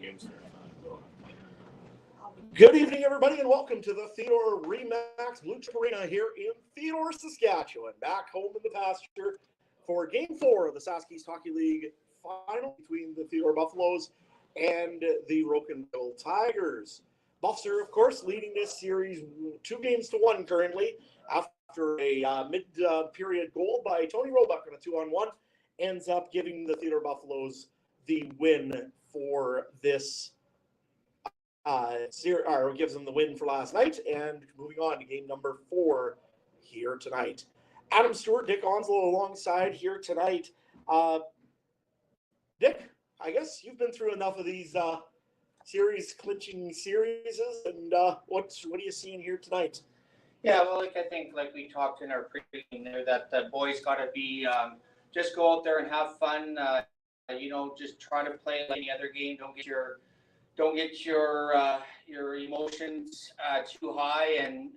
games. Good evening, everybody, and welcome to the Theodore Remax Blue Chip Arena here in Theodore, Saskatchewan. Back home in the pasture for Game 4 of the Sask East Hockey League final between the Theodore Buffalos and the Rocanville Tigers. Buffs are, of course, leading this series 2-1 currently after a mid-period goal by Tony Roebuck on a 2-on-1 ends up giving the Theodore Buffalos the win for this gives them the win for last night, and moving on to game number 4 here tonight. Adam Stewart, Dick Onslow alongside here tonight. Dick, I guess you've been through enough of these series clinching series, and what are you seeing here tonight? Yeah, well, I think we talked in our pregame there that the boys got to be just go out there and have fun. Just try to play like any other game. Don't get your emotions too high, and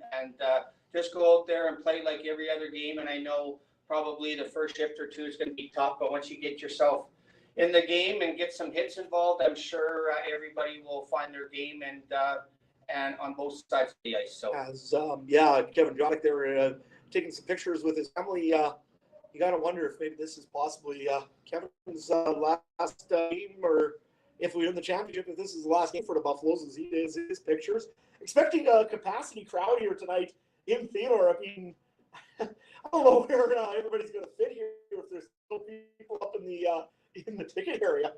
just go out there and play like every other game. And I know probably the first shift or two is going to be tough, but once you get yourself in the game and get some hits involved, I'm sure everybody will find their game and on both sides of the ice. So as Kevin Jodick there taking some pictures with his family. You got to wonder if maybe this is possibly Kevin's last game, or if we win the championship, if this is the last game for the Buffalos, as he is his pictures. Expecting a capacity crowd here tonight in Theodore. I mean, I don't know where everybody's going to fit here, if there's still people up in the ticket area.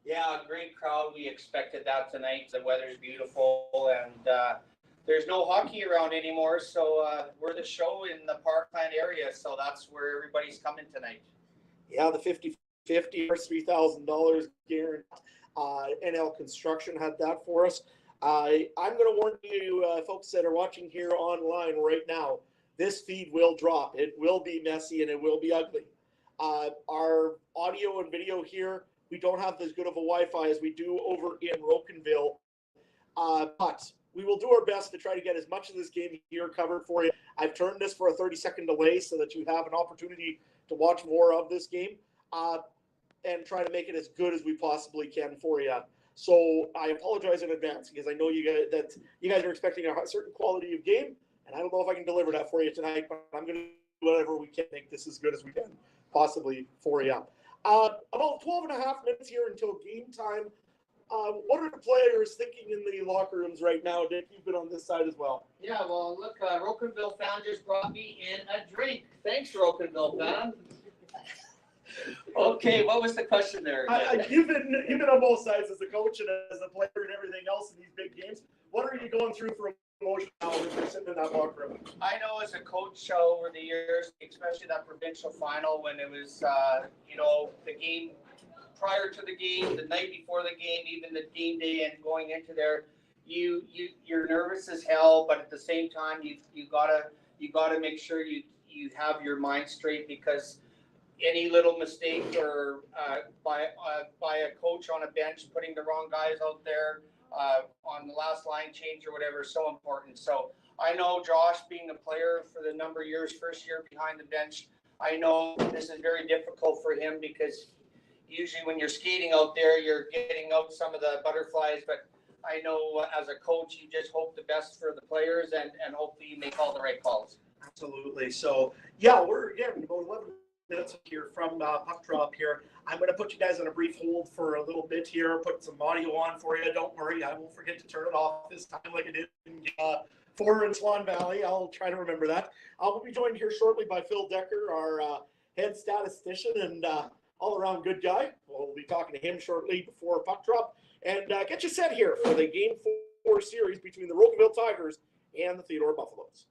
Yeah, great crowd. We expected that tonight. The weather's beautiful, and there's no hockey around anymore, so we're the show in the Parkland area, so that's where everybody's coming tonight. Yeah, the 50-50 or $3,000 guaranteed. NL Construction had that for us. I'm going to warn you, folks that are watching here online right now, this feed will drop. It will be messy and it will be ugly. Our audio and video here, we don't have as good of a Wi-Fi as we do over in Rocanville, but we will do our best to try to get as much of this game here covered for you. I've turned this for a 30-second delay so that you have an opportunity to watch more of this game. And try to make it as good as we possibly can for you. So I apologize in advance because I know you guys are expecting a certain quality of game, and I don't know if I can deliver that for you tonight, but I'm going to do whatever we can to make this as good as we can possibly for you. About 12 and a half minutes here until game time. What are the players thinking in the locker rooms right now? Dick, you've been on this side as well. Yeah, well, look, Rocanville fan just brought me in a drink. Thanks, Rocanville fan. Okay, what was the question there? You've been on both sides as a coach and as a player and everything else in these big games. What are you going through for emotion now when you're sitting in that locker room? I know as a coach over the years, especially that provincial final when it was, the game prior to the game, the night before the game, even the game day and going into there, you're nervous as hell, but at the same time, you gotta make sure you have your mind straight, because any little mistake or by a coach on a bench putting the wrong guys out there on the last line change or whatever is so important. So I know Josh, being a player for the number of years, first year behind the bench, I know this is very difficult for him, because usually when you're skating out there, you're getting out some of the butterflies, but I know as a coach, you just hope the best for the players and hopefully you make all the right calls. Absolutely. So yeah, we're about 11 minutes here from puck drop here. I'm going to put you guys on a brief hold for a little bit here, put some audio on for you. Don't worry, I won't forget to turn it off this time like I did in Swan Valley. I'll try to remember that. We'll be joined here shortly by Phil Decker, our head statistician and all-around good guy. We'll be talking to him shortly before puck drop, and get you set here for the Game 4 series between the Rocanville Tigers and the Theodore Buffalos.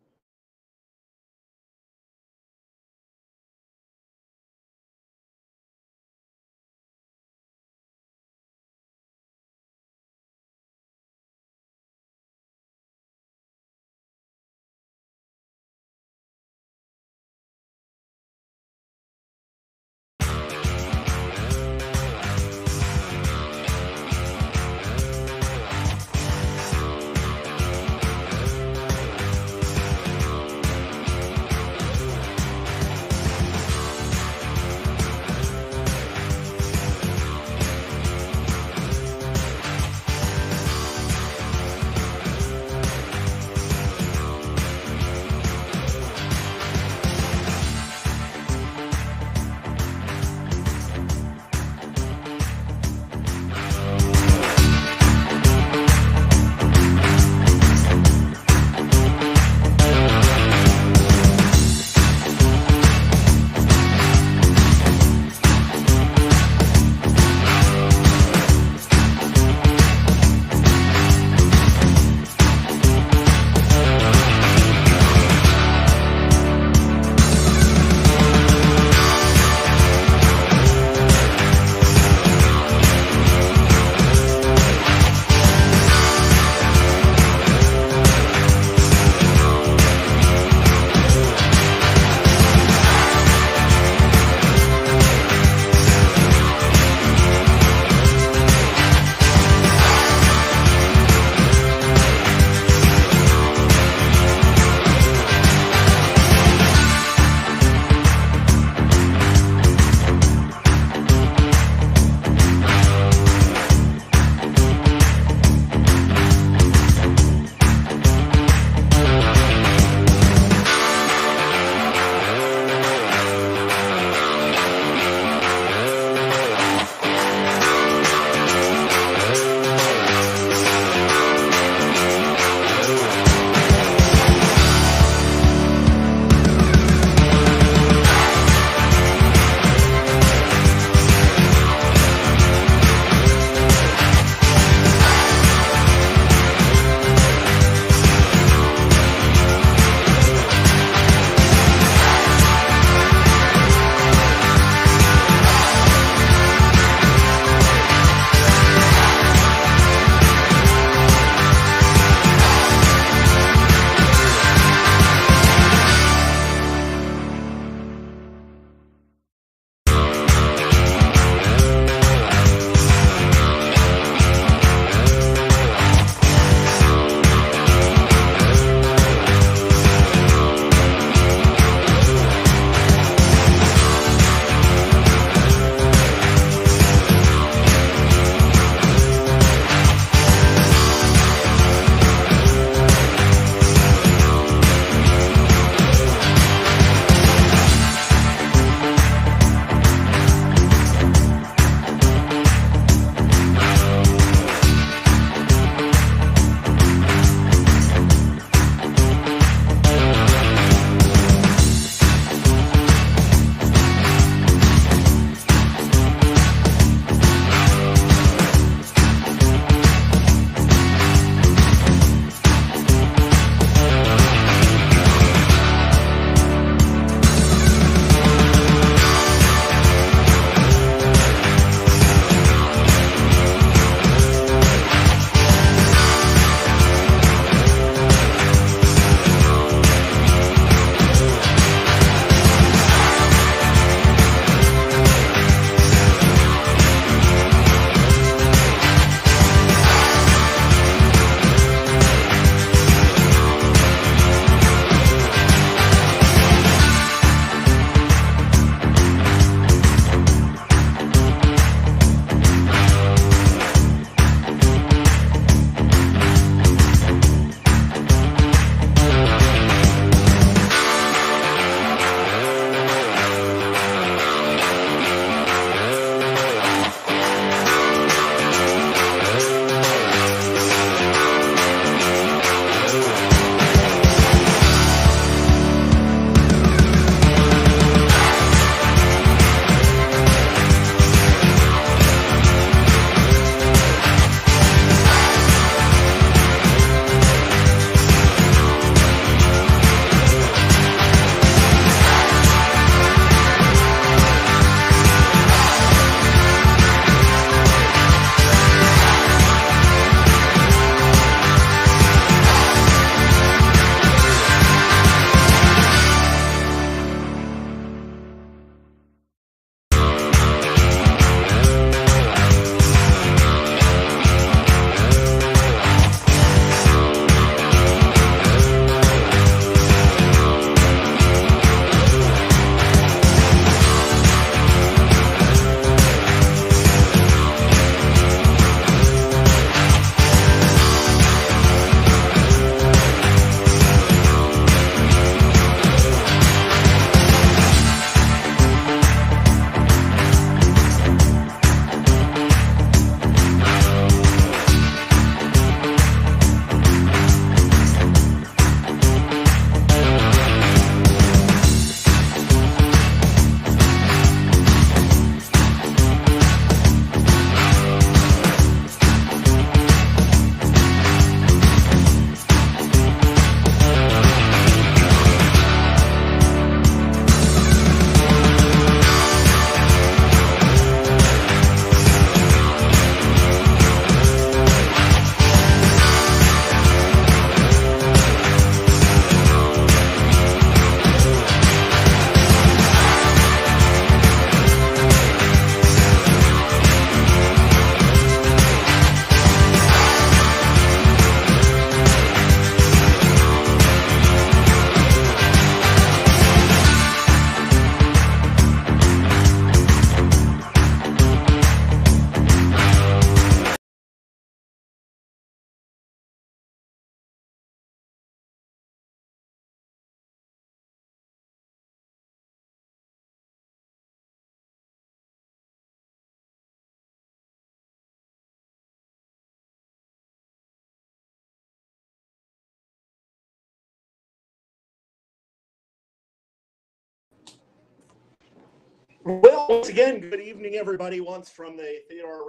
Well, once again, good evening, everybody. Once from the Theodore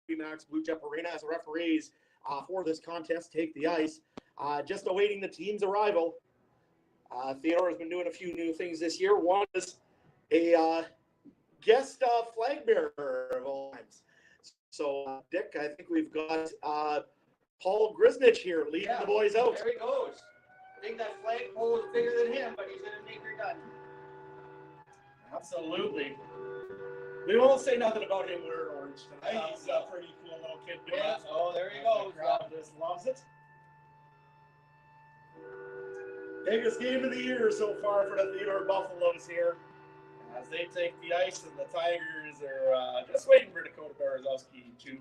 Remax Blue Jet Arena as the referees for this contest take the ice. Just awaiting the team's arrival. Theodore has been doing a few new things this year. One is a guest flag bearer of all times. So, Dick, I think we've got Paul Grisnich here leading the boys out. There he goes. I think that flagpole is bigger than him, but he's going to make her done. Absolutely. We won't say nothing about him wearing orange tonight. He's a pretty cool little kid doing Yeah. it. Oh, there he goes. The crowd just loves it. Biggest game of the year so far for the Theodore Buffalos here. As they take the ice, and the Tigers are just waiting for Dakota Berezowski to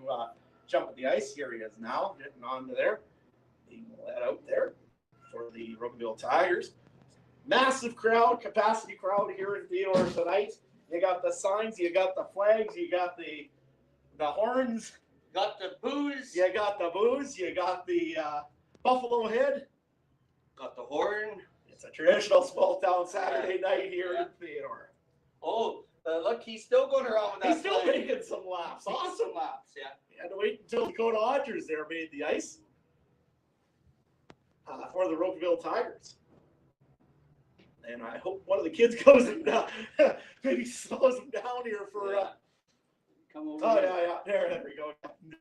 jump at the ice. Here he is now, getting onto there. Being let out there for the Rocanville Tigers. Massive crowd, capacity crowd here in Theodore tonight. You got the signs, you got the flags, you got the horns. Got the booze. You got the booze, you got the buffalo head. Got the horn. It's a traditional small town Saturday night here in Theodore. Oh, look, he's still going around with that. He's still flag. making some laps. Awesome. Some laps, yeah. You had to wait until Dakota Odgers there made the ice for the Rocanville Tigers. And I hope one of the kids goes and maybe slows him down here for. Come over. Oh here. yeah. There we go.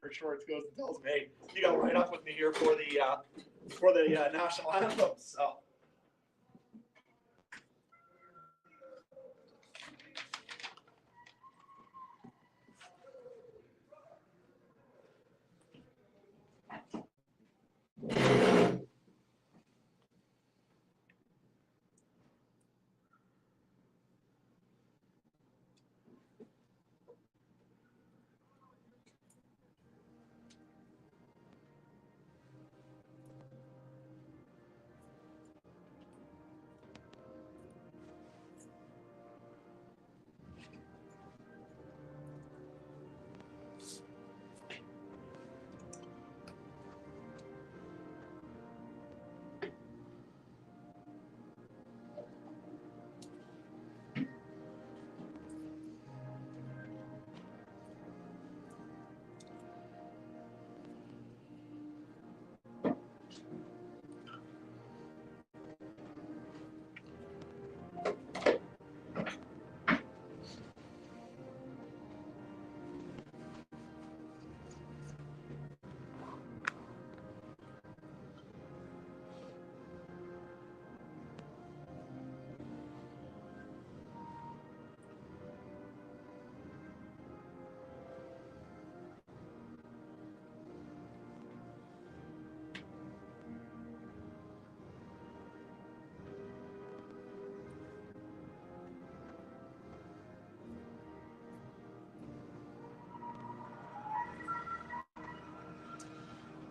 Derek Schwartz goes and tells me, "Hey, you got to line up with me here for the national anthem." So.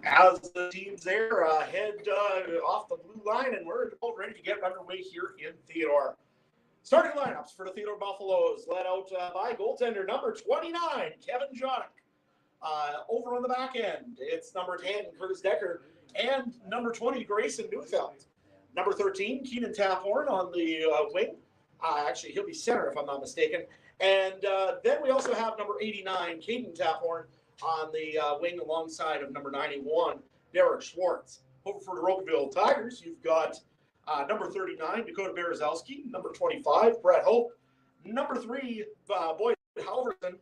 As the teams there head off the blue line, and we're about ready to get underway here in Theodore. Starting lineups for the Theodore Buffalos, led out by goaltender number 29, Kevin Jonick. Over on the back end, it's number 10, Curtis Decker, and number 20, Grayson Neufeld. Number 13, Keenan Taphorn on the wing. Actually, he'll be center if I'm not mistaken. And then we also have number 89, Caden Taphorn, on the wing alongside of number 91, Derek Schwartz. Over for the Rocanville Tigers, you've got number 39, Dakota Berezowski, number 25, Brett Hope, number 3, Boyd Halverson.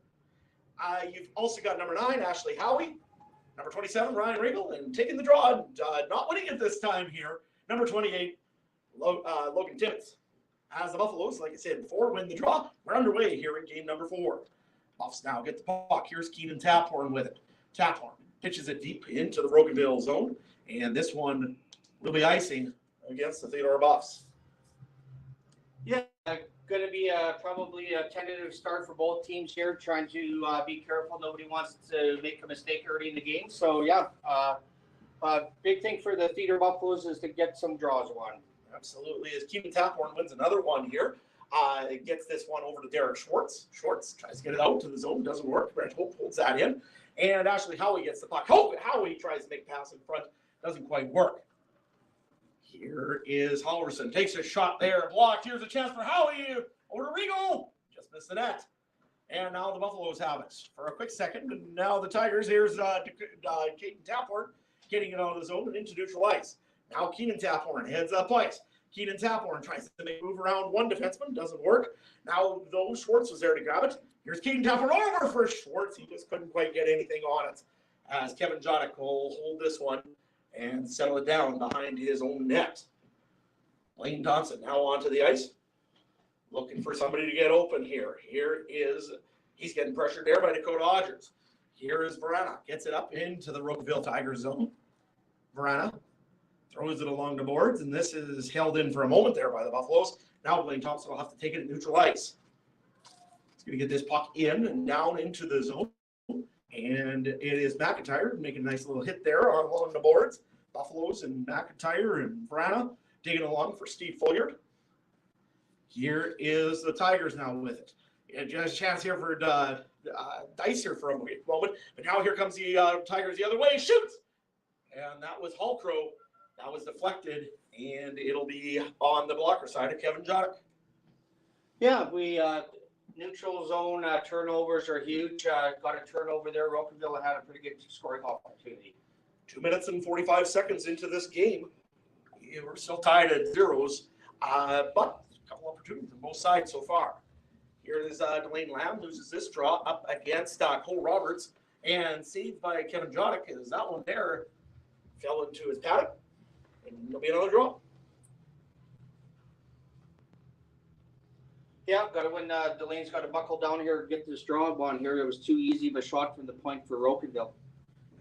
You've also got number 9, Ashley Howie, number 27, Ryan Regal, and taking the draw, not winning it this time here, number 28, Logan Timmons. As the Buffaloes, like I said before, win the draw, we're underway here in game number 4. Buffs now get the puck. Here's Keenan Taphorn with it. Taphorn pitches it deep into the Rocanville zone, and this one will be icing against the Theodore Buffs. Yeah, going to be probably a tentative start for both teams here, trying to be careful. Nobody wants to make a mistake early in the game. So, yeah, big thing for the Theodore Buffaloes is to get some draws won. Absolutely. As Keenan Taphorn wins another one here, it gets this one over to Derek Schwartz. Schwartz tries to get it out to the zone. Doesn't work. Brett Hope holds that in. And Ashley Howie gets the puck. Howie tries to make a pass in front. Doesn't quite work. Here is Halverson. Takes a shot there. Blocked. Here's a chance for Howie. Over to Regal. Just missed the net. And now the Buffaloes have it for a quick second. And now the Tigers, here's Caden Taphorn getting it out of the zone and into neutral ice. Now Keenan Taphorn heads up ice. Keenan Taphorn tries to make a move around one defenseman, doesn't work. Now though Schwartz was there to grab it. Here's Keenan Taphorn over for Schwartz. He just couldn't quite get anything on it. As Kevin Jodick will hold this one and settle it down behind his own net. Lane Thompson now onto the ice. Looking for somebody to get open here. He's getting pressured there by Dakota Odgers. Here is Verana. Gets it up into the Rocanville Tigers zone. Verana throws it along the boards, and this is held in for a moment there by the Buffaloes. Now Blaine Thompson will have to take it at neutral ice. He's going to get this puck in and down into the zone. And it is McIntyre making a nice little hit there along the boards. Buffaloes and McIntyre and Verana digging along for Steve Folliard. Here is the Tigers now with it. Just a chance here for Dice here for a moment, but now here comes the Tigers the other way, shoots! And that was Hallcrow. That was deflected, and it'll be on the blocker side of Kevin Jodick. Yeah, we neutral zone turnovers are huge. Got a turnover there. Rocanville had a pretty good scoring opportunity. 2 minutes and 45 seconds into this game. We're still tied at zeros, but a couple opportunities on both sides so far. Here is Delane Lamb loses this draw up against Cole Roberts and saved by Kevin Jodick. Is that one there fell into his paddock, and there'll be another draw. Yeah, got to win. Delane's got to buckle down here and get this draw on here. It was too easy of a shot from the point for Rocanville.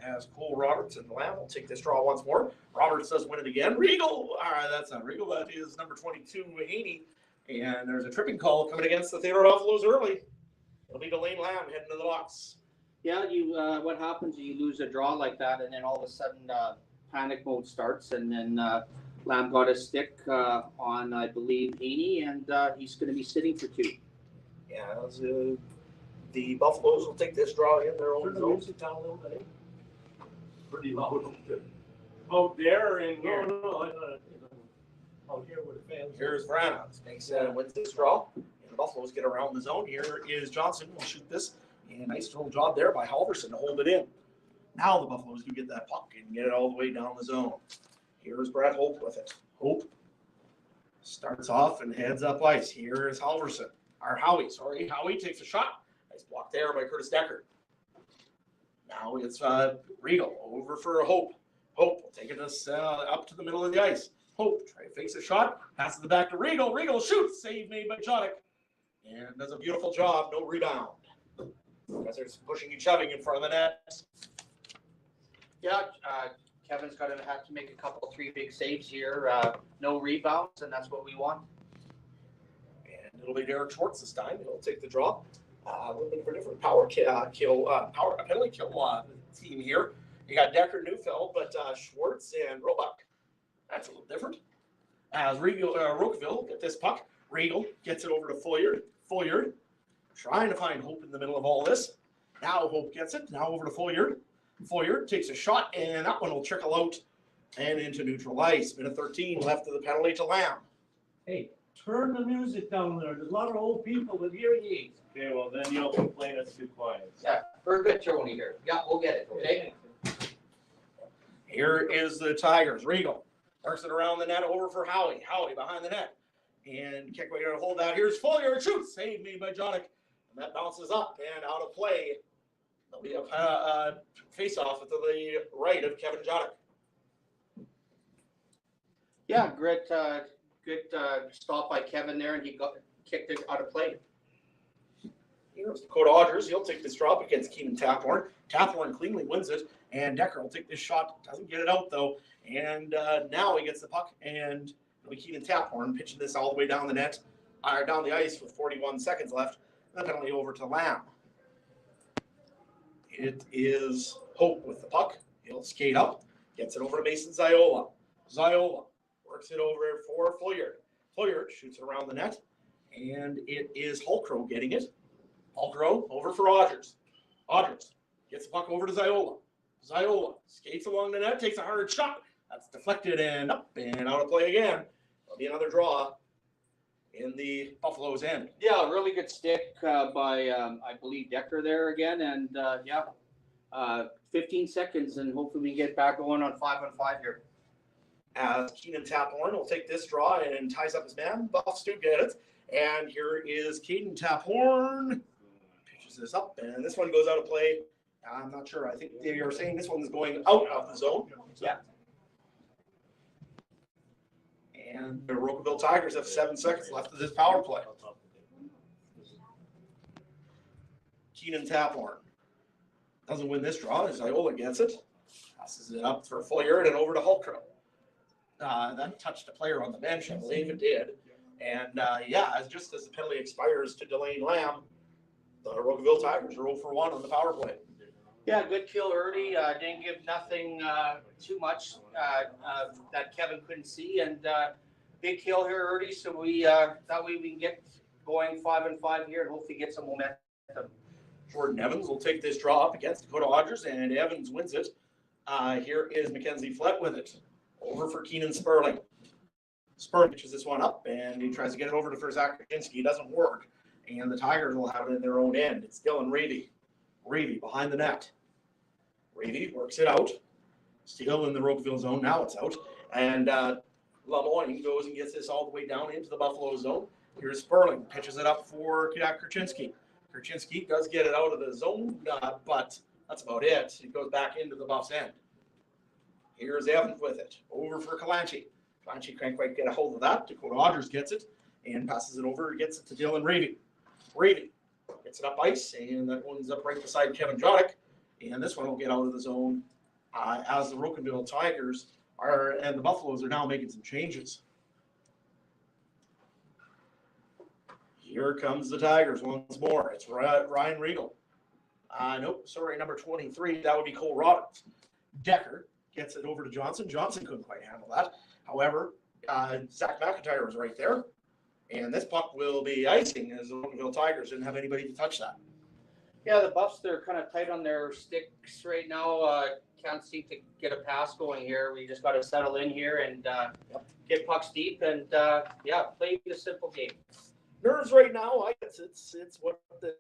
As Cole Roberts and Lamb will take this draw once more. Roberts does win it again. Regal, that's not Regal. That is number 22, Haney. And there's a tripping call coming against the Theodore Buffalos early. It'll be Delane Lamb heading to the box. Yeah, what happens? You lose a draw like that, and then all of a sudden panic mode starts, and then Lamb got a stick on, I believe, Haney, and he's going to be sitting for two. Yeah, the Buffaloes will take this draw in their own zone. Pretty loud out there and here. No, Out here with the fans. here's Verana. Makes wins this draw. And the Buffaloes get around the zone. Here is Johnson. Will shoot this. And nice little job there by Halverson to hold it in. Now the Buffaloes do get that puck and get it all the way down the zone. Here's Brad Hope with it. Hope starts off and heads up ice. Here is Halverson. Or Howie, sorry. Howie takes a shot. Nice block there by Curtis Decker. Now it's Regal over for Hope. Hope will take it up to the middle of the ice. Hope try to face a shot. Passes it back to Regal. Regal shoots. Save made by Jodick. And does a beautiful job. No rebound. Because they're pushing and shoving in front of the net. Yeah, Kevin's going to have to make a couple, three big saves here. No rebounds, and that's what we want. And it'll be Derek Schwartz this time. He'll take the draw. Looking for different power penalty kill team here. You got Decker, Neufeld, but Schwartz and Roebuck. That's a little different. As Rocanville get this puck, Regal gets it over to Folliard. Folliard trying to find Hope in the middle of all this. Now Hope gets it. Now over to Folliard. Folliard takes a shot, and that one will trickle out and into neutral ice. Minute 13 left of the penalty to Lamb. Hey, turn the music down there. There's a lot of old people with hearing aids. Okay, well then you don't complain it's too quiet. Yeah, we're good, Tony here. Yeah, we'll get it, okay? Here is the Tigers. Regal works it around the net over for Howie. Howie behind the net. And can't quite hold that. Here's Folliard. Shoots. Saved made by Jodick. And that bounces up and out of play. There'll be a face-off to the right of Kevin Jodick. Yeah, good stop by Kevin there, and he got kicked it out of play. Here's Dakota Odgers. He'll take this drop against Keenan Taphorn. Taphorn cleanly wins it, and Decker will take this shot. Doesn't get it out, though. And now he gets the puck, and it'll be Keenan Taphorn pitching this all the way down the net, down the ice with 41 seconds left. And the penalty over to Lamb. It is Hope with the puck. He'll skate up, gets it over to Mason Ziola. Ziola works it over for Folliard. Folliard shoots it around the net, and it is Hallcrow getting it. Hallcrow over for Odgers. Odgers gets the puck over to Ziola. Ziola skates along the net, takes a hard shot. That's deflected and up and out of play again. There'll be another draw. in the Buffalo's end. Yeah, really good stick by, I believe, Decker there again. And 15 seconds, and hopefully we get back going on 5-on-5 here. As Keenan Taphorn will take this draw and ties up his man. Buffs do get it. And here is Caden Taphorn. Pitches this up, and this one goes out of play. I'm not sure. I think they are saying this one is going out of the zone. Yeah. And the Rocanville Tigers have 7 seconds left of this power play. Keenan Taphorn doesn't win this draw as Iola gets it. Passes it up for a full yard and over to Hulkrow. That touched a player on the bench, I believe it did. And just as the penalty expires to Delane Lamb, the Rocanville Tigers are 0 for 1 on the power play. Yeah, good kill early. Didn't give nothing too much that Kevin couldn't see, and big kill here early. So we that way we can get going 5-on-5 here and hopefully get some momentum. Jordan Evans will take this draw up against Dakota Odgers, and Evans wins it. Here is Mackenzie Flett with it. Over for Keenan Sperling. Sperling pitches this one up, and he tries to get it over to Zach Krasinski. It doesn't work, and the Tigers will have it in their own end. It's Dylan Reedy. Reedy behind the net. Reedy works it out. Still in the Rocanville zone. Now it's out. And Lemoyne goes and gets this all the way down into the Buffalo zone. Here's Sperling. Pitches it up for Krasinski. Krasinski does get it out of the zone, but that's about it. It goes back into the Buffs' end. Here's Evans with it. Over for Kalanchi. Kalanchi can't quite get a hold of that. Dakota Odgers gets it and passes it over. Gets it to Dylan Reedy. Reedy gets it up ice, and that one's up right beside Kevin Jodick. And this one will get out of the zone as the Rocanville Tigers and the Buffaloes are now making some changes. Here comes the Tigers once more. It's Ryan Regal. Number 23. That would be Cole Roberts. Decker gets it over to Johnson. Johnson couldn't quite handle that. However, Zach McIntyre was right there. And this puck will be icing as the Rocanville Tigers didn't have anybody to touch that. Yeah, the Buffs, they're kind of tight on their sticks right now. Can't seem to get a pass going here. We just got to settle in here and get pucks deep and, play the simple game. Nerves right now, I guess it's what that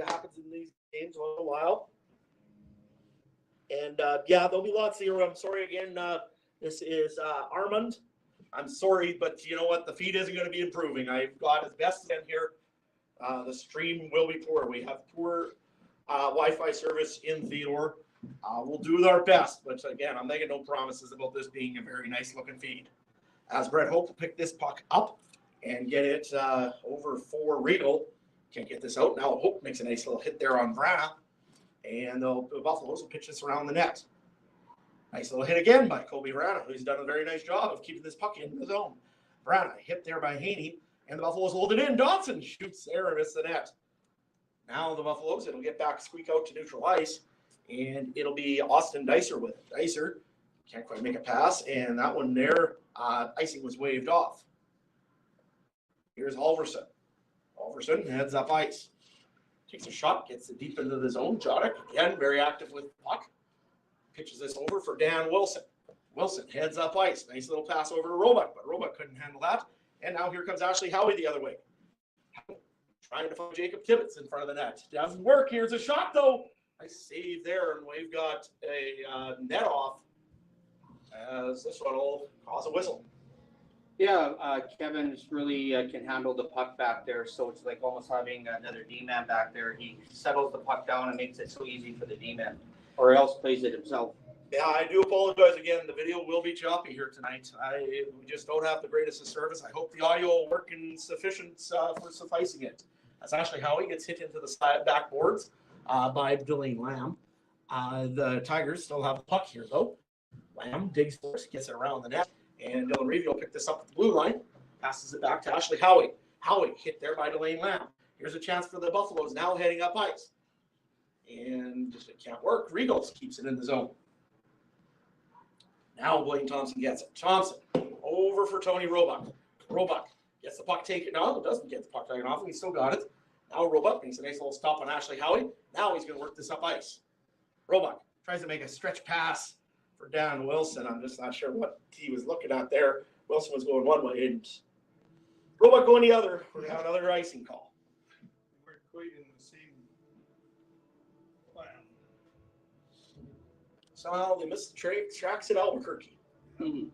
happens in these games once in a while. And, there'll be lots here. I'm sorry again. This is Armand. I'm sorry, but you know what? The feed isn't going to be improving. I've got as best as I can here. The stream will be poor. We have poor Wi-Fi service in Theodore. We'll do our best, but again, I'm making no promises about this being a very nice looking feed. As Brett Hope will pick this puck up and get it over for Regal. Can't get this out. Now Hope makes a nice little hit there on Vrana. And the Buffaloes will pitch this around the net. Nice little hit again by Colby Vrana, who's done a very nice job of keeping this puck in the zone. Vrana hit there by Haney. And the Buffaloes hold it in. Dodson shoots there and misses the net. Now the Buffaloes, it'll get back, squeak out to neutral ice, and it'll be Austin Dicer with it. Dicer can't quite make a pass, and that one there, icing was waved off. Here's Halverson. Halverson heads up ice. Takes a shot, gets it deep into the zone. Jodick, again, very active with the puck. Pitches this over for Dan Wilson. Wilson heads up ice. Nice little pass over to Roebuck, but Roebuck couldn't handle that. And now here comes Ashley Howie the other way. Trying to find Jacob Tibbetts in front of the net. Doesn't work. Here's a shot, though. Nice save there, and we've got a net off as this one will cause a whistle. Yeah, Kevin's really can handle the puck back there, so it's like almost having another D-man back there. He settles the puck down and makes it so easy for the D-man, or else plays it himself. Yeah, I do apologize again. The video will be choppy here tonight. We just don't have the greatest of service. I hope the audio will work in sufficient for sufficing it. That's actually how he gets hit into the side backboards by Delane Lamb. The Tigers still have the puck here, though. Lamb digs for it, gets it around the net, and Dylan Reeve will pick this up at the blue line, passes it back to Ashley Howie. Howie hit there by Delane Lamb. Here's a chance for the Buffaloes now heading up ice. And it can't work. Regals keeps it in the zone. Now William Thompson gets it. Thompson over for Tony Roebuck. Roebuck gets the puck taken. No, doesn't get the puck taken off. He still got it. Now Roebuck makes a nice little stop on Ashley Howie. Now he's going to work this up ice. Roebuck tries to make a stretch pass for Dan Wilson. I'm just not sure what he was looking at there. Wilson was going one way, and Robot going the other. We're going to have another icing call. We're quite in the same plan. Somehow they missed the tracks at Albuquerque. Mhm.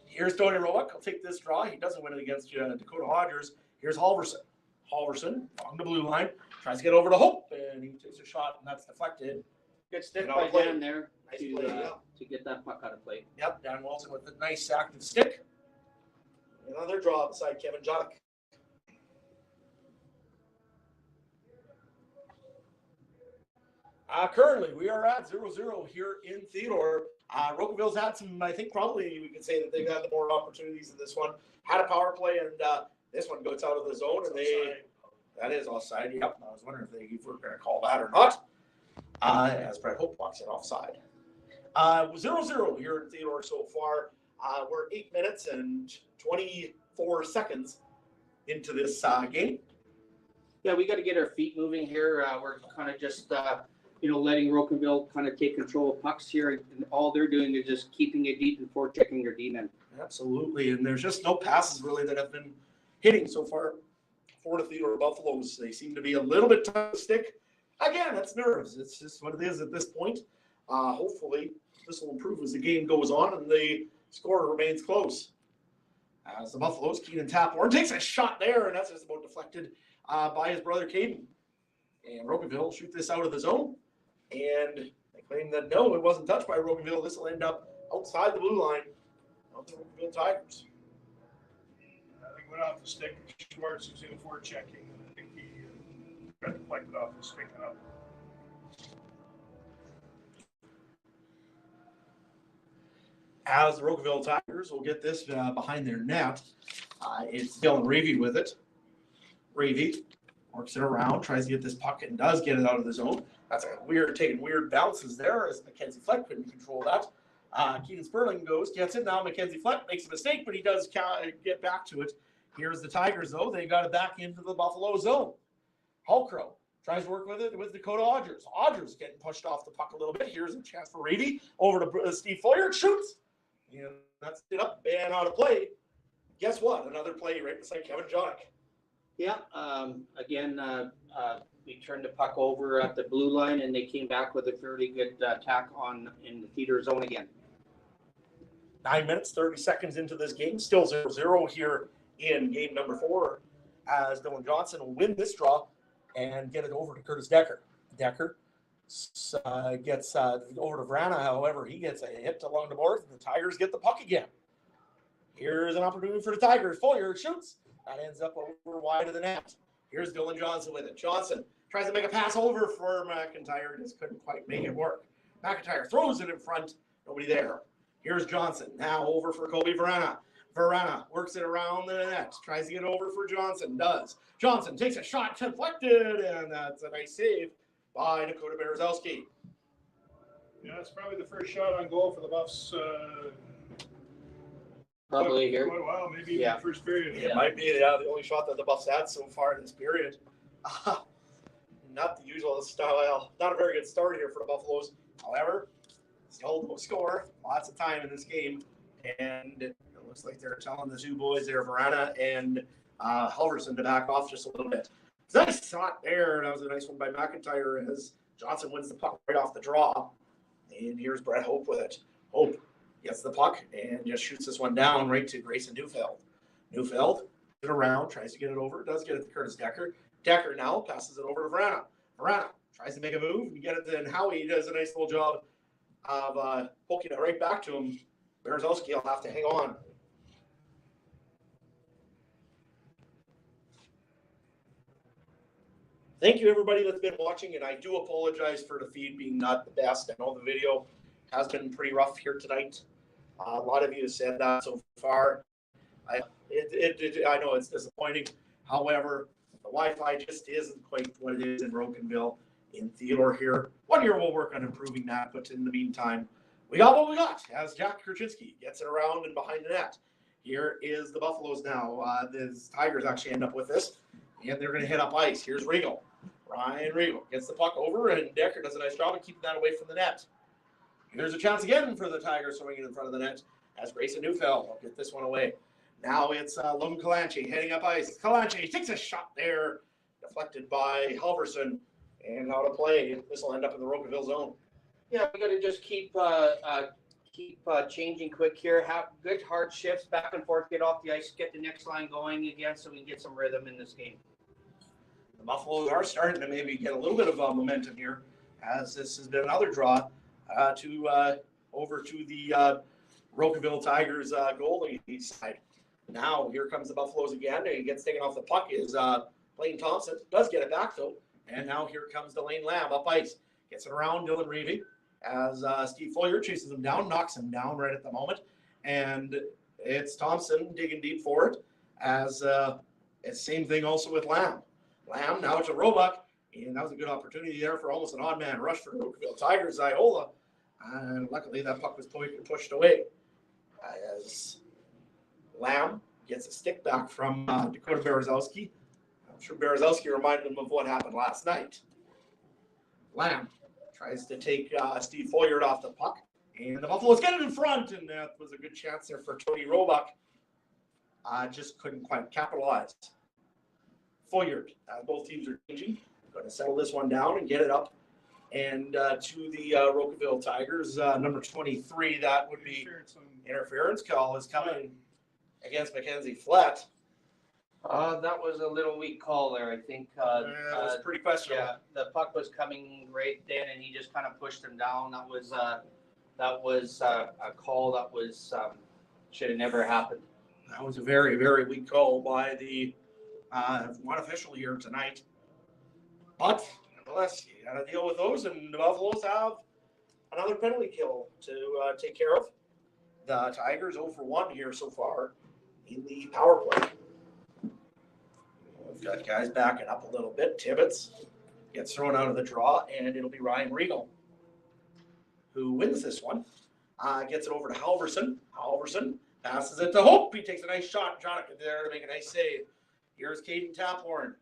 Here's Tony Rowick. I'll take this draw. He doesn't win it against Dakota Hodgers. Here's Halverson. Halverson on the blue line. Tries to get over to Hope, and he takes a shot, and that's deflected. Good stick And by I'll play. Dan there Nice to, play, yeah. to get that puck out of play. Yep, Dan Wilson with a nice active stick. Another draw beside Kevin Jodick. Currently, we are at 0-0 here in Theodore. Rocanville's had some, I think probably we could say that they've had the more opportunities in this one. Had a power play, and this one goes out of the zone, and that is offside. Yep, I was wondering if we're going to call that or not. As Brett Hope walks it offside. 0-0 here in Theodore so far. We're 8 minutes and 24 seconds into this game. Yeah, we got to get our feet moving here. We're kind of just, letting Rocanville kind of take control of pucks here. And all they're doing is just keeping it deep and forechecking their D-men. Absolutely, and there's just no passes really that have been hitting so far for the Theodore Buffalos. They seem to be a little bit tough to stick. Again, that's nerves. It's just what it is at this point. Hopefully, this will improve as the game goes on and the score remains close. As the Buffaloes, Keenan Taphorn takes a shot there, and that's just about deflected by his brother Caden. And Rocanville will shoot this out of the zone. And they claim that no, it wasn't touched by Rocanville. This will end up outside the blue line of the Rocanville Tigers. I think went off the stick. Schwartz was in for checking. I think he got deflected off the stick up. As the Rocanville Tigers will get this behind their net. It's Dylan Ravy with it. Ravy works it around, tries to get this puck, and does get it out of the zone. That's a taking weird bounces there as Mackenzie Fleck couldn't control that. Keenan Sperling gets it. Now Mackenzie Fleck makes a mistake, but he does get back to it. Here's the Tigers, though. They got it back into the Buffalo zone. Hulkrow tries to work with it with Dakota Hodgers. Hodgers getting pushed off the puck a little bit. Here's a chance for Ravy. Over to Steve Foyer. Shoots. And that's it up and out of play. Guess what? Another play right beside Kevin Jodick. Yeah, again, we turned the puck over at the blue line, and they came back with a fairly good attack in the Theodore zone again. 9 minutes, 30 seconds into this game. Still 0-0 here in game number 4 as Dylan Johnson will win this draw and get it over to Curtis Decker. Decker gets over to Vrana. However, he gets a hit along the boards, and the Tigers get the puck again. Here's an opportunity for the Tigers. Foyer shoots. That ends up over wide of the net. Here's Dylan Johnson with it. Johnson tries to make a pass over for McIntyre. Just couldn't quite make it work. McIntyre throws it in front. Nobody there. Here's Johnson. Now over for Kobe Verana. Verana works it around the net. Tries to get over for Johnson. Does. Johnson takes a shot, deflected, and that's a nice save by Dakota Berezowski. Yeah, it's probably the first shot on goal for the Buffs. Probably here. Quite a while, maybe even Yeah. the first period. It might be the only shot that the Buffs had so far in this period. Not the usual style. Not a very good start here for the Buffaloes. However, still no score. Lots of time in this game. And it looks like they're telling the two boys there, Verana and Halverson, to back off just a little bit. Nice shot there. That was a nice one by McIntyre as Johnson wins the puck right off the draw. And here's Brett Hope with it. Hope gets the puck and just shoots this one down right to Grayson Neufeld. Neufeld gets it around, tries to get it over, does get it to Curtis Decker. Decker now passes it over to Verana. Verana tries to make a move and get it to, and Howie does a nice little job of poking it right back to him. Berezowski will have to hang on. Thank you, everybody that's been watching, and I do apologize for the feed being not the best. I know the video has been pretty rough here tonight. A lot of you have said that so far. I know it's disappointing. However, the Wi-Fi just isn't quite what it is in Rocanville, in Theodore here. 1 year we'll work on improving that, but in the meantime, we got what we got as Jack Kurczynski gets it around and behind the net. Here is the Buffaloes now. The Tigers actually end up with this, and they're going to hit up ice. Here's Riegel. Ryan Riegel gets the puck over, and Decker does a nice job of keeping that away from the net. There's a chance again for the Tigers swinging in front of the net as Grayson Neufeld will get this one away. Now it's Logan Kalanchi heading up ice. Kalanchi takes a shot there, deflected by Halverson, and out of play. This will end up in the Rocanville zone. Yeah, we gotta just keep changing quick here, have good hard shifts back and forth, get off the ice, get the next line going again so we can get some rhythm in this game. The Buffaloes are starting to maybe get a little bit of momentum here, as this has been another draw over to the Rocanville Tigers goalie side. Now here comes the Buffaloes again, and he gets taken off the puck. Is Blaine Thompson does get it back though, and now here comes Delane Lamb up ice, gets it around Dylan Reavy as Steve Foyer chases him down, knocks him down right at the moment, and it's Thompson digging deep for it. As it's same thing also with Lamb. Lamb now to Roebuck, and that was a good opportunity there for almost an odd man rush for Rocanville Tigers. Iola, and luckily that puck was pushed away as Lamb gets a stick back from Dakota Berezowski. I'm sure Berezowski reminded him of what happened last night. Lamb tries to take Steve Foyer off the puck, and the Buffaloes get it in front, and that was a good chance there for Tony Roebuck. Just couldn't quite capitalize. Foyer, both teams are changing. Going to settle this one down and get it up. And to the Rocanville Tigers, number 23, that would be interference call is coming against Mackenzie Flett. That was a little weak call there, I think. It was pretty questionable. Yeah, the puck was coming right then, and he just kind of pushed him down. That was a call that was should have never happened. That was a very, very weak call by the one official here tonight. But nonetheless, you got to deal with those, and the Buffaloes have another penalty kill to take care of. The Tigers 0 for 1 here so far in the power play. We've got guys backing up a little bit. Tibbetts gets thrown out of the draw, and it'll be Ryan Regal who wins this one. Gets it over to Halverson. Halverson passes it to Hope. He takes a nice shot. Jonathan there to make a nice save. Here's Caden Taphorn.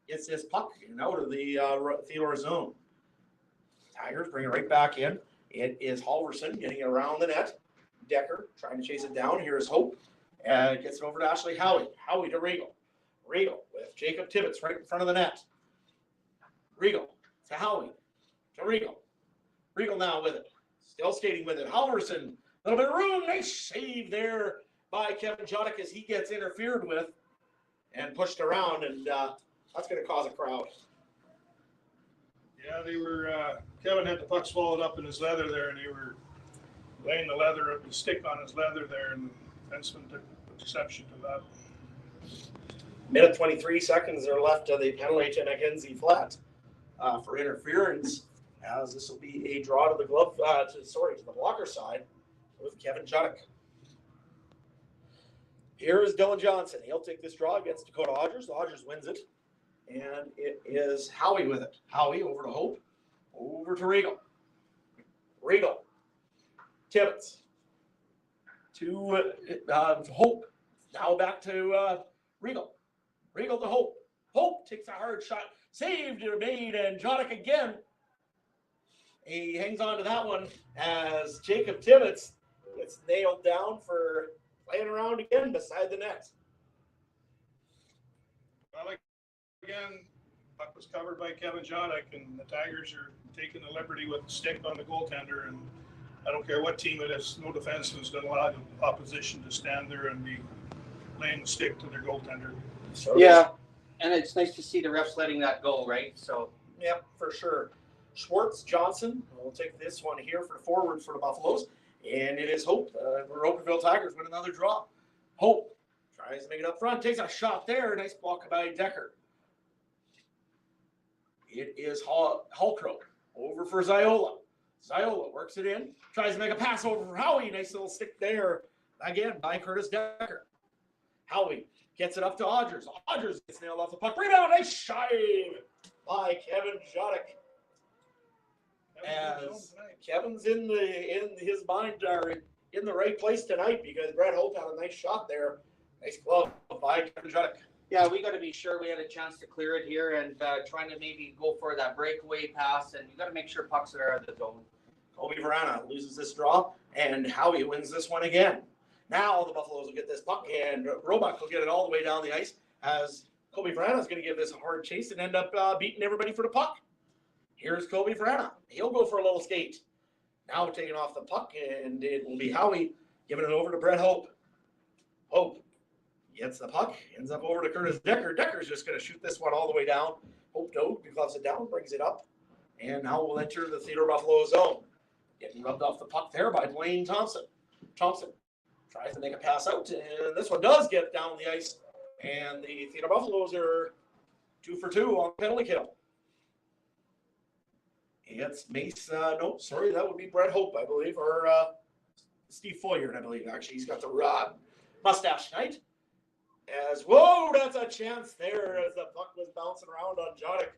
Gets this puck and out of the Theodore zone. Tigers bring it right back in. It is Halverson getting around the net. Decker trying to chase it down. Here's Hope. Gets it over to Ashley Howie. Howie to Regal. Regal with Jacob Tibbetts right in front of the net. Regal to Howie. To Regal. Regal now with it. Still skating with it. Halverson. A little bit of room. Nice save there by Kevin Juddick as he gets interfered with and pushed around, and that's going to cause a crowd. Yeah, they were, Kevin had the puck swallowed up in his leather there, and they were laying the stick on his leather there, and the defenseman took exception to that. Minute 23 seconds are left of the penalty to Mackenzie Flett for interference, as this will be a draw to the to the blocker side with Kevin Juddick. Here is Dylan Johnson. He'll take this draw against Dakota Odgers. The Odgers wins it. And it is Howie with it. Howie over to Hope. Over to Regal. Regal. Tibbetts. To Hope. Now back to Regal. Regal to Hope. Hope takes a hard shot. Saved, made, and Joddick again. He hangs on to that one as Jacob Tibbetts gets nailed down for playing around again beside the net. Well, again, puck was covered by Kevin Joddick, and the Tigers are taking the liberty with the stick on the goaltender, and I don't care what team it is, no defenseman's going to allow the opposition to stand there and be laying the stick to their goaltender. So Yeah, and it's nice to see the refs letting that go, right? So, yep, for sure. Schwartz Johnson will take this one here for forward for the Buffaloes, and it is Hope. The Rocanville Tigers win another draw. Hope tries to make it up front, takes a shot there. Nice block by Decker. It is Hulkrow over for Ziola. Ziola works it in, tries to make a pass over for Howie. Nice little stick there again by Curtis Decker. Howie gets it up to Odgers. Odgers gets nailed off the puck. Rebound, nice shave by Kevin Joddick. As Kevin's in his mind are in the right place tonight, because Brett Hope had a nice shot there. Nice glove by Kevin Juddick. yeah, we got to be sure we had a chance to clear it here and trying to maybe go for that breakaway pass, and you got to make sure pucks are out of the zone. Kobe Verana loses this draw, and Howie wins this one again. Now the Buffaloes will get this puck, and Roebuck will get it all the way down the ice as Kobe Verana is going to give this a hard chase and end up beating everybody for the puck. Here's Kobe Verana. He'll go for a little skate. Now taking off the puck, and it will be Howie giving it over to Brett Hope. Hope gets the puck, ends up over to Curtis Decker. Decker's just going to shoot this one all the way down. Hope gloves it down, brings it up, and now we'll enter the Theodore Buffalo zone. Getting rubbed off the puck there by Blaine Thompson. Thompson tries to make a pass out, and this one does get down the ice, and the Theodore Buffaloes are 2 for 2 on penalty kill. It's Mace, that would be Brett Hope, I believe, or Steve Foyard, I believe, actually. He's got the mustache tonight. Whoa, that's a chance there as the puck was bouncing around on Jodic.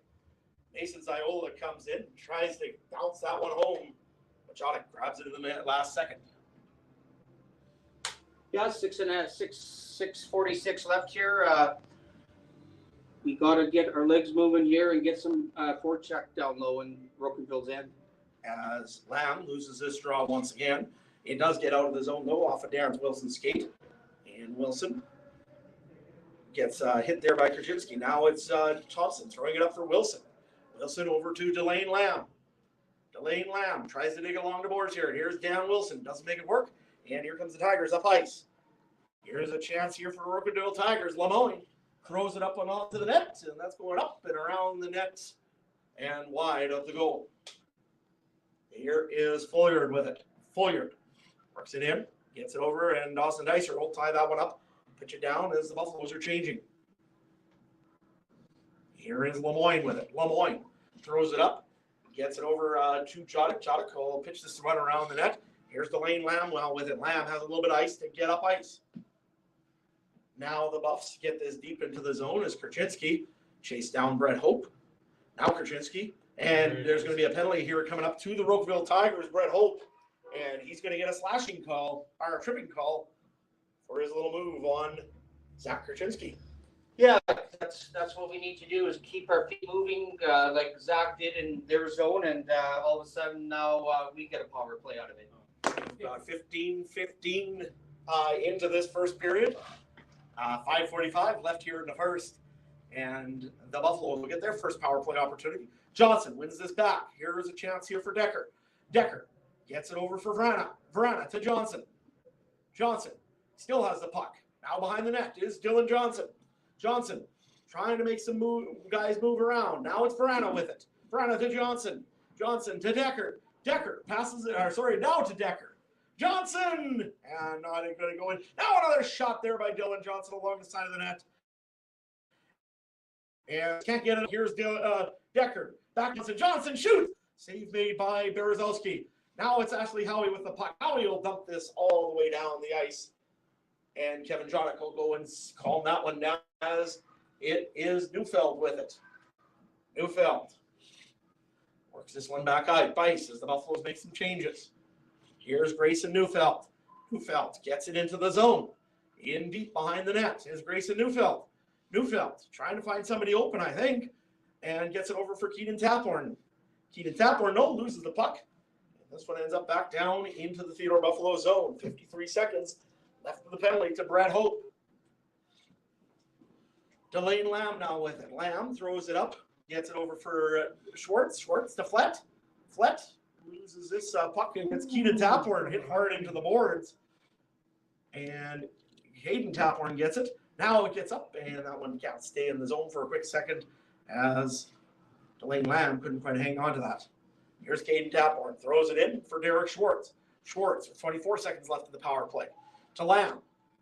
Mason Ziola comes in, tries to bounce that one home, but Jodic grabs it in the last second. Yeah, 6:46 left here. We got to get our legs moving here and get some forecheck down low in Rocanville's end. As Lamb loses this draw once again. It does get out of the zone, though, off of Darren Wilson's skate. And Wilson gets hit there by Krasinski. Now it's Thompson throwing it up for Wilson. Wilson over to Delane Lamb. Delane Lamb tries to dig along the boards here. Here's Dan Wilson. Doesn't make it work. And here comes the Tigers up ice. Here's a chance here for Rocanville Tigers. Lemoyne throws it up and onto the net, and that's going up and around the net and wide of the goal. Here is Foyard with it. Foyard works it in, gets it over, and Dawson Dicer will tie that one up, pitch it down as the Buffaloes are changing. Here is Lemoyne with it. Lemoyne throws it up, gets it over to Jodic. Jodic will pitch this run around the net. Here's Delane Lamb with it. Lamb has a little bit of ice to get up ice. Now the Buffs get this deep into the zone as Krasinski chase down Brett Hope. Now Krasinski, and there's going to be a penalty here coming up to the Rocanville Tigers, Brett Hope, and he's going to get a slashing call, or a tripping call for his little move on Zach Krasinski. Yeah, that's what we need to do is keep our feet moving like Zach did in their zone, and all of a sudden now we get a power play out of it. 15-15 into this first period. 5:45 left here in the first, and the Buffaloes will get their first power play opportunity. Johnson wins this back. Here is a chance here for Decker. Decker gets it over for Verana. Verana to Johnson. Johnson still has the puck. Now behind the net is Dylan Johnson. Johnson trying to make some guys move around. Now it's Verana with it. Verana to Johnson. Johnson to Decker. Decker passes it, now to Decker. Johnson! And not going to go in. Now another shot there by Dylan Johnson along the side of the net. And can't get it. Here's Decker. Back to Johnson. Shoots! Save made by Berezowski. Now it's Ashley Howie with the puck. Howie will dump this all the way down the ice. And Kevin Jodic will go and calm that one down as it is Neufeld with it. Neufeld works this one back out. Bice as the Buffaloes make some changes. Here's Grayson Neufeld. Neufeld gets it into the zone. In deep behind the net is Grayson Neufeld. Neufeld trying to find somebody open, I think, and gets it over for Keaton Taphorn. Keaton Taphorn, loses the puck. And this one ends up back down into the Theodore Buffalo zone. 53 seconds left of the penalty to Brad Hope. Delane Lamb now with it. Lamb throws it up, gets it over for Schwartz. Schwartz to Flett. Flett loses this puck and gets Keaton Taphorn hit hard into the boards. And Hayden Taphorn gets it. Now it gets up, and that one can't stay in the zone for a quick second as Delane Lamb couldn't quite hang on to that. Here's Hayden Taphorn. Throws it in for Derek Schwartz. Schwartz with 24 seconds left of the power play. To Lamb.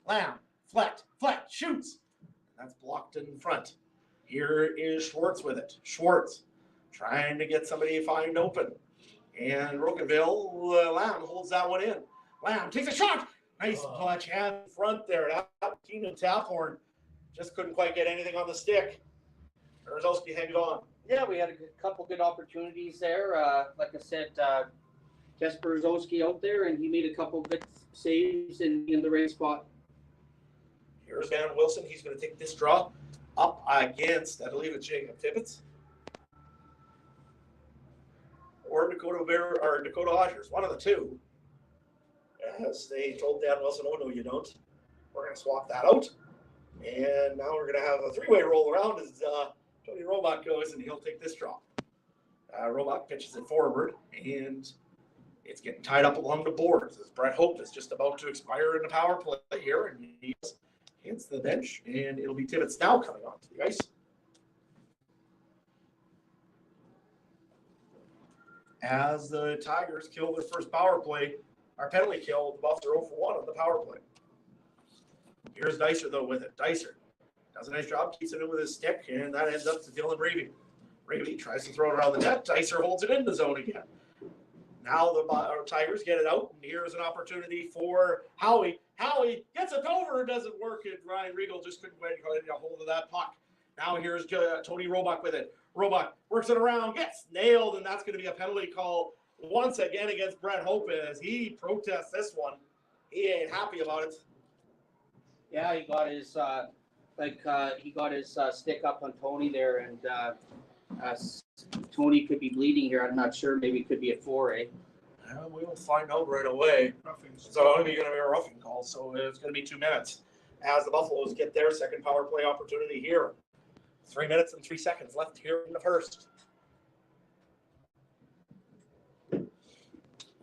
Lamb. Flett. Flett. Shoots. That's blocked in front. Here is Schwartz with it. Schwartz trying to get somebody to find open. And Rocanville, Lamb holds that one in. Lamb takes a shot. Nice punch hand front there. Keenan Taphorn just couldn't quite get anything on the stick. Berezowski hangs on. Yeah, we had a couple good opportunities there. Like I said, Jesper Berezowski out there, and he made a couple good saves in the right spot. Here's Dan Wilson. He's going to take this draw up against, I believe it's Jacob Tibbetts. Or Dakota Odgers, one of the two. as they told Dan Wilson, oh, no, you don't. We're going to swap that out. And now we're going to have a three-way roll around as Tony Robach goes, and he'll take this draw. Robach pitches it forward, and it's getting tied up along the boards as Brett Hope is just about to expire in the power play here, and he hits the bench, and it'll be Tibbetts now coming onto the ice. As the Tigers kill their first power play, our penalty kill, the Buffs are 0 for 1 on the power play. Here's Dicer, though, with it. Dicer does a nice job, keeps it in with his stick, and that ends up to Dylan Ravy. Ravy tries to throw it around the net. Dicer holds it in the zone again. Now the Tigers get it out, and here's an opportunity for Howie. Howie gets it over, it doesn't work, and Ryan Regal just couldn't get a hold of that puck. Now here's Tony Robach with it. Robach works it around, gets nailed, and that's going to be a penalty call once again against Brett Hope as he protests this one. He ain't happy about it. Yeah, he got his stick up on Tony there, and Tony could be bleeding here. I'm not sure. Maybe it could be a 4A. We will find out right away. It's only going to be a roughing call, so it's going to be 2 minutes as the Buffaloes get their second power play opportunity here. 3 minutes and 3 seconds left here in the first.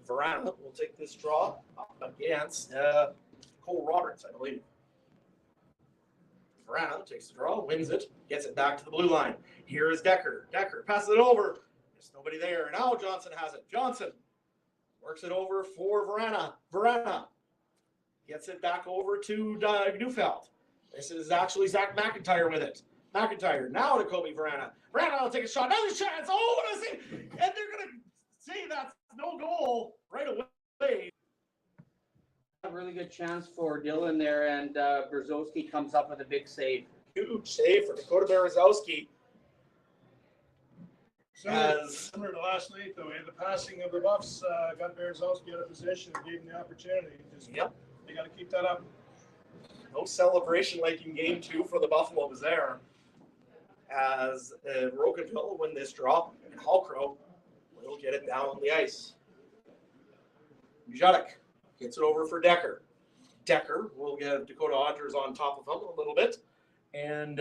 Verana will take this draw up against Cole Roberts, I believe. Verana takes the draw, wins it, gets it back to the blue line. Here is Decker. Decker passes it over. There's nobody there. Now Johnson has it. Johnson works it over for Verana. Verana gets it back over to Neufeld. This is actually Zach McIntyre with it. McIntyre now to Kobe Verana. Verana will take a shot. Another chance. Oh, what a save. And they're going to say that's no goal right away. A really good chance for Dylan there, and Brzezowski comes up with a big save. Huge save for Dakota Berezowski. Similar to last night, though, the passing of the Buffs got Berezowski out of position and gave him the opportunity. They got to keep that up. No celebration like in game 2 for the Buffaloes there. As Rocanville will win this draw, and Hallcrow will get it down on the ice. Judek gets it over for Decker. Decker will get Dakota Odgers on top of him a little bit. And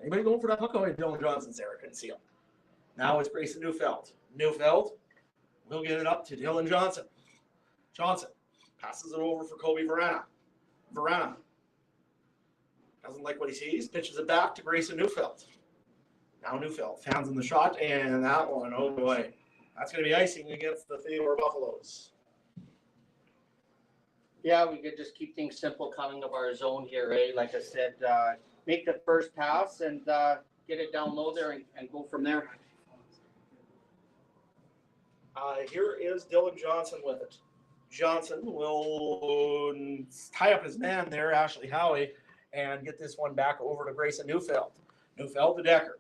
anybody going for that puck? Oh, Dylan Johnson's there. I couldn't see him. Now it's Grayson Neufeld. Neufeld will get it up to Dylan Johnson. Johnson passes it over for Kobe Verana. Verana doesn't like what he sees, pitches it back to Grayson Neufeld. Now Neufeld fans in the shot, and that one, oh boy. That's going to be icing against the Theodore Buffalos. Yeah, we could just keep things simple coming of our zone here, right? Like I said, make the first pass and get it down low there and go from there. Here is Dylan Johnson with it. Johnson will tie up his man there, Ashley Howie, and get this one back over to Grayson Neufeld. Neufeld to Decker.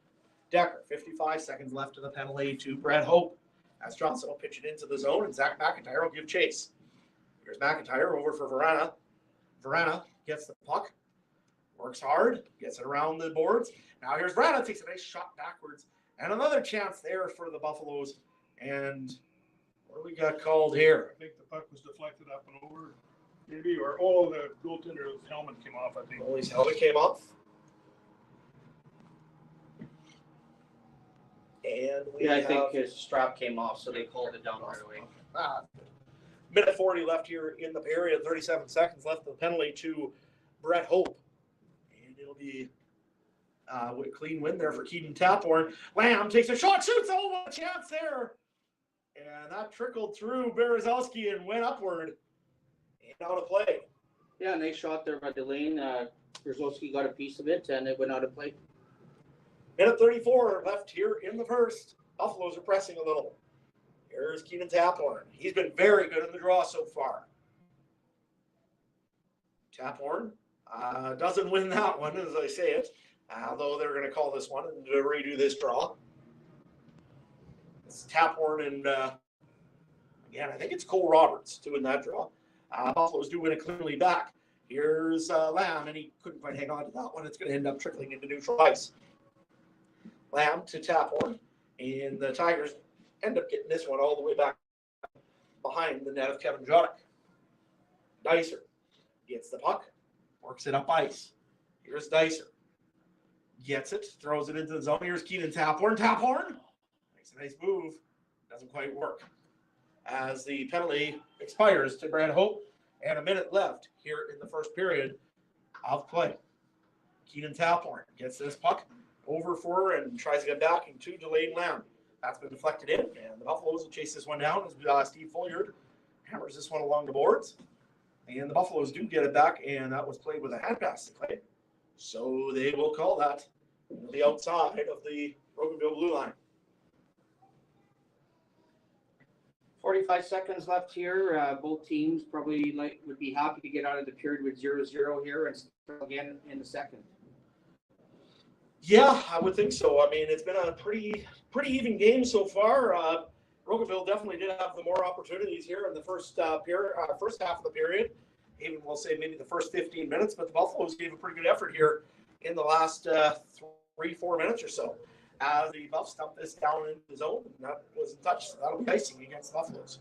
Decker, 55 seconds left of the penalty to Brett Hope. As Johnson will pitch it into the zone, and Zach McIntyre will give chase. Here's McIntyre over for Verana. Verana gets the puck, works hard, gets it around the boards. Now here's Verana, takes a nice shot backwards, and another chance there for the Buffaloes. And what do we got called here? I think the puck was deflected up and over, maybe, or the goaltender's helmet came off, I think. Goalie's helmet came off. And I think his strap came off, so they called it down right away. Minute 40 left here in the period, 37 seconds left of the penalty to Brett Hope. And it'll be a clean win there for Keaton Taphorn. Lamb takes a shot, shoots, oh, what a chance there. And that trickled through Berezowski and went upward. And out of play. Yeah, nice shot there by Delane. Brzezowski got a piece of it, and it went out of play. Minute 34 left here in the first. Buffaloes are pressing a little. Here's Keenan Taphorn. He's been very good in the draw so far. Taphorn doesn't win that one, as I say it, although they're going to call this one and redo this draw. It's Taphorn and, again, I think it's Cole Roberts doing that draw. Buffaloes do win it cleanly back. Here's Lamb, and he couldn't quite hang on to that one. It's going to end up trickling into neutral ice. Lamb to Taphorn, and the Tigers end up getting this one all the way back behind the net of Kevin Jodek. Dicer gets the puck, works it up ice. Here's Dicer. Gets it, throws it into the zone. Here's Keenan Taphorn. Taphorn makes a nice move. Doesn't quite work. As the penalty expires to Brad Hope, and a minute left here in the first period of play. Keenan Taphorn gets this puck over for and tries to get back into delayed land. That's been deflected in, and the Buffaloes will chase this one down as Steve Folliard hammers this one along the boards. And the Buffaloes do get it back, and that was played with a hand pass to Clay. So they will call that the outside of the Rocanville blue line. 45 seconds left here. Both teams probably would be happy to get out of the period with 0-0 here and start again in the second. Yeah, I would think so. I mean, it's been a pretty even game so far. Rocanville definitely did have the more opportunities here in the first half of the period. Even we'll say maybe the first 15 minutes, but the Buffaloes gave a pretty good effort here in the last 3-4 minutes or so. The Buffs dumped this down into the zone, and that wasn't touched. So that'll be icing against the Buffaloes.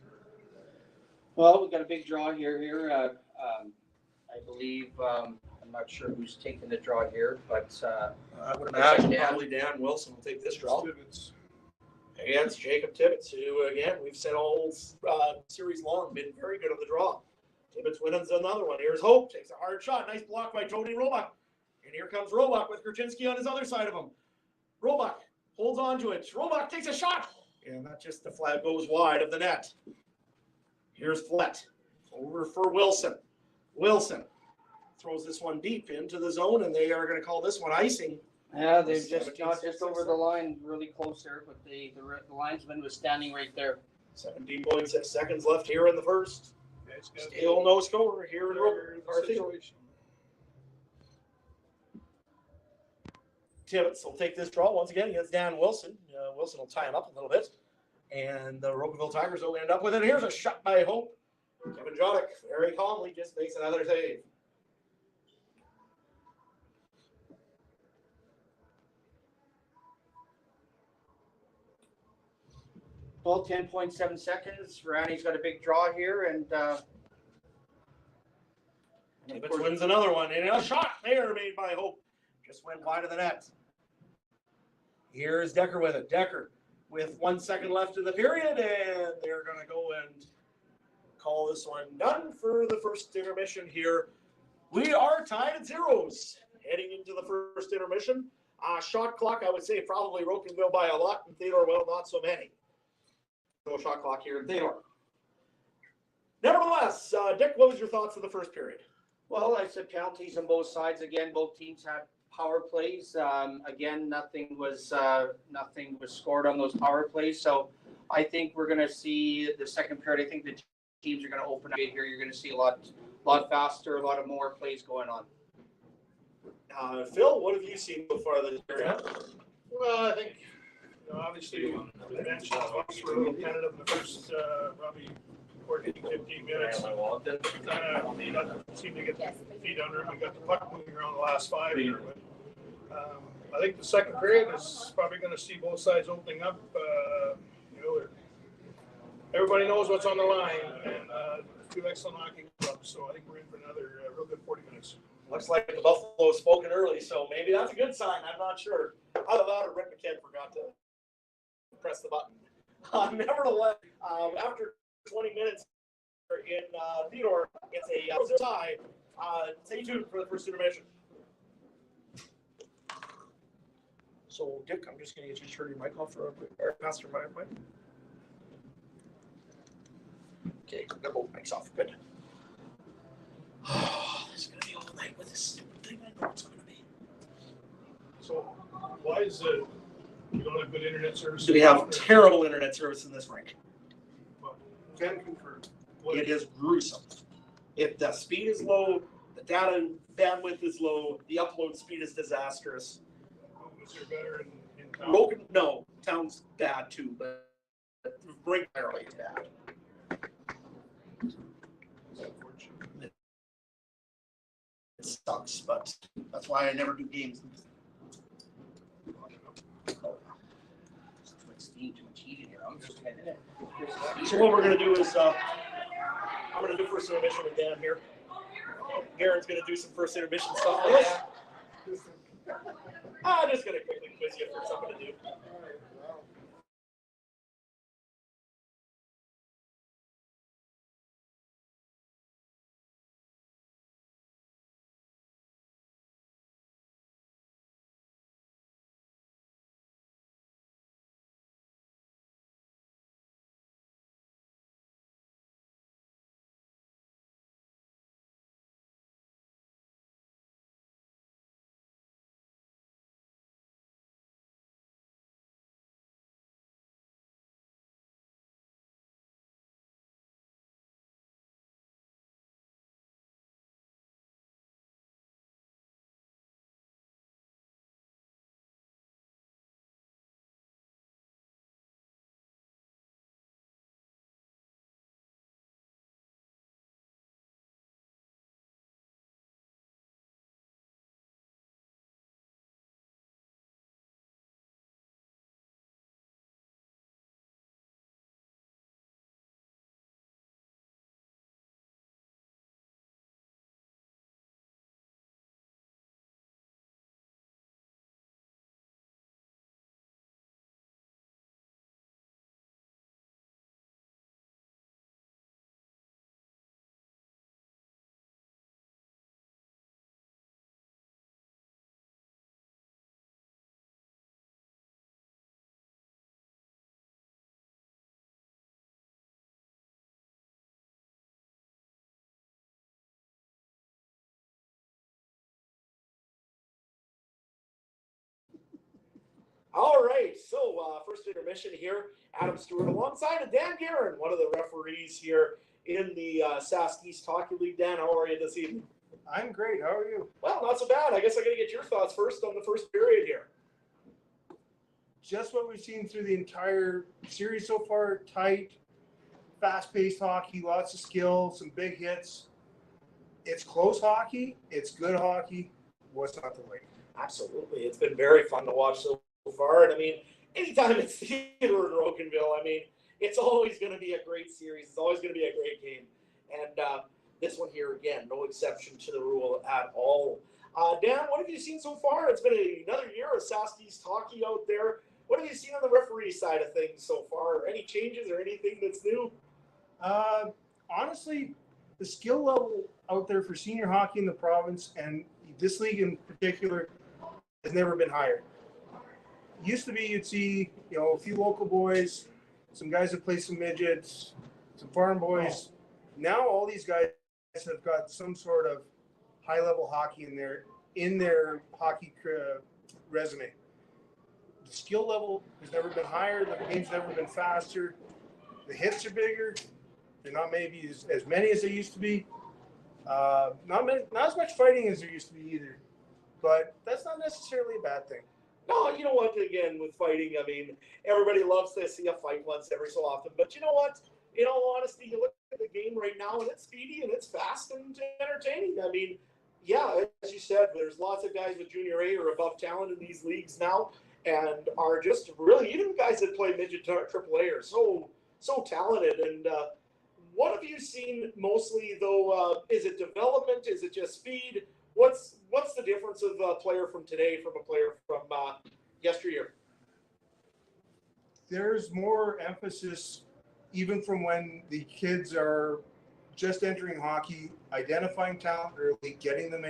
Well, we've got a big draw here. I believe, I'm not sure who's taking the draw here, but I would imagine probably Dan Wilson will take this draw against Jacob Tibbetts, who, again, we've said all series long, been very good on the draw. Tibbetts wins another one. Here's Hope, takes a hard shot. Nice block by Tony Roebuck. And here comes Roebuck with Kurchinski on his other side of him. Roebuck holds on to it. Roebuck takes a shot. And that just, the flag goes wide of the net. Here's Flett. Over for Wilson. Wilson throws this one deep into the zone, and they are going to call this one icing. yeah, they've just got just over the line, really close there, but the linesman was standing right there. 17.6 seconds left here in the first. Still no score here in situation. Tibbetts will take this draw once again against Dan Wilson. Wilson will tie him up a little bit. And the Rocanville Tigers will end up with it. Here's a shot by Hope. Kevin Jodick very calmly just makes another save. Well, 10.7 seconds. Randy's got a big draw here, and Tibbetts wins another one. And a shot there made by Hope. Just went wide of the net. Here's Decker with it. Decker with 1 second left in the period, and they're going to go and call this one done for the first intermission here. We are tied at zeros heading into the first intermission. Shot clock, I would say probably Rocanville by a lot, and Theodore, well, not so many. No shot clock here in Theodore. Nevertheless, Dick, what was your thoughts of the first period? well, I said penalties on both sides. Again, both teams had power plays. Again, nothing was scored on those power plays. So I think we're going to see the second period. I think the teams are going to open up here. You're going to see a lot faster, a lot of more plays going on. Phil, what have you seen so far this year? Well, I think, obviously, the bench was a little tentative in the first, probably 14, 15 minutes. Seemed to get the feet under him. We got the puck moving around the last 5 here. But, I think the second period is probably going to see both sides opening up. Everybody knows what's on the line, and two excellent hockey clubs. So I think we're in for another real good 40 minutes. Looks like the Buffalo spoken early, so maybe that's a good sign. I'm not sure. Either that or Rick McKen forgot to press the button. Nevertheless, after 20 minutes in Theodore, it's a tie. Stay tuned for the first intermission. So, Dick, I'm just going to get you to turn your mic off or pass your mic. Okay, they're both mics off. Good. This is going to be all night with this stupid thing. I know it's going to be. So, why is you don't have good internet service? We have terrible internet service in this rink. Can confirm. It is gruesome. If the speed is low, the data bandwidth is low, the upload speed is disastrous. Was there better in town? Broken, no, town's bad too, but rink barely is bad. It sucks, but that's why I never do games. So what we're going to do is, I'm going to do first first intermission with Dan here. Garen's going to do some first intermission stuff with us. I'm just going to quickly quiz you for something to do. All right, so first intermission here, Adam Stewart alongside of Dan Garen, one of the referees here in the Sask East Hockey League. Dan, how are you this evening? I'm great. How are you? Well, not so bad. I guess I got to get your thoughts first on the first period here. Just what we've seen through the entire series so far: tight, fast-paced hockey, lots of skill, some big hits. It's close hockey. It's good hockey. What's not to like? Absolutely, it's been very fun to watch so far, and I mean, anytime it's Theodore in Rocanville, I mean, it's always going to be a great series. It's always going to be a great game, and this one here again, no exception to the rule at all. Dan, what have you seen so far? It's been another year of Sask East hockey out there. What have you seen on the referee side of things so far? Any changes or anything that's new? Honestly, the skill level out there for senior hockey in the province, and this league in particular, has never been higher. Used to be you'd see, a few local boys, some guys that play some midgets, some farm boys. Now all these guys have got some sort of high-level hockey in their hockey resume. The skill level has never been higher. The game's never been faster. The hits are bigger. They're not maybe as many as they used to be. Not as much fighting as there used to be either. But that's not necessarily a bad thing. No, you know what? Again, with fighting, I mean, everybody loves to see a fight once every so often. But you know what? In all honesty, you look at the game right now, and it's speedy and it's fast and entertaining. I mean, yeah, as you said, there's lots of guys with junior A or above talent in these leagues now, and are just really, even guys that play midget AAA are so talented. And what have you seen mostly, though? Is it development? Is it just speed? What's the difference of a player from today from a player from yesteryear? There's more emphasis, even from when the kids are just entering hockey, identifying talent early, getting them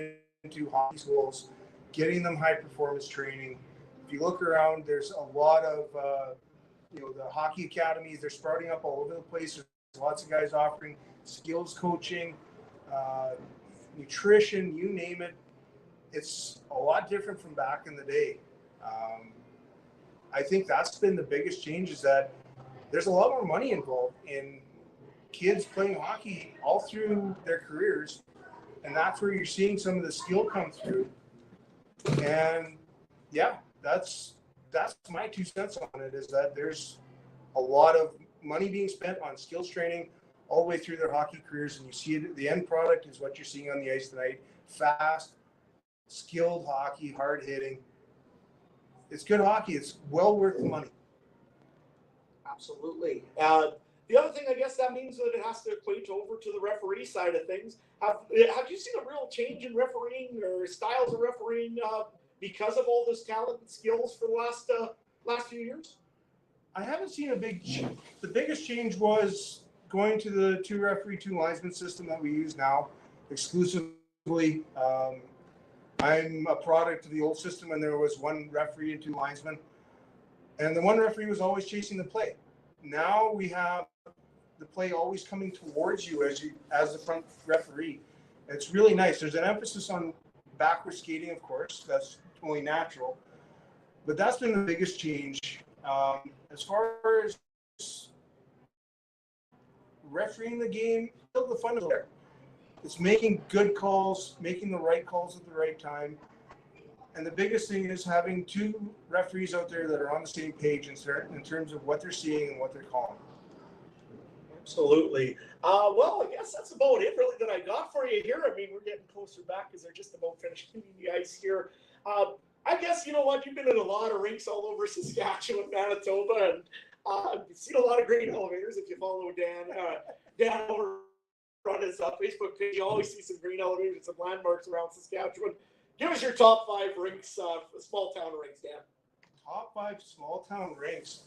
into hockey schools, getting them high performance training. If you look around, there's a lot of the hockey academies. They're sprouting up all over the place. There's lots of guys offering skills coaching, nutrition, you name it. It's a lot different from back in the day. I think that's been the biggest change, is that there's a lot more money involved in kids playing hockey all through their careers, and that's where you're seeing some of the skill come through. And yeah, that's my 2 cents on it, is that there's a lot of money being spent on skills training all the way through their hockey careers, and you see it, the end product is what you're seeing on the ice tonight: fast, skilled hockey, hard hitting. It's good hockey. It's well worth the money. Absolutely. The other thing, I guess that means that it has to equate over to the referee side of things. Have you seen a real change in refereeing or styles of refereeing because of all this talent and skills for the last few years? I haven't seen a big change. The biggest change was going to the 2 referee, 2 linesman system that we use now exclusively. I'm a product of the old system when there was 1 referee and 2 linesmen, and the 1 referee was always chasing the play. Now we have the play always coming towards you as the front referee. It's really nice. There's an emphasis on backward skating, of course. That's totally natural, but that's been the biggest change. As far as refereeing the game, still the fun is there. It's making good calls, making the right calls at the right time. And the biggest thing is having 2 referees out there that are on the same page in terms of what they're seeing and what they're calling. Absolutely. Well, I guess that's about it really that I got for you here. I mean, we're getting closer back because they're just about finished cleaning the ice here. I guess, you know what, you've been in a lot of rinks all over Saskatchewan, Manitoba, and you've seen a lot of great elevators. If you follow Dan over on his Facebook page, you always see some green elevators and some landmarks around Saskatchewan. Give us your top 5 rinks, small town rinks, Dan. Top 5 small town rinks.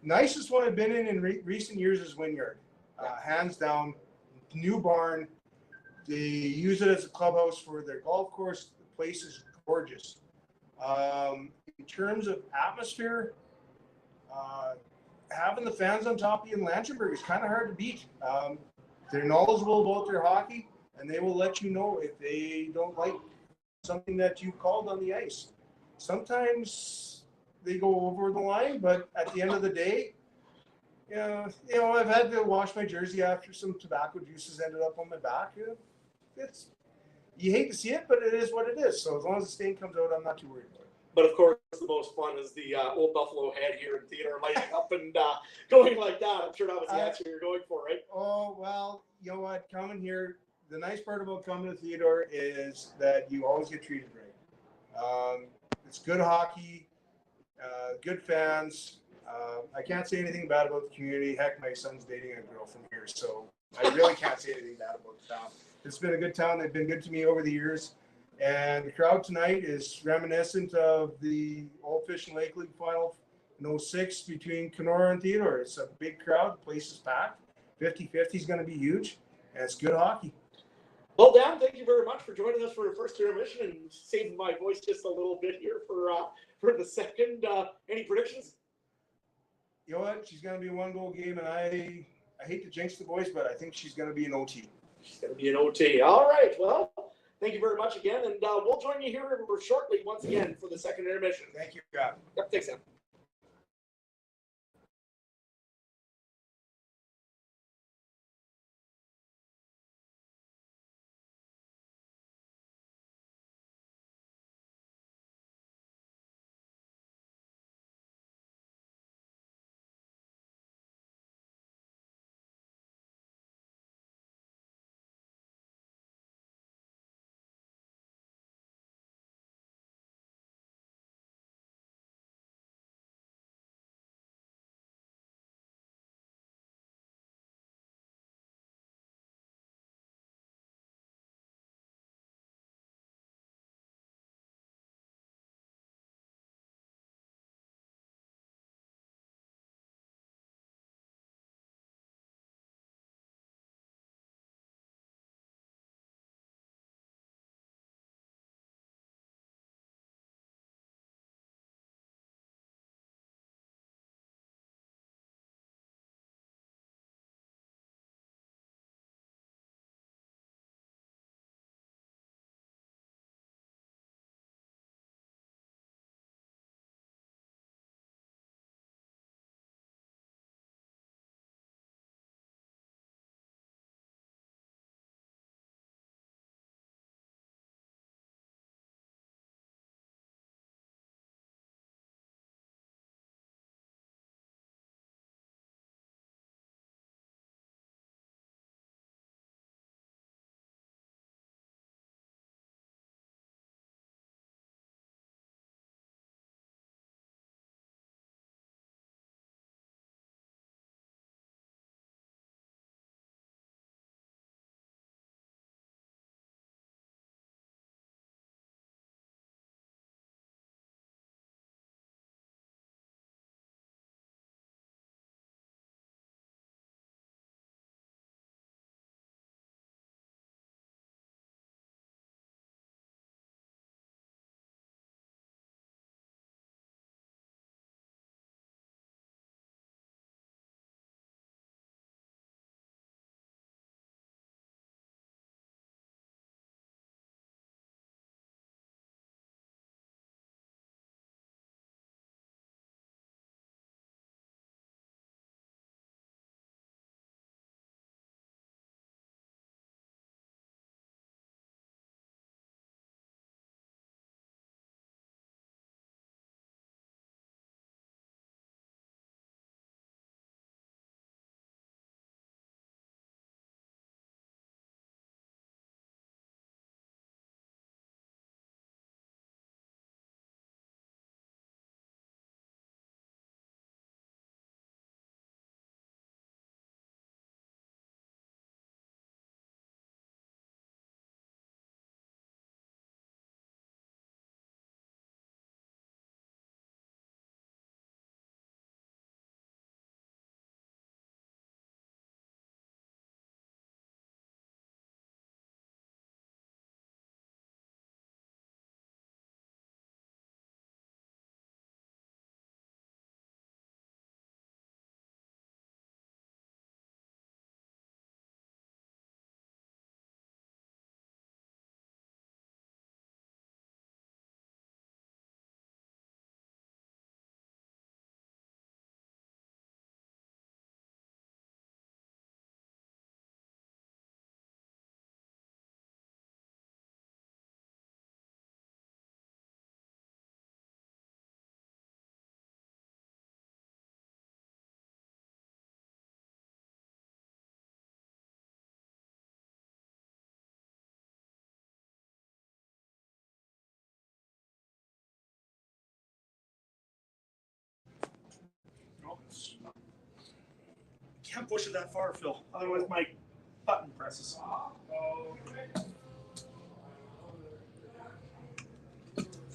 Nicest one I've been in recent years is Wynyard. Hands down, new barn. They use it as a clubhouse for their golf course. The place is gorgeous. In terms of atmosphere, having the fans on top of you in Langenburg is kind of hard to beat. They're knowledgeable about their hockey, and they will let you know if they don't like something that you called on the ice. Sometimes they go over the line, but at the end of the day, you know, I've had to wash my jersey after some tobacco juices ended up on my back. You hate to see it, but it is what it is. So as long as the stain comes out, I'm not too worried about it. But of course, the most fun is the old Buffalo head here in Theodore lighting up and going like that. I'm sure that was the answer you're going for, right? Oh, well, you know what? Coming here, the nice part about coming to Theodore is that you always get treated right. It's good hockey, good fans. I can't say anything bad about the community. Heck, my son's dating a girl from here, so I really can't say anything bad about the town. It's been a good town. They've been good to me over the years. And the crowd tonight is reminiscent of the Old Fish and Lake League final in 06 between Kenora and Theodore. It's a big crowd. The place is packed. 50-50 is going to be huge. And it's good hockey. Well, Dan, thank you very much for joining us for the first intermission and saving my voice just a little bit here for the second. Any predictions? You know what? She's going to be a 1-goal game, and I hate to jinx the boys, but I think she's going to be an OT. She's going to be an OT. All right. Well, thank you very much again, and we'll join you here shortly once again for the second intermission. Thank you, God. Yep, thanks, Sam. can't push it that far, Phil. Otherwise, my button presses.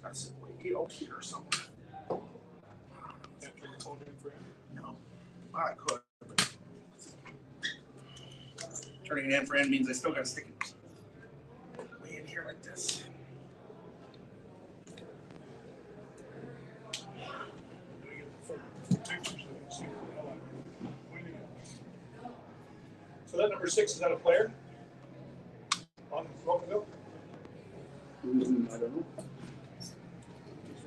That's way out here somewhere. Can't turn the phone in for him. No, I could. But turning it in for him means I still got to stick it way in here like this. So that number 6, is that a player? On Rocanville? I don't know. He's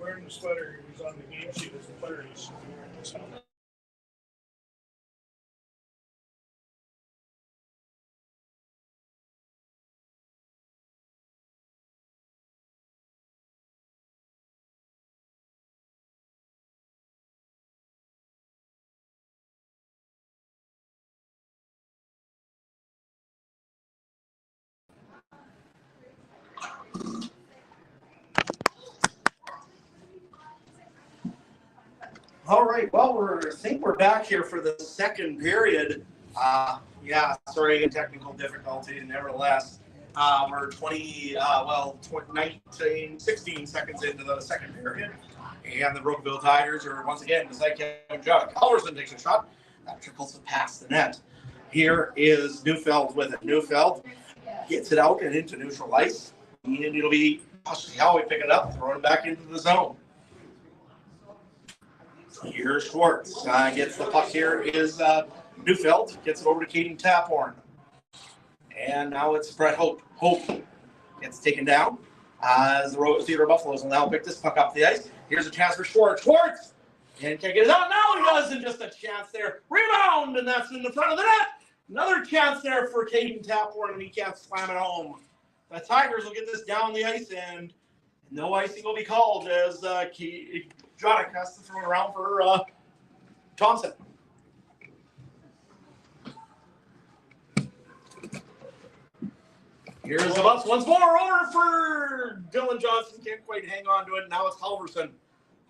wearing the sweater. He's on the game sheet as a player. He's wearing this helmet. All right, well, I think we're back here for the second period. Yeah, sorry, again, technical difficulties. Nevertheless, we're 16 seconds into the second period. And the Rocanville Tigers are once again, just like Kevin Judd. Halverson takes a shot. That trickles it past the net. Here is Neufeld with it. Neufeld gets it out and into neutral ice. And it'll be how we pick it up, throw it back into the zone. Here's Schwartz. Gets the puck here is Neufeld. Gets it over to Caden Taphorn. And now it's Brett Hope. Hope gets taken down. As the Theodore Buffalos will now pick this puck up the ice. Here's a chance for Schwartz. Schwartz! And can't get it out. Now he does, and just a chance there. Rebound, and that's in the front of the net. Another chance there for Caden Taphorn, and he can't slam it home. The Tigers will get this down the ice, and no icing will be called as Jodick has to throw it around for Thompson. Here's the bus once more over for Dylan Johnson. Can't quite hang on to it. Now it's Halverson.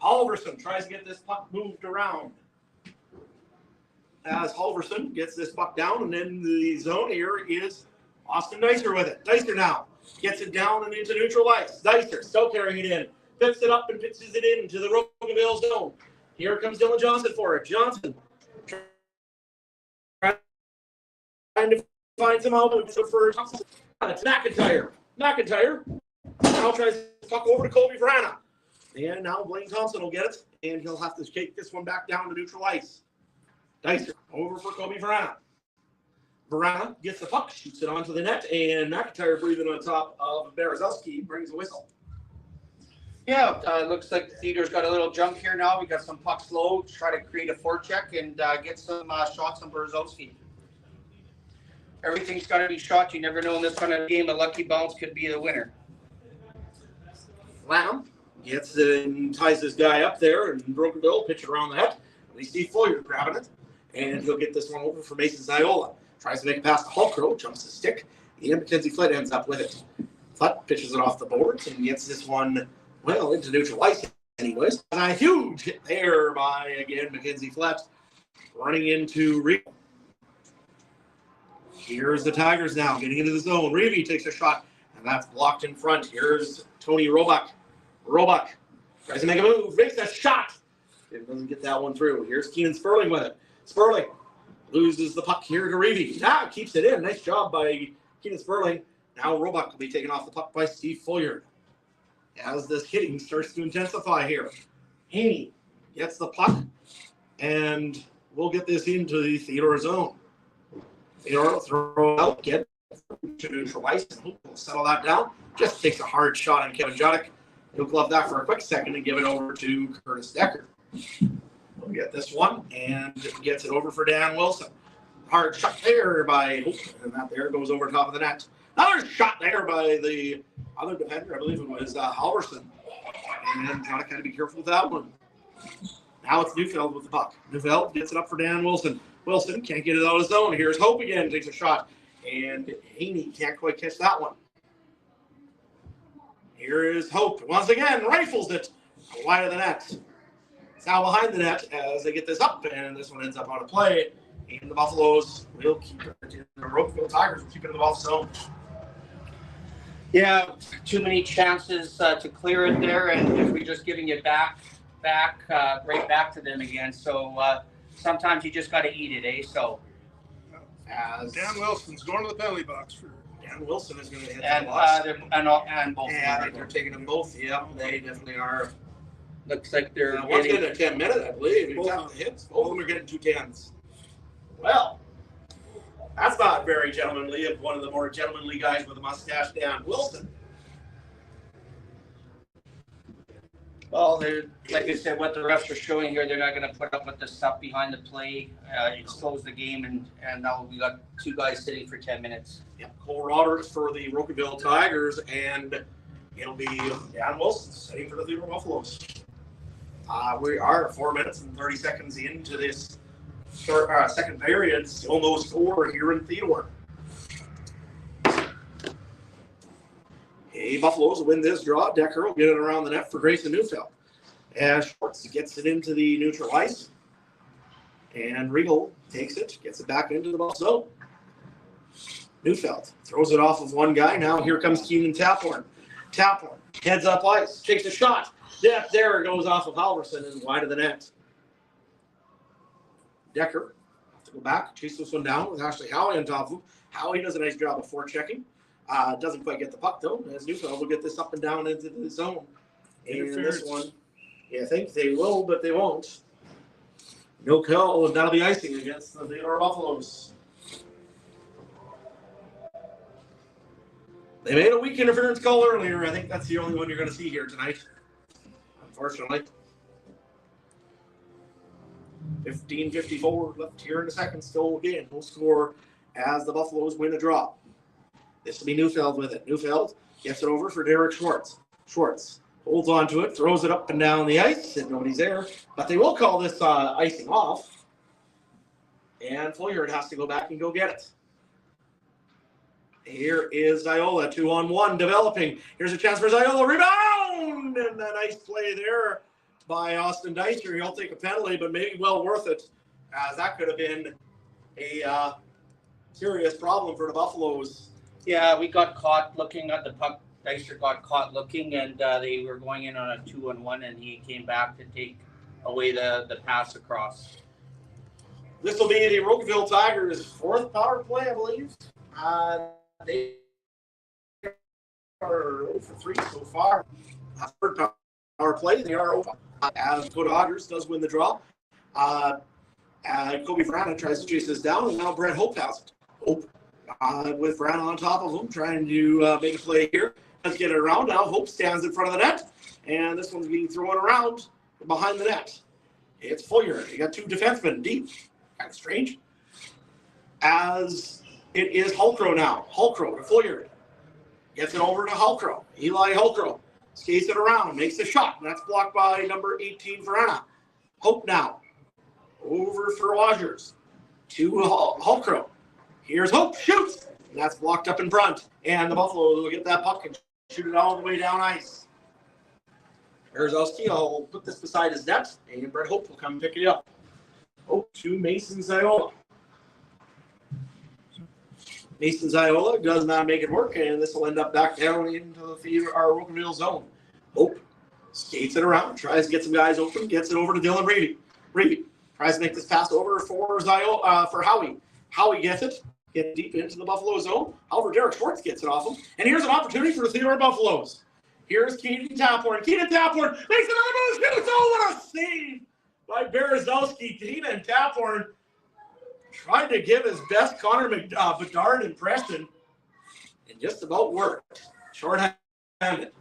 Halverson tries to get this puck moved around. As Halverson gets this puck down, and in the zone here is Austin Dicer with it. Dicer now gets it down and into neutral ice. Dicer still carrying it in. Picks it up and pitches it into the Rocanville zone. Here comes Dylan Johnson for it. Johnson trying to find some help for it's McIntyre. McIntyre now tries to puck over to Kobe Verana. And now Blaine Thompson will get it, and he'll have to take this one back down to neutral ice. Dicer over for Kobe Verana. Verana gets the puck, shoots it onto the net, and McIntyre breathing on top of Berezowski brings a whistle. Yeah, looks like Theodore's got a little jump here now. We got some pucks low to try to create a forecheck and get some shots on Berezowski. Everything's got to be shot. You never know in this kind of game. A lucky bounce could be the winner. Lamb gets it and ties this guy up there, and Rocanville pitch it around the net. We see Foyer grabbing it, and he'll get this one over for Mason Ziola. Tries to make a pass to Hulkrow, jumps the stick, and Mackenzie Flett ends up with it. Flett pitches it off the boards and gets this one, well, into neutral ice anyways. And a huge hit there by, again, Mackenzie Flett running into Rico. Here's the Tigers now getting into the zone. Reeve takes a shot, and that's blocked in front. Here's Tony Roebuck. Roebuck tries to make a move, makes a shot. It doesn't get that one through. Here's Keenan Sperling with it. Sperling loses the puck here to Reeve. Now keeps it in. Nice job by Keenan Sperling. Now Roebuck will be taken off the puck by Steve Foyer. As this hitting starts to intensify here. Haney gets the puck, and we'll get this into the Theodore zone. Theodore will throw out, get to neutral ice, and we'll settle that down. Just takes a hard shot on Kevin Jodick. He'll glove that for a quick second and give it over to Curtis Decker. We'll get this one and gets it over for Dan Wilson. Hard shot there by, and that there goes over top of the net. Another shot there by the other defender, I believe it was Halverson. And Jodick had to be careful with that one. Now it's Neufeld with the puck. Neufeld gets it up for Dan Wilson. Wilson can't get it out of his zone. Here's Hope again, takes a shot. And Haney can't quite catch that one. Here is Hope. Once again, rifles it wide of the net. It's now behind the net as they get this up, and this one ends up out of play. And the Buffaloes will keep it. The Rocanville Tigers will keep it in the ball zone. Yeah, too many chances to clear it there, and we're just giving it right back to them again. So sometimes you just got to eat it, eh? So As Dan Wilson's going to the penalty box for. Dan Wilson is going to hit and the box. and both. Yeah, they're taking them both. Yeah, they definitely are. Looks like they're One's getting. getting a 10-minute, I believe. Both Both hits. Both of them are getting 2 10s. Well, that's not very gentlemanly of one of the more gentlemanly guys with a mustache, Dan Wilson. Well, they're like I said, what the refs are showing here, they're not going to put up with the stuff behind the play. It slows the game, and now we got 2 guys sitting for 10 minutes. Yep, Cole Roberts for the Rocanville Tigers, and it'll be Dan Wilson sitting for the Theodore Buffalos. We are 4 minutes and 30 seconds into this second period. Still no score here in Theodore. Hey, Buffaloes will win this draw. Decker will get it around the net for Grayson Neufeld. As Schwartz gets it into the neutral ice. And Riegel takes it, gets it back into the ball zone. Neufeld throws it off of one guy. Now here comes Keenan Taphorn. Taphorn heads up ice, takes a shot. Yeah, there it goes off of Halverson and wide of the net. Decker have to go back, chase this one down with Ashley Howie on top of him. Howie does a nice job of forechecking. Doesn't quite get the puck though, as Neufeld will get this up and down into the zone. And this one, yeah, I think they will, but they won't. No call, and that'll be icing against the Theodore Buffalos. They made a weak interference call earlier. I think that's the only one you're going to see here tonight, unfortunately. 15:54 left here in the second. Still again, no score as the Buffaloes win a draw. This will be Neufeld with it. Neufeld gets it over for Derek Schwartz. Schwartz holds on to it, throws it up and down the ice, and nobody's there. But they will call this icing off. And Fulliard has to go back and go get it. Here is Ziola, 2-on-1 developing. Here's a chance for Ziola. Rebound! And a nice play there by Austin Deister. He'll take a penalty, but maybe well worth it, as that could have been a serious problem for the Buffaloes. Yeah, we got caught looking at the puck. Deister got caught looking, and they were going in on a 2-on-1, and he came back to take away the pass across. This will be the Rocanville Tigers' 4th power play, I believe. They are 0 for 3 so far. 3rd power play, they are over. As Dakota Otters does win the draw. Kobe Verana tries to chase this down, and now Brett Hope has it. Hope with Verana on top of him, trying to make a play here. Let's get it around. Now Hope stands in front of the net, and this one's being thrown around behind the net. It's Fulliard. You got 2 defensemen deep. Kind of strange. As it is Hulkrow now. Hulkrow to Fulliard. Gets it over to Hulkrow. Eli Hulkrow skates it around, makes a shot. And that's blocked by number 18, Verana. Hope now. Over for Rogers. To Hulkrow. Here's Hope. Shoots. And that's blocked up in front. And the Buffalo will get that puck and shoot it all the way down ice. Berezowski will put this beside his net, and Brett Hope will come pick it up. Hope to Mason Ziola. Mason Ziola does not make it work, and this will end up back down into our Rocanville zone. Hope skates it around, tries to get some guys open, gets it over to Dylan Reedy. Reedy tries to make this pass over for for Howie. Howie gets it, get deep into the Buffalo zone. However, Derek Schwartz gets it off him, and here's an opportunity for the Theodore Buffalos. Here's Keenan Taphorn. Keenan Taphorn makes another move. Shoots! Oh, what a save by Berezowski. Keenan Taphorn tried to give his best Connor Bedard impression, and just about worked. Short-handed.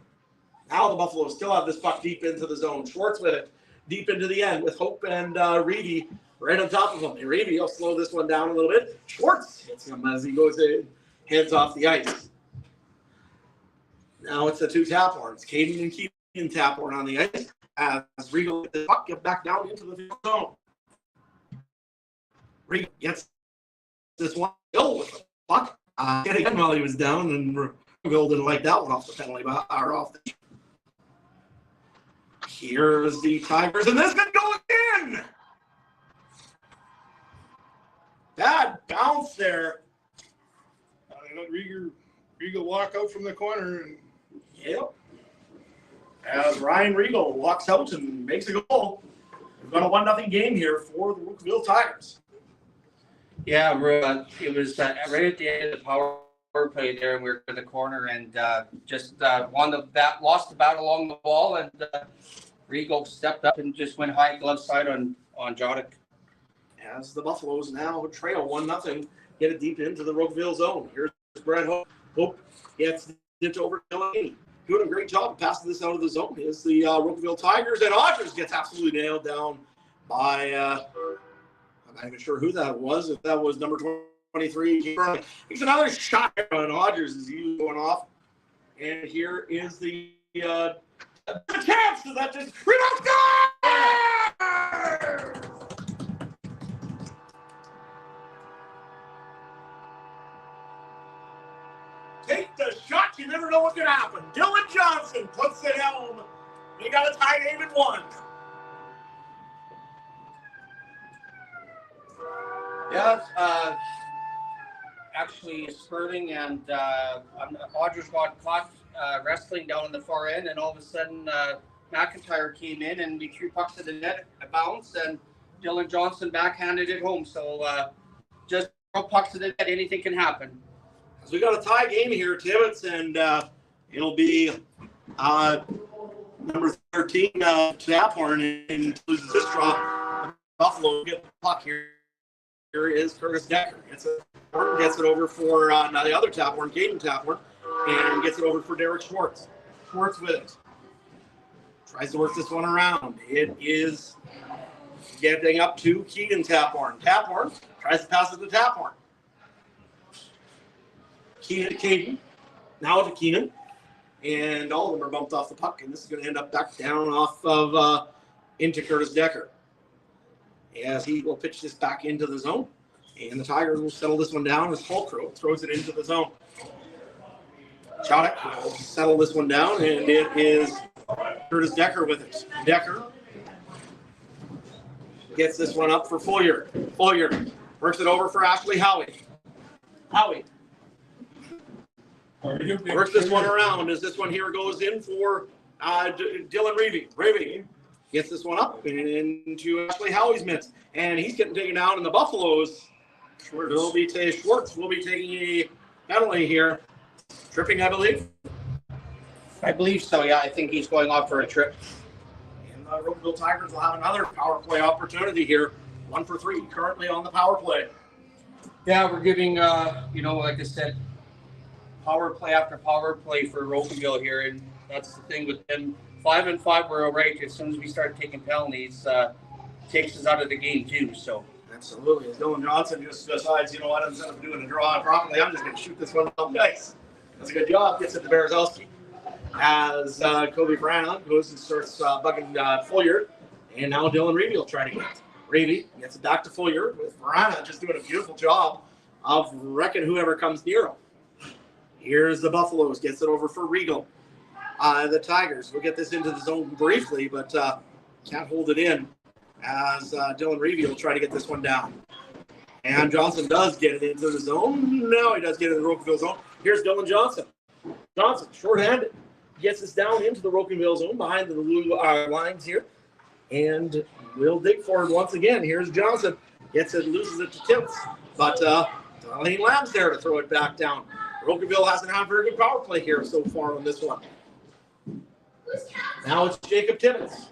Now the Buffaloes still have this puck deep into the zone. Schwartz with it deep into the end with Hope and Reedy right on top of him. And Reedy will slow this one down a little bit. Schwartz hits him as he goes in, heads off the ice. Now it's the 2 Taphorns, Caden and Keenan Taphorn on the ice as Regal gets the puck, get back down into the zone. Regal gets this one with the puck. Again while he was down, and Regal didn't like that one off the penalty or off the. Here's the Tigers, and this could go again. Bad bounce there. They let Regal walk out from the corner, and Yep. As Ryan Regal walks out and makes a goal. We've got a 1-0 game here for the Rocanville Tigers. Yeah, it was right at the end of the power play there, and we were in the corner and just lost the battle along the wall, and Regal stepped up and just went high glove side on Jodic. As the Buffaloes now trail 1-0, get it deep into the Rocanville zone. Here's Brett Hope. Hope gets it over to Delaney. Doing a great job of passing this out of the zone is the Rocanville Tigers, and Odgers gets absolutely nailed down by, I'm not even sure who that was, if that was number 23. He's another shot on Odgers as he's going off. And here is the chance to that just take the shot. You never know what's going to happen. Dylan Johnson puts it home. They got a tie game at 1. Yeah, actually spurting, and Odgers got caught wrestling down in the far end, and all of a sudden McIntyre came in and we threw pucks to the net, a bounce, and Dylan Johnson backhanded it home. So just throw pucks to the net, anything can happen. So we got a tie game here, Tibbetts, and it'll be number 13, Taphorn, and loses this draw. Buffalo get the puck here. Here is Curtis Decker. Gets it over for the other Taphorn, Caden Taphorn, and gets it over for Derek Schwartz. Schwartz with it. Tries to work this one around. It is getting up to Keegan Taphorn. Taphorn tries to pass it to Taphorn. Keenan to Caden. Now to Keenan. And all of them are bumped off the puck, and this is going to end up back down off of into Curtis Decker. As he will pitch this back into the zone. And the Tigers will settle this one down as Holcrow throws it into the zone. Chodek will settle this one down, and it is Curtis Decker with it. Decker gets this one up for Fullier. Fullier works it over for Ashley Howie. Howie works this one around as this one here goes in for Dylan Reavy. Reavy gets this one up and into Ashley Howie's mitts. And he's getting taken down, and the Buffaloes will be Schwartz will be taking a penalty here. Tripping, I believe. I believe so, yeah. I think he's going off for a trip. And the Rocanville Tigers will have another power play opportunity here. 1 for 3 currently on the power play. Yeah, we're giving, like I said, power play after power play for Rocanville here, and that's the thing with them. 5 and 5, we're all right. As soon as we start taking penalties, takes us out of the game too. So absolutely, as Dylan Johnson just decides, you know what, instead of doing a draw properly, I'm just going to shoot this one off the ice. That's a good job. Gets it to Berezowski. As Kobe Brana goes and starts bugging Fullier, and now Dylan Reavy will try to get it. Reavy gets it back to Fullier with Brana just doing a beautiful job of wrecking whoever comes near him. Here's the Buffaloes, gets it over for Regal. The Tigers will get this into the zone briefly, but can't hold it in as Dylan Reavy will try to get this one down. And Johnson does get it into the zone. Now he does get it in the Rocanville zone. Here's Dylan Johnson. Johnson, short-handed, gets this down into the Rocanville zone behind the blue lines here. And will dig forward once again. Here's Johnson. Gets it, loses it to Tibbs. But Darlene Lamb's there to throw it back down. Rocanville hasn't had a very good power play here so far on this one. Now it's Jacob Tibbetts.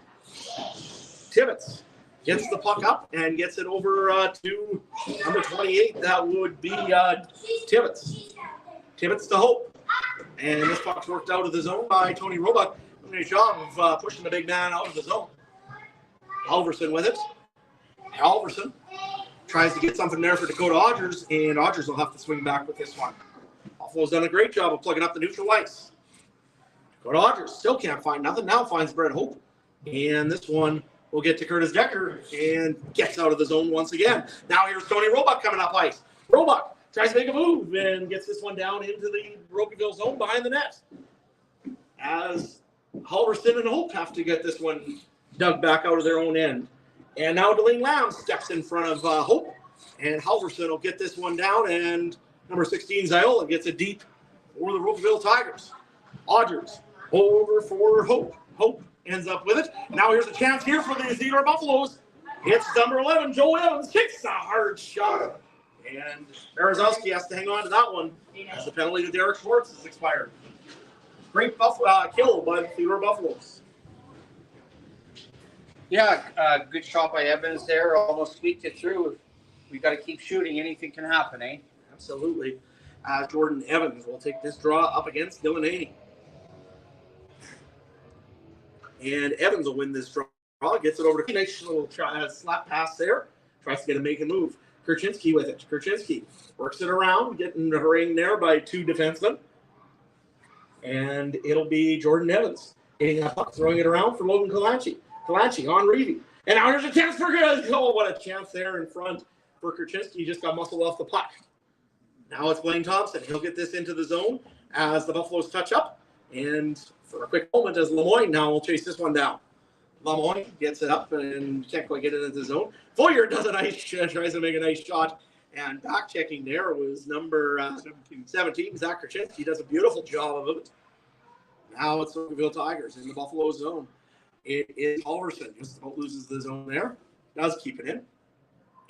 Tibbetts gets the puck up and gets it over to number 28. That would be Tibbetts. Tibbetts to Hope. And this puck's worked out of the zone by Tony Roebuck. Nice job of pushing the big man out of the zone. Halverson with it. Halverson tries to get something there for Dakota Odgers, and Odgers will have to swing back with this one. Buffalo's done a great job of plugging up the neutral ice. Dakota Odgers still can't find nothing. Now finds Brett Hope. And this one will get to Curtis Decker and gets out of the zone once again. Now here's Tony Roebuck coming up ice. Roebuck tries to make a move and gets this one down into the Rocanville zone behind the net. As Halverson and Hope have to get this one dug back out of their own end. And now Delaney Lamb steps in front of Hope And Halverson will get this one down, and number 16, Ziola, gets it deep for the Rocanville Tigers. Odgers over for Hope. Hope ends up with it. Now here's a chance here for the Theodore Buffalos. It's number 11, Joe Evans, takes a hard shot. And Berezowski has to hang on to that one as the penalty to Derek Schwartz has expired. Great kill by the Theodore Buffalos. Yeah, good shot by Evans there. Almost squeaked it through. We got to keep shooting. Anything can happen, eh? Absolutely. Jordan Evans will take this draw up against Dylan Haney. And Evans will win this draw. Gets it over to nice little slap pass there. Tries to get a make and move. Kurchinski with it. Kurchinski works it around, getting harangued there by two defensemen. And it'll be Jordan Evans getting that puck, throwing it around for Logan Kalanchi. Kalanchi on Reedy. And now there's a chance for good. Oh, what a chance there in front for Kurchinski. He just got muscled off the puck. Now it's Blaine Thompson. He'll get this into the zone as the Buffaloes touch up. And for a quick moment, as Lemoyne now will chase this one down. Lemoyne gets it up and can't quite get it into the zone. Foyer does a nice tries to make a nice shot. And back checking there was number 17, Zach Kurchinski. Does a beautiful job of it. Now it's the Rocanville Tigers in the Buffalo zone. It is Halverson. Just about loses the zone there. Does keep it in.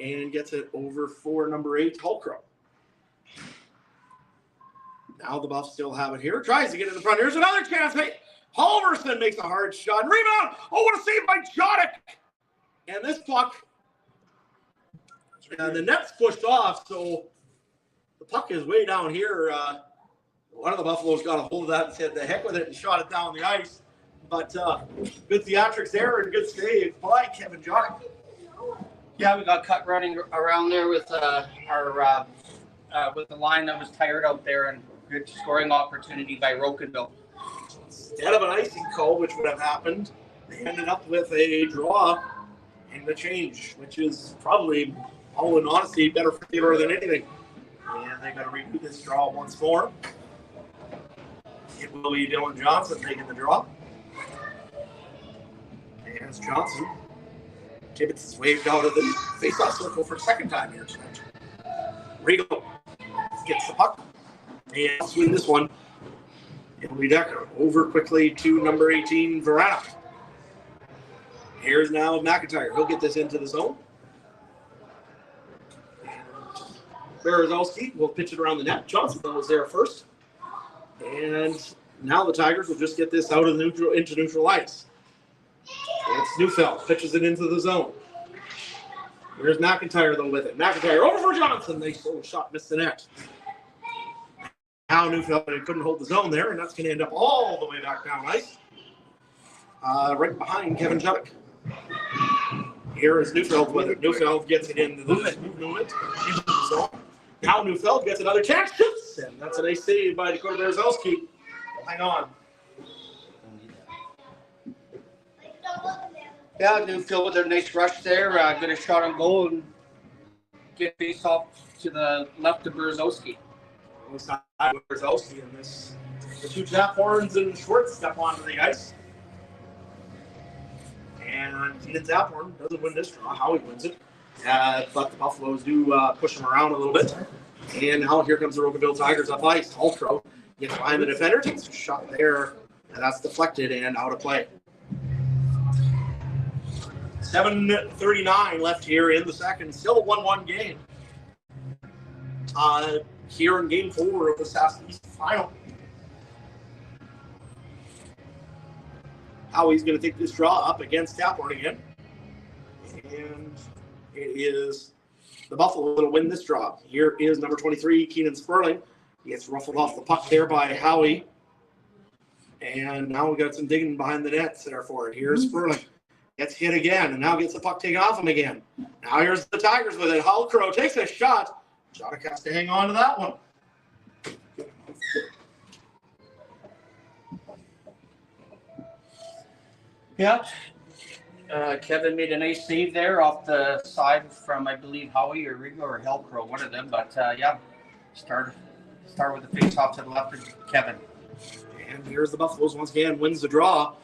And gets it over for number 8, Hulkrow. Now the Buffs still have it here. Tries to get in the front. Here's another chance. Hey, Halverson makes a hard shot. Rebound. Oh, what a save by Jodick. And this puck. And the net's pushed off, so the puck is way down here. One of the Buffaloes got a hold of that and said, the heck with it, and shot it down the ice. But good theatrics there and good save by Kevin Jodick. Yeah, we got cut running around there with with the line that was tired out there, and good scoring opportunity by Rocanville. Instead of an icing call, which would have happened, they ended up with a draw and the change, which is probably, all in honesty, better for Theodore than anything. And they got to redo this draw once more. It will be Dylan Johnson taking the draw. And as Johnson, Tibbetts is waved out of the face-off circle for a second time here tonight. Regal gets the puck. And swing this one. It'll be Decker over quickly to number 18, Verana. Here's now McIntyre. He'll get this into the zone. Berezowski will pitch it around the net. Johnson was there first. And now the Tigers will just get this out of the into neutral ice. It's Neufeld. Pitches it into the zone. Here's McIntyre, though, with it. McIntyre over for Johnson. Nice little shot, missed the net. Now Neufeld couldn't hold the zone there, and that's going to end up all the way back down ice. Right behind Kevin Juddick. Here is Neufeld with it. Neufeld gets it into the movement into the zone. Now Neufeld gets another chance. Shoots! And that's a nice save by Dakota Berezowski. Hang on. Yeah, Neufeld with a nice rush there. Get a shot on goal and get face off to the left of Berezowski. Looks like Berezowski in this. The two tap horns and Schwartz step onto the ice. And Tina Zaphorn doesn't win this draw. Howie wins it. But the Buffaloes do push him around a little bit. And now here comes the Rocanville Tigers up ice. Hulkrow gets behind the defender, takes a shot there, and that's deflected and out of play. 7:39 left here in the second. Still a 1-1 game. Here in Game 4 of the Southeast Final. Howie's going to take this draw up against Taphorn again. And it is the Buffalo that'll win this draw. Here is number 23, Keenan Sperling. He gets ruffled off the puck there by Howie. And now we got some digging behind the nets there for it. Here's Sperling. Gets hit again, and now gets the puck taken off him again. Now here's the Tigers with it. Hulkrow takes a shot. Jodick has to hang on to that one. Yeah. Kevin made a nice save there off the side from, I believe, Howie or Rigo or Hulkrow, one of them. But, yeah, start with the face-off to the left of Kevin. And here's the Buffaloes once again, wins the draw.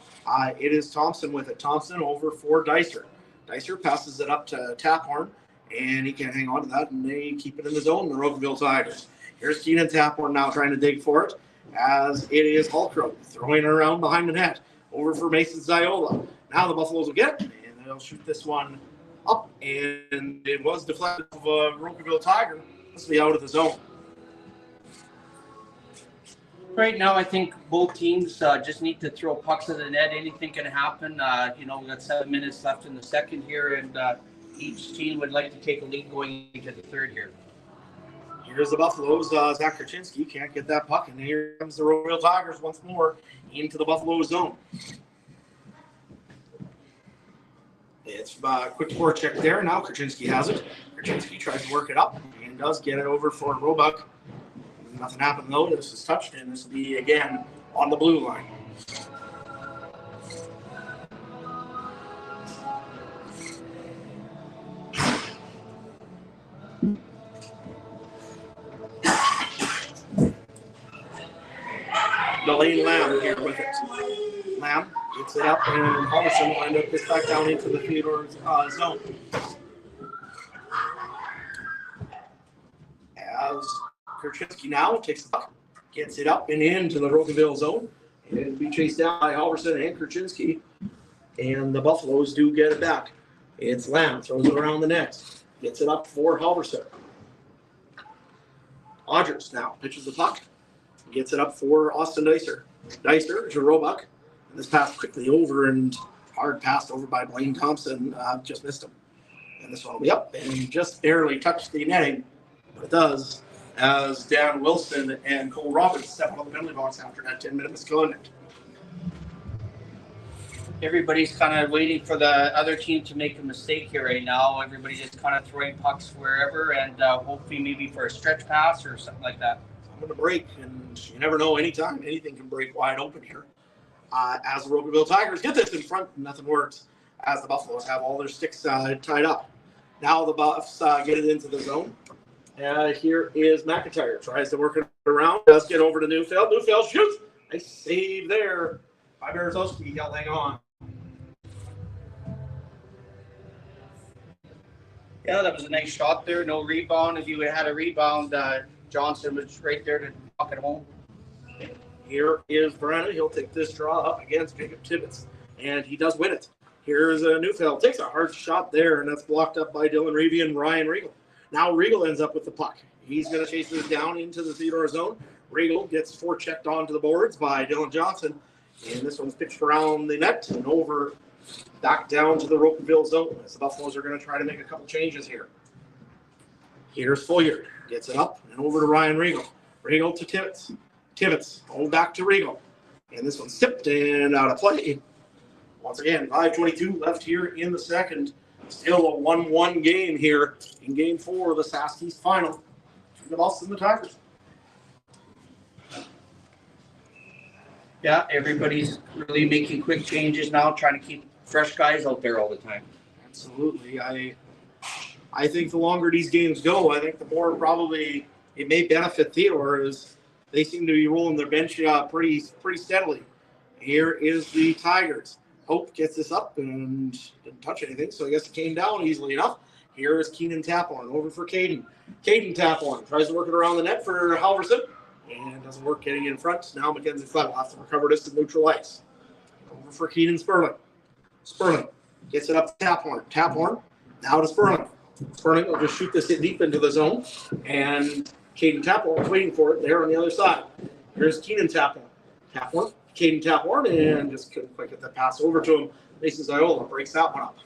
It is Thompson with it. Thompson over for Dicer. Dicer passes it up to Taphorn. and he can't hang on to that, and they keep it in the zone, the Rocanville Tigers. Here's Keenan Taphorn now trying to dig for it, as it is Hulkrow throwing it around behind the net, over for Mason Ziola. Now the Buffaloes will get it, and they'll shoot this one up, and it was deflected of a Rocanville Tiger. This will be out of the zone. Right now, I think both teams just need to throw pucks at the net. Anything can happen. We got 7 minutes left in the second here, and each team would like to take a lead going into the third here. Here's the Buffaloes. Zach Krasinski can't get that puck, and here comes the Rocanville Tigers once more into the Buffalo zone. It's a quick forecheck there. Now Krasinski has it. Krasinski tries to work it up and does get it over for Roebuck. Nothing happened though. This is touched, and this will be again on the blue line. Delaney Lamb here with it. Lamb gets it up, and Paulson will end up this back down into the Theodore zone. As Krasinski now takes the puck, gets it up and into the Rocanville zone. And it'll be chased down by Halverson and Krasinski. And the Buffaloes do get it back. It's Lamb, throws it around the net. Gets it up for Halverson. Odgers now pitches the puck. Gets it up for Austin Dicer. Dicer to Roebuck. And this pass quickly over, and hard passed over by Blaine Thompson. Just missed him. And this one will be up and just barely touched the netting. But it does, as Dan Wilson and Cole Roberts step out of the penalty box after that 10-minute misconduct. Everybody's kind of waiting for the other team to make a mistake here right now. Everybody's just kind of throwing pucks wherever, and hopefully maybe for a stretch pass or something like that. I'm going to break, and you never know, anytime anything can break wide open here. As the Rocanville Tigers get this in front, nothing works, as the Buffaloes have all their sticks tied up. Now the Buffs get it into the zone. Here is McIntyre. Tries to work it around. Does get over to Neufeld. Neufeld shoots. Nice save there by Berezowski. He'll hang on. Yeah, that was a nice shot there. No rebound. If you had a rebound, Johnson was right there to knock it home. Here is Verena. He'll take this draw up against Jacob Tibbetts, and he does win it. Here's Neufeld. Takes a hard shot there, and that's blocked up by Dylan Reevy and Ryan Regal. Now Regal ends up with the puck. He's going to chase this down into the Theodore zone. Regal gets forechecked onto the boards by Dylan Johnson. And this one's pitched around the net and over back down to the Rocanville zone. As the Buffaloes are going to try to make a couple changes here. Here's Foyard. Gets it up and over to Ryan Regal. Regal to Tibbetts. Tibbetts back to Regal. And this one's tipped and out of play. Once again, 5:22 left here in the second. Still a 1-1 game here in Game 4 of the Sask East Final. The Buffs and the Tigers. Yeah, everybody's really making quick changes now, trying to keep fresh guys out there all the time. Absolutely. I think the longer these games go, I think the more probably it may benefit Theodore, as they seem to be rolling their bench pretty steadily. Here is the Tigers. Hope gets this up and didn't touch anything, so I guess it came down easily enough. Here is Keenan Taphorn over for Caden. Caden Taphorn tries to work it around the net for Halverson, and doesn't work getting in front. Now Mackenzie Flett will have to recover this to neutral ice. Over for Keenan Sperling. Sperling gets it up to Taphorn. Taphorn now to Sperling. Sperling will just shoot this deep into the zone, and Caden Taphorn is waiting for it there on the other side. Here's Keenan Taphorn. Taphorn. Caden Taphorn, and just couldn't quite get that pass over to him. Mason Ziola breaks that one up.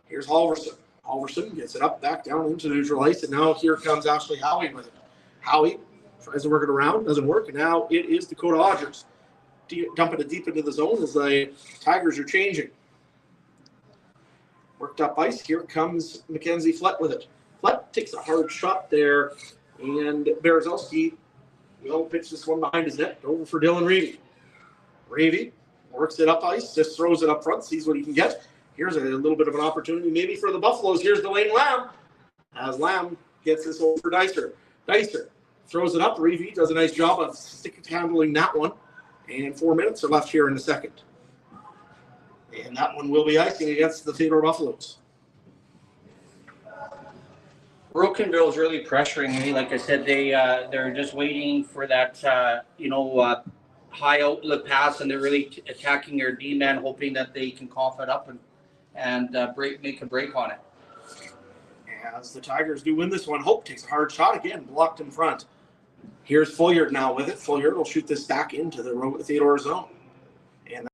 Here's Halverson. Halverson gets it up, back down into neutral ice, and now here comes Ashley Howie with it. Howie tries to work it around, doesn't work, and now it is Dakota Odgers dumping it deep into the zone as the Tigers are changing. Worked up ice. Here comes Mackenzie Flett with it. Flett takes a hard shot there, and Berezowski will pitch this one behind his net over for Dylan Reevy. Reevy works it up ice, just throws it up front, sees what he can get. Here's a little bit of an opportunity maybe for the Buffaloes. Here's Delaney Lamb. As Lamb gets this over for Dicer. Dicer throws it up. Reevy does a nice job of stick handling that one. And 4 minutes are left here in the second. And that one will be icing against the Theodore Buffalos. Rocanville is really pressuring me. Like I said, they're just waiting for that high outlet pass, and they're really attacking their D man, hoping that they can cough it up and make a break on it. As the Tigers do win this one, Hope takes a hard shot again, blocked in front. Here's Fulliard now with it. Fulliard will shoot this back into the Theodore zone. And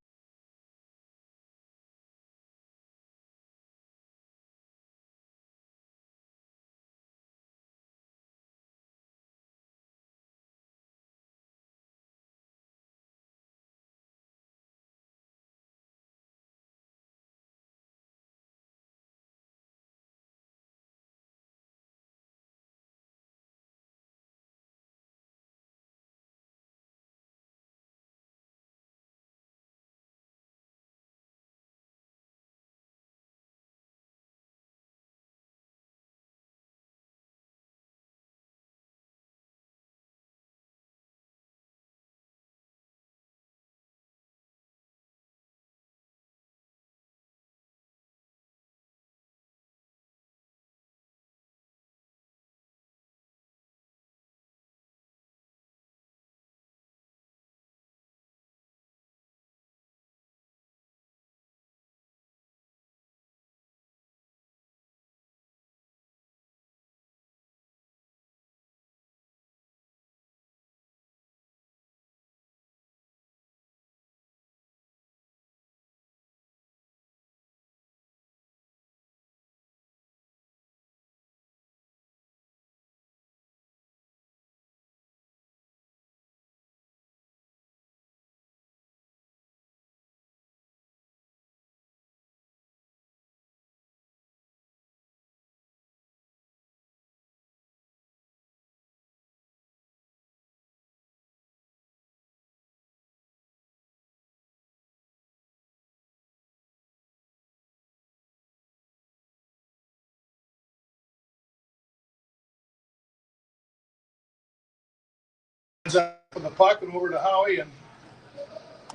From the puck and over to Howie, and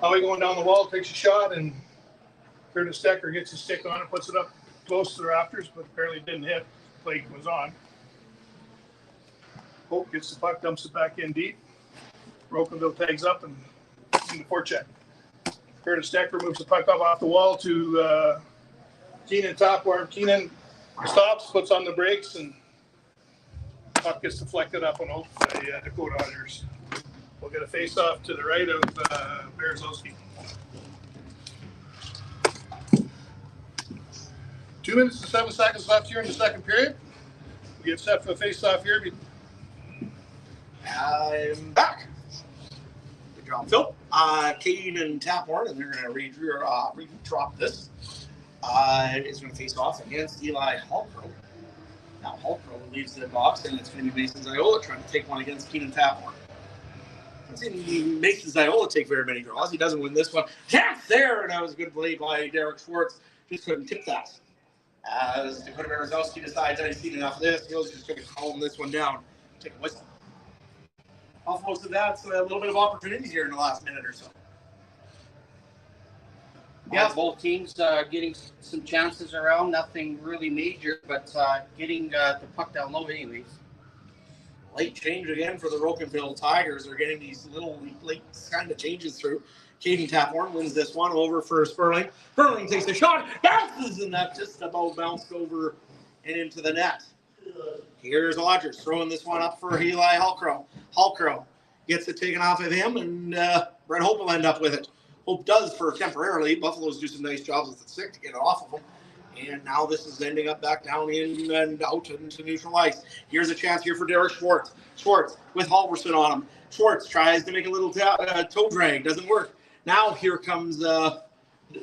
Howie going down the wall takes a shot, and Curtis Decker gets his stick on it, puts it up close to the rafters, but apparently didn't hit. Play was on. Hope gets the puck, dumps it back in deep. Rocanville tags up and in the forecheck. Curtis Decker moves the puck up off the wall to Keenan top where Keenan stops, puts on the brakes, and puck gets deflected up and Hope by Dakota Hunters. We'll get a face-off to the right of Berezowski. 2 minutes and 7 seconds left here in the second period. We get set for the face-off here. I'm back. Good job, Phil. Kane and Taphorn, and they're going to re-drop this. It's going to face off against Eli Hallcrow. Now Hallcrow leaves the box, and it's going to be Mason Ziola trying to take one against Keenan Taphorn. I've seen Mason Ziola take very many draws. He doesn't win this one. Chance there, and that was a good play by Derek Schwartz. Just couldn't tip that. As Dakota Berezowski decides that he's seen enough of this, he's just going to calm this one down. Take a whistle. Off most of that, so a little bit of opportunity here in the last minute or so. Yeah, both teams getting some chances around. Nothing really major, but getting the puck down low anyways. Late change again for the Rocanville Tigers. They're getting these little late kind of changes through. Caden Taphorn wins this one over for Sperling. Sperling takes a shot, bounces, and that just about bounced over and into the net. Here's Rogers throwing this one up for Eli Hallcrow. Hallcrow gets it taken off of him, and Brett Hope will end up with it. Hope does for temporarily. Buffaloes do some nice jobs with the stick to get it off of them. And now this is ending up back down in and out into neutral ice. Here's a chance here for Derek Schwartz. Schwartz with Halverson on him. Schwartz tries to make a little toe drag. Doesn't work. Now here comes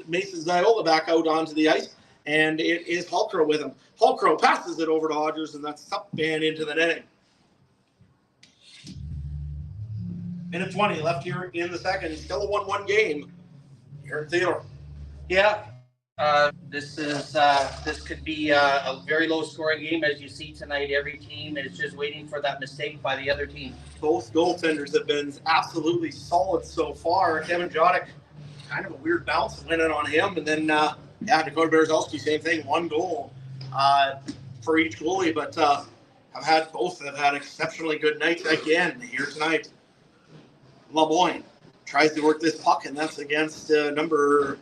Mason Ziola back out onto the ice. And it is Hallcrow with him. Hallcrow passes it over to Rogers, and that's up and into the netting. Minute 20 left here in the second. Still a 1-1 game here in Theodore. Yeah. This could be a very low scoring game. As you see tonight, every team is just waiting for that mistake by the other team. Both goaltenders have been absolutely solid so far. Kevin Jodick, kind of a weird bounce went in on him. And then, Dakota Berezowski, same thing, 1 goal for each goalie. But both have had exceptionally good nights again here tonight. LeMoyne tries to work this puck, and that's against number,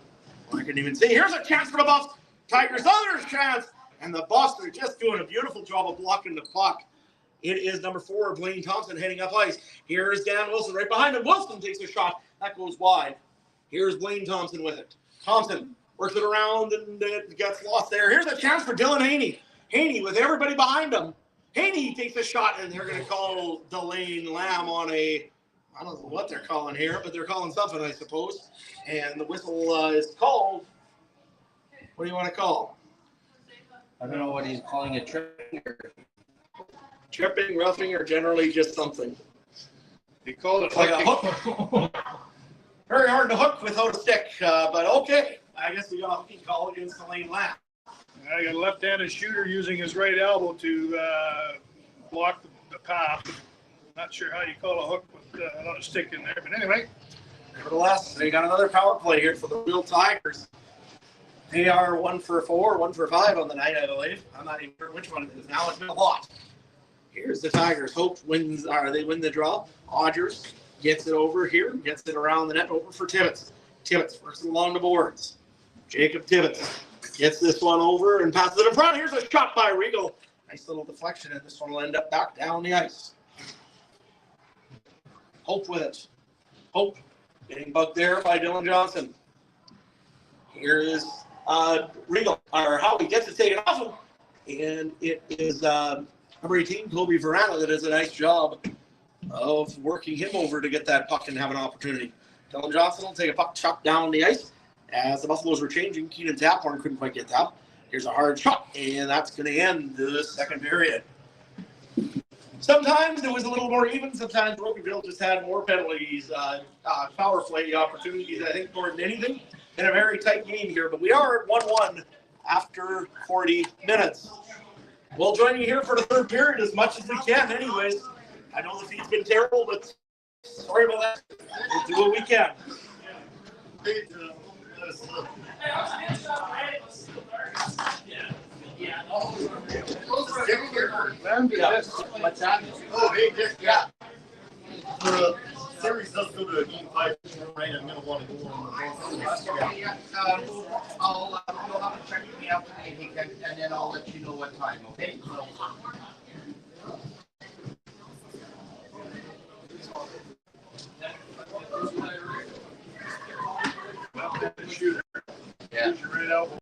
I couldn't even see. Here's a chance for the Buffs. Tigers, other chance. And the Buffs are just doing a beautiful job of blocking the puck. It is number 4, Blaine Thompson, heading up ice. Here's Dan Wilson right behind him. Wilson takes a shot. That goes wide. Here's Blaine Thompson with it. Thompson works it around and it gets lost there. Here's a chance for Dylan Haney. Haney with everybody behind him. Haney takes a shot, and they're going to call Delane Lamb on a, I don't know what they're calling here, but they're calling something, I suppose. And the whistle is called. What do you want to call? I don't know what he's calling a tripping or Tripping, roughing, or generally just something. They call it Like a hook. Very hard to hook without a stick, but okay. I guess we got a hooking call against Delane Lamb. I got a left-handed shooter using his right elbow to block the path. Not sure how you call a hook with not a stick in there, but anyway. Nevertheless, they got another power play here for the Rocanville Tigers. They are 1 for 4, 1 for 5 on the night, I believe. I'm not even sure which one it is now. It's been a lot. Here's the Tigers. Hope wins, they win the draw. Odgers gets it over here, gets it around the net, over for Tibbetts. Tibbetts works along the boards. Jacob Tibbetts gets this one over and passes it in front. Here's a shot by Regal. Nice little deflection, and this one will end up back down the ice. Hope with it. Hope getting bugged there by Dylan Johnson. Here is Regal, or Howie gets it taken off him. And it is number 18, Kobe Verana, that does a nice job of working him over to get that puck and have an opportunity. Dylan Johnson will take a puck shot down the ice. As the Buffaloes were changing, Keenan Taphorn couldn't quite get that. Here's a hard shot, and that's going to end the second period. Sometimes it was a little more even. Sometimes Rocanville just had more penalties, power play opportunities, I think, more than anything, in a very tight game here. But we are at 1-1 after 40 minutes. We'll join you here for the third period as much as we can anyways. I know the feed's been terrible, but sorry about that. We'll do what we can. what's that? Oh, hey, Dick, yeah. The series does go to a game 5 tonight. I'm going to want to go on the Yeah, you'll have to check with me after the meeting, and then I'll let you know what time, okay? left-handed shooter. Yeah. Use your right elbow.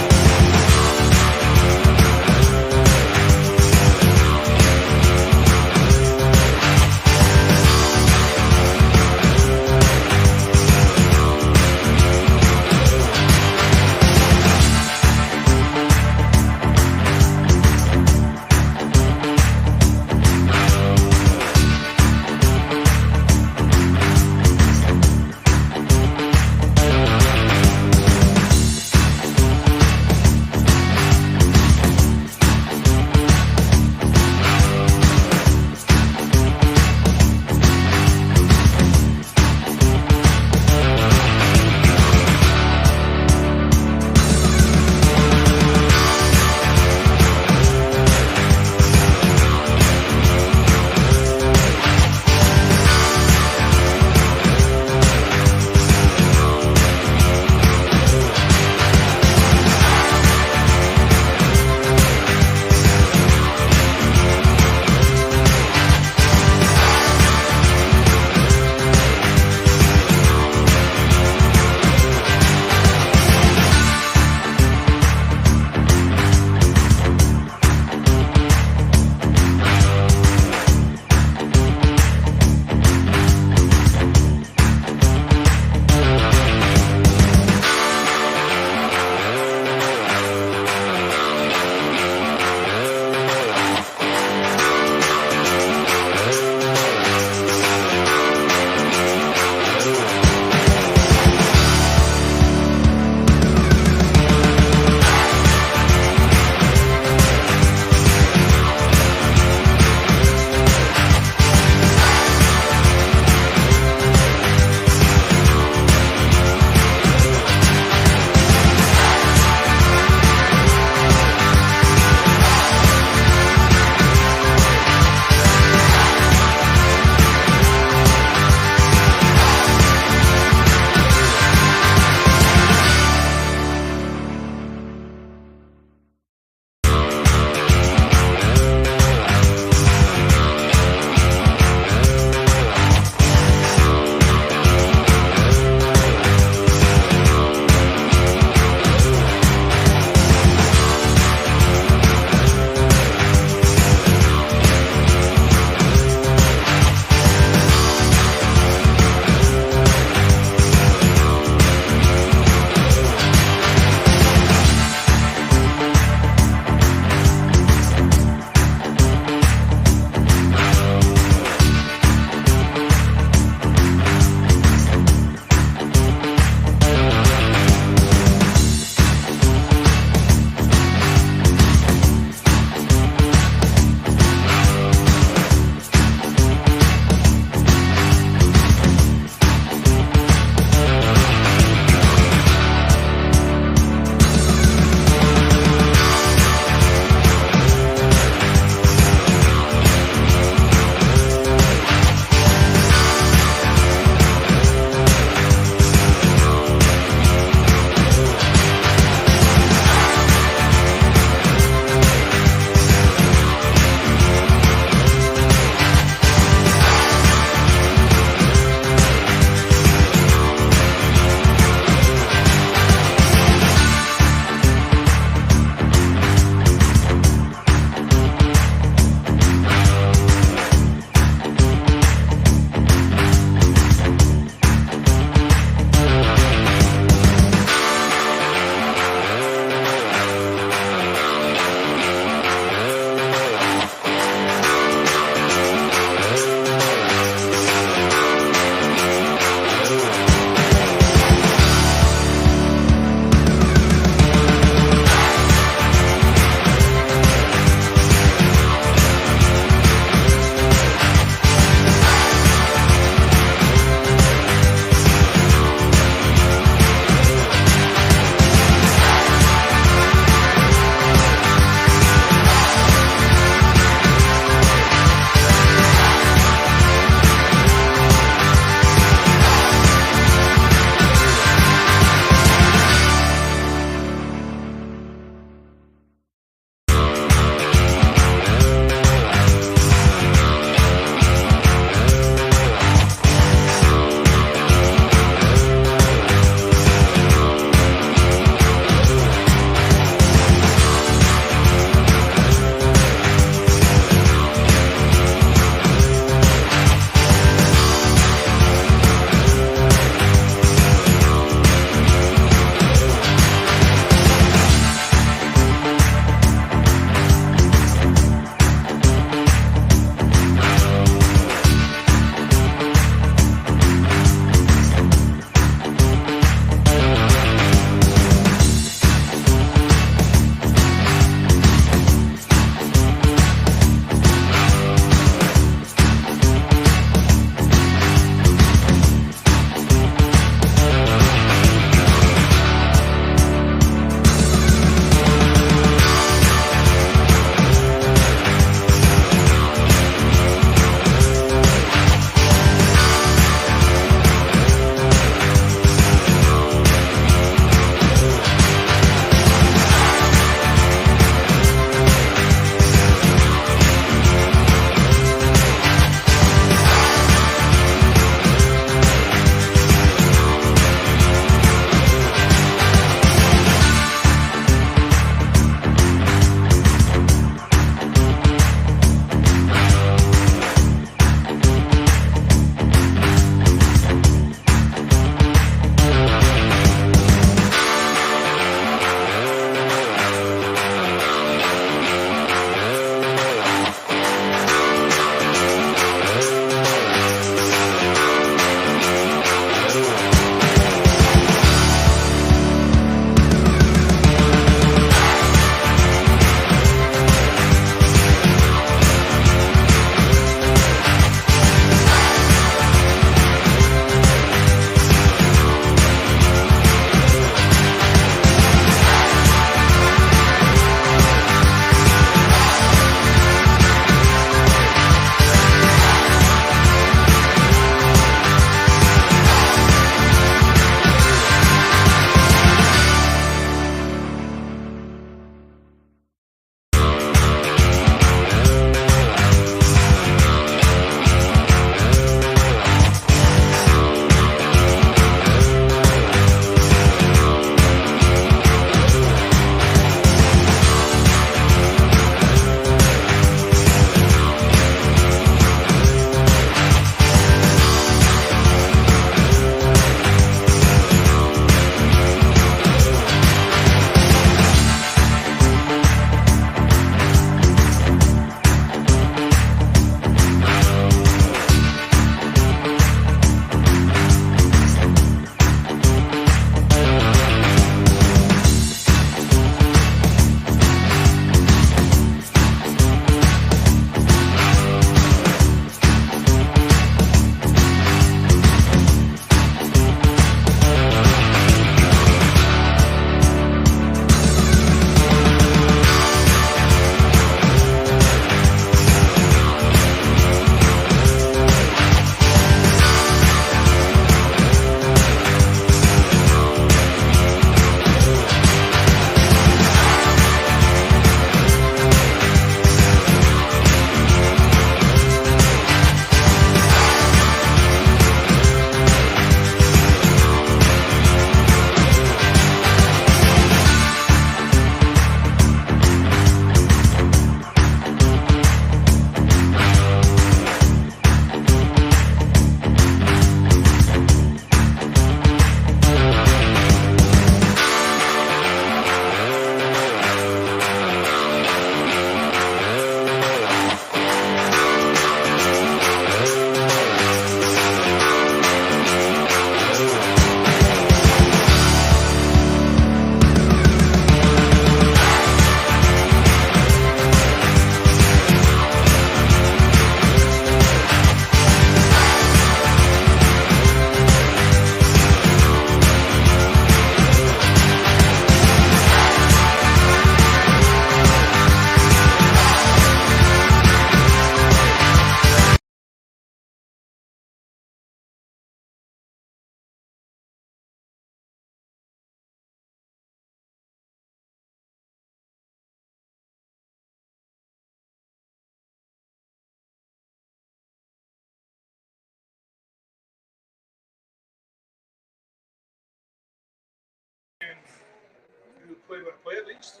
play-by-play at least?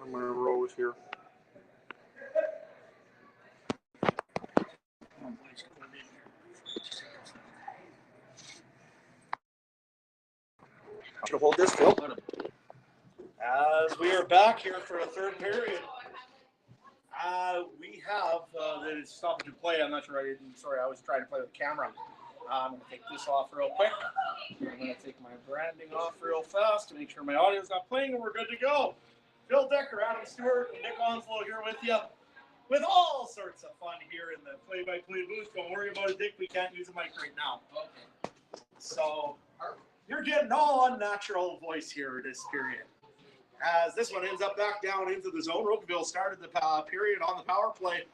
I'm gonna roll here. To hold this, Phil. As we are back here for a third period, we have the stoppage of play. I'm not sure sorry, I was trying to play with the camera. I'm going to take this off real quick. I'm going to take my branding off real fast to make sure my audio's not playing and we're good to go. Phil Decker, Adam Stewart, and Nick Onslow here with you with all sorts of fun here in the play-by-play booth. Don't worry about it, Dick. We can't use a mic right now. Okay. So you're getting all unnatural voice here this period. As this one ends up back down into the zone. Rocanville started the period on the power play.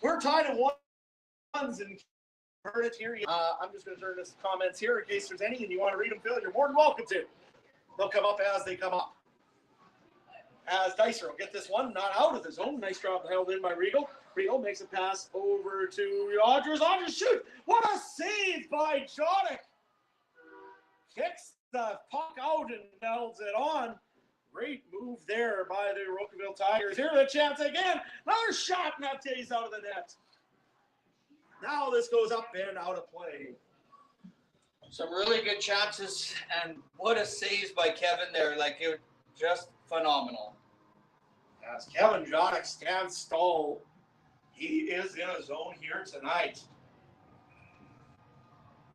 We're tied at ones and heard it here. I'm just going to turn this comments here in case there's any and you want to read them, Phil. You're more than welcome to. They'll come up as they come up. As Dicer will get this one, not out of the zone. Nice drop held in by Regal. Regal makes a pass over to Rogers. Rogers shoot. What a save by Jodick. Kicks the puck out and melds it on. Great move there by the Rocanville Tigers. Here's a chance again. Another shot, and that stays out of the net. Now this goes up and out of play. Some really good chances, and what a save by Kevin there. Like, it was just phenomenal. As Kevin Jodick stands tall, he is in a zone here tonight.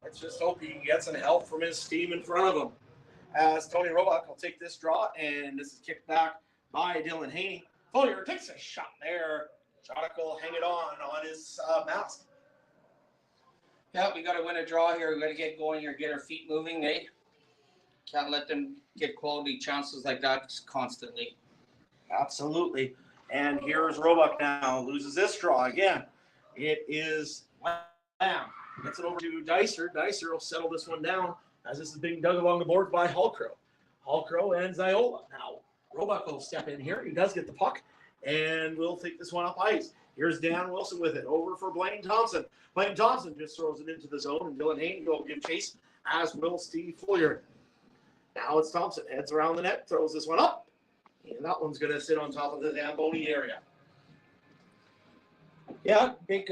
Let's just hope he can get some help from his team in front of him. As Tony Roebuck will take this draw, and this is kicked back by Dylan Haney. Follier takes a shot there. Jodick will hang it on his mask. Yeah, we got to win a draw here. We got to get going here, get our feet moving. Eh? Can't let them get quality chances like that constantly. Absolutely. And here's Roebuck now. Loses this draw again. It is Lamb. Gets it over to Dicer. Dicer will settle this one down as this is being dug along the board by Hallcrow. Hallcrow and Ziola. Now, Roebuck will step in here. He does get the puck, and we'll take this one up ice. Here's Dan Wilson with it. Over for Blaine Thompson. Blaine Thompson just throws it into the zone, and Dylan Haney will give chase, as will Steve Follier. Now it's Thompson. Heads around the net, throws this one up, and that one's going to sit on top of the Zamboni area. Yeah, big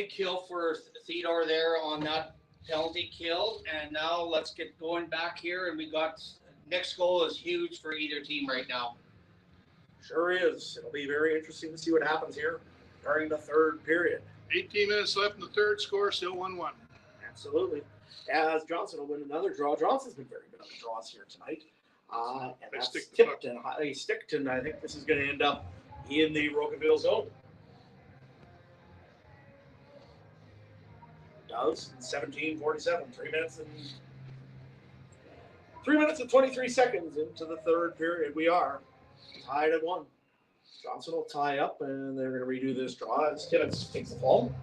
kill for Theodore there on that penalty kill. And now let's get going back here. And we got next goal is huge for either team right now. Sure is. It'll be very interesting to see what happens here during the third period. 18 minutes left in the third, score still 1-1. Absolutely. As Johnson will win another draw. Johnson's been very good on the draws here tonight. And that's tipped and highly sticked, and I think this is going to end up in the Rocanville zone. Does 17:47, 3 minutes and 23 seconds into the third period. We are tied at 1. Johnson will tie up, and they're going to redo this draw as Tibbetts takes the fall.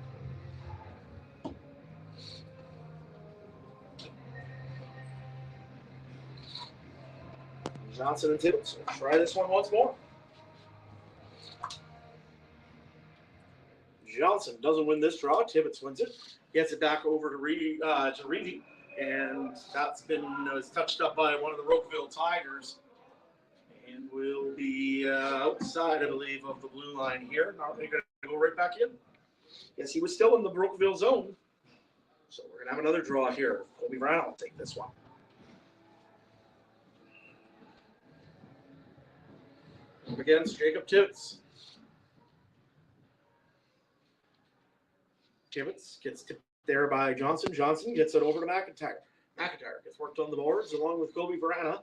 Johnson and Tibbetts will try this one once more. Johnson doesn't win this draw. Tibbetts wins it. Gets it back over to Reedy, and that's been touched up by one of the Rocanville Tigers, and will be outside, I believe, of the blue line here. Now they're going to go right back in. Yes, he was still in the Rocanville zone, so we're going to have another draw here. Colby Brown will take this one. Up against Jacob Tibbetts. Tibbetts gets tipped there by Johnson. Johnson gets it over to McIntyre. McIntyre gets worked on the boards along with Kobe Verana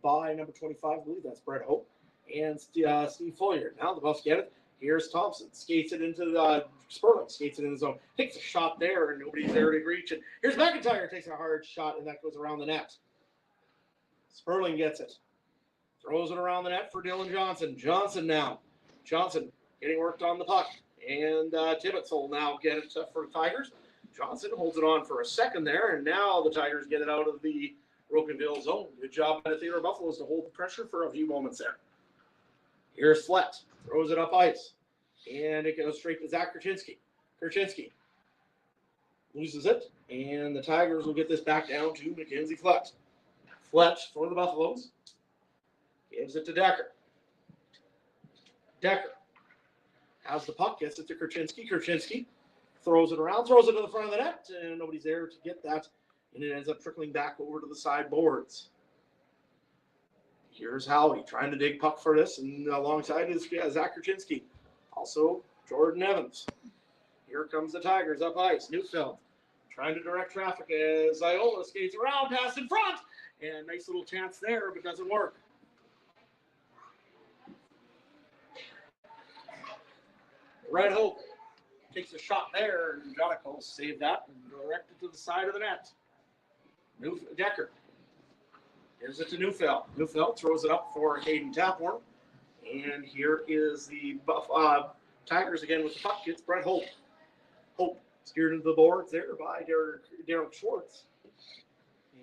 by number 25, I believe that's Brett Hope, and Steve Follier. Now the Buffs get it. Here's Thompson. Skates it into the Sperling. Skates it in the zone. Takes a shot there, and nobody's there to reach it. Here's McIntyre. Takes a hard shot, and that goes around the net. Sperling gets it. Throws it around the net for Dylan Johnson. Johnson now. Johnson getting worked on the puck. And Tibbetts will now get it for the Tigers. Johnson holds it on for a second there, and now the Tigers get it out of the Rocanville zone. Good job by the Theodore Buffalos to hold the pressure for a few moments there. Here's Flett. Throws it up ice. And it goes straight to Zach Kurchinski. Kurchinski loses it, and the Tigers will get this back down to Mackenzie Flett. Flett for the Buffaloes. Gives it to Decker. Decker has the puck, gets it to Kurchinski. Kurchinski throws it around, throws it to the front of the net, and nobody's there to get that. And it ends up trickling back over to the sideboards. Here's Howie trying to dig puck for this, and alongside is Zach Kurchinski. Also, Jordan Evans. Here comes the Tigers up ice. Neufeld trying to direct traffic as Iola skates around, pass in front, and nice little chance there, but doesn't work. Red Hope takes a shot there, and Jonico saved that and directed to the side of the net. Decker gives it to Neufeld. Neufeld throws it up for Hayden Taphorn. And here is the Tigers again with the puck. It's Brett Hope. Hope steered into the boards there by Derek Schwartz.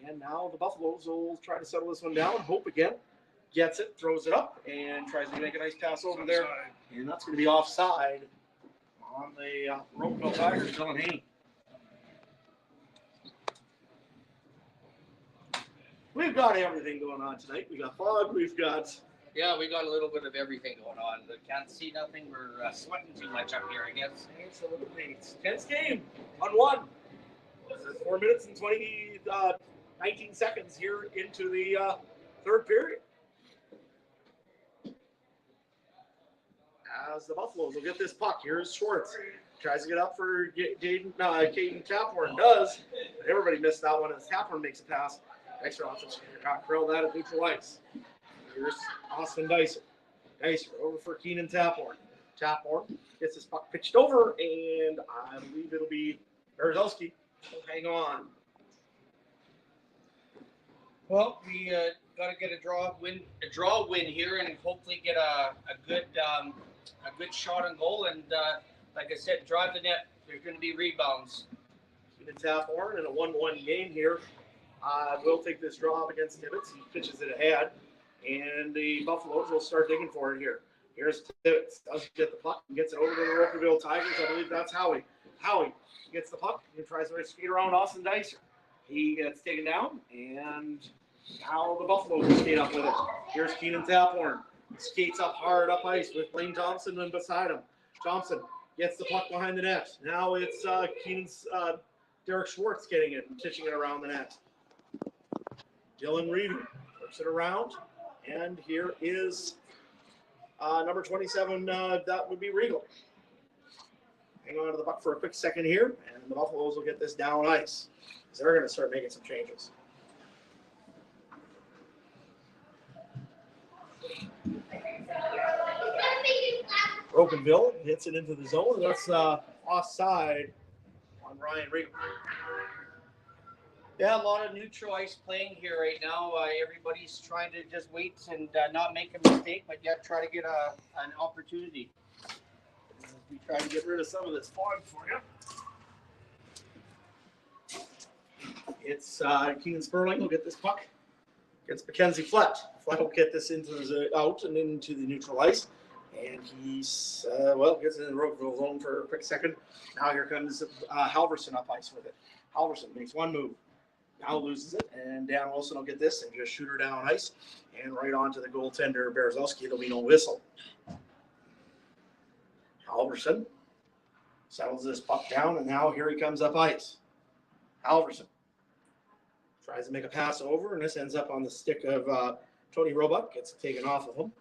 And now the Buffaloes will try to settle this one down. Hope again gets it, throws it up, and tries to make a nice pass over there. And that's going to be offside on the Rocanville Tigers, Dylan Haney. We've got everything going on tonight. We got fog. We've got... Yeah, we got a little bit of everything going on. Can't see nothing. We're sweating too much up here, I guess. Absolutely. It's a tense game. 1-1. 4 minutes and 19 seconds here into the third period. As the Buffaloes will get this puck. Here's Schwartz. Tries to get up for Caden Taphorn. Does. But everybody missed that one as Taphorn makes a pass. Extra offense. Krill that at neutral ice. Here's Austin Dicer. Dicer over for Keenan Taphorn. Taphorn gets his puck pitched over, and I believe it'll be Berezowski. Hang on. Well, we got to get a draw win here, and hopefully get a good shot on goal. And like I said, drive the net. There's going to be rebounds. Keenan Taphorn in a 1-1 game here. Will take this draw up against Tibbetts. He pitches it ahead, and the Buffaloes will start digging for it here. Here's Tibbetts. Does get the puck and gets it over to the Rocanville Tigers. I believe that's Howie. Howie gets the puck and tries to skate around Austin Dicer. He gets taken down, and now the Buffaloes will skate up with it. Here's Keenan Taphorn. Skates up hard up ice with Blaine Thompson and beside him. Thompson gets the puck behind the net. Now it's Keenan's Derek Schwartz getting it and pitching it around the net. Dylan Reed flips it around, and here is number 27. That would be Regal. Hang on to the puck for a quick second here, and the Buffaloes will get this down ice. They're going to start making some changes. Rocanville hits it into the zone. That's offside on Ryan Regal. Yeah, a lot of neutral ice playing here right now. Everybody's trying to just wait and not make a mistake, but yet try to get an opportunity. We try to get rid of some of this fog for you. It's Keenan Sperling will get this puck. Gets Mackenzie Flett. Flett will get this into the out and into the neutral ice. And he's, gets in the Rocanville zone for a quick second. Now here comes Halverson up ice with it. Halverson makes one move. Now loses it, and Dan Wilson will get this and just shoot her down ice and right onto the goaltender, Berezowski. There'll be no whistle. Halverson settles this puck down, and now here he comes up ice. Halverson tries to make a pass over, and this ends up on the stick of Tony Roebuck. Gets it taken off of him.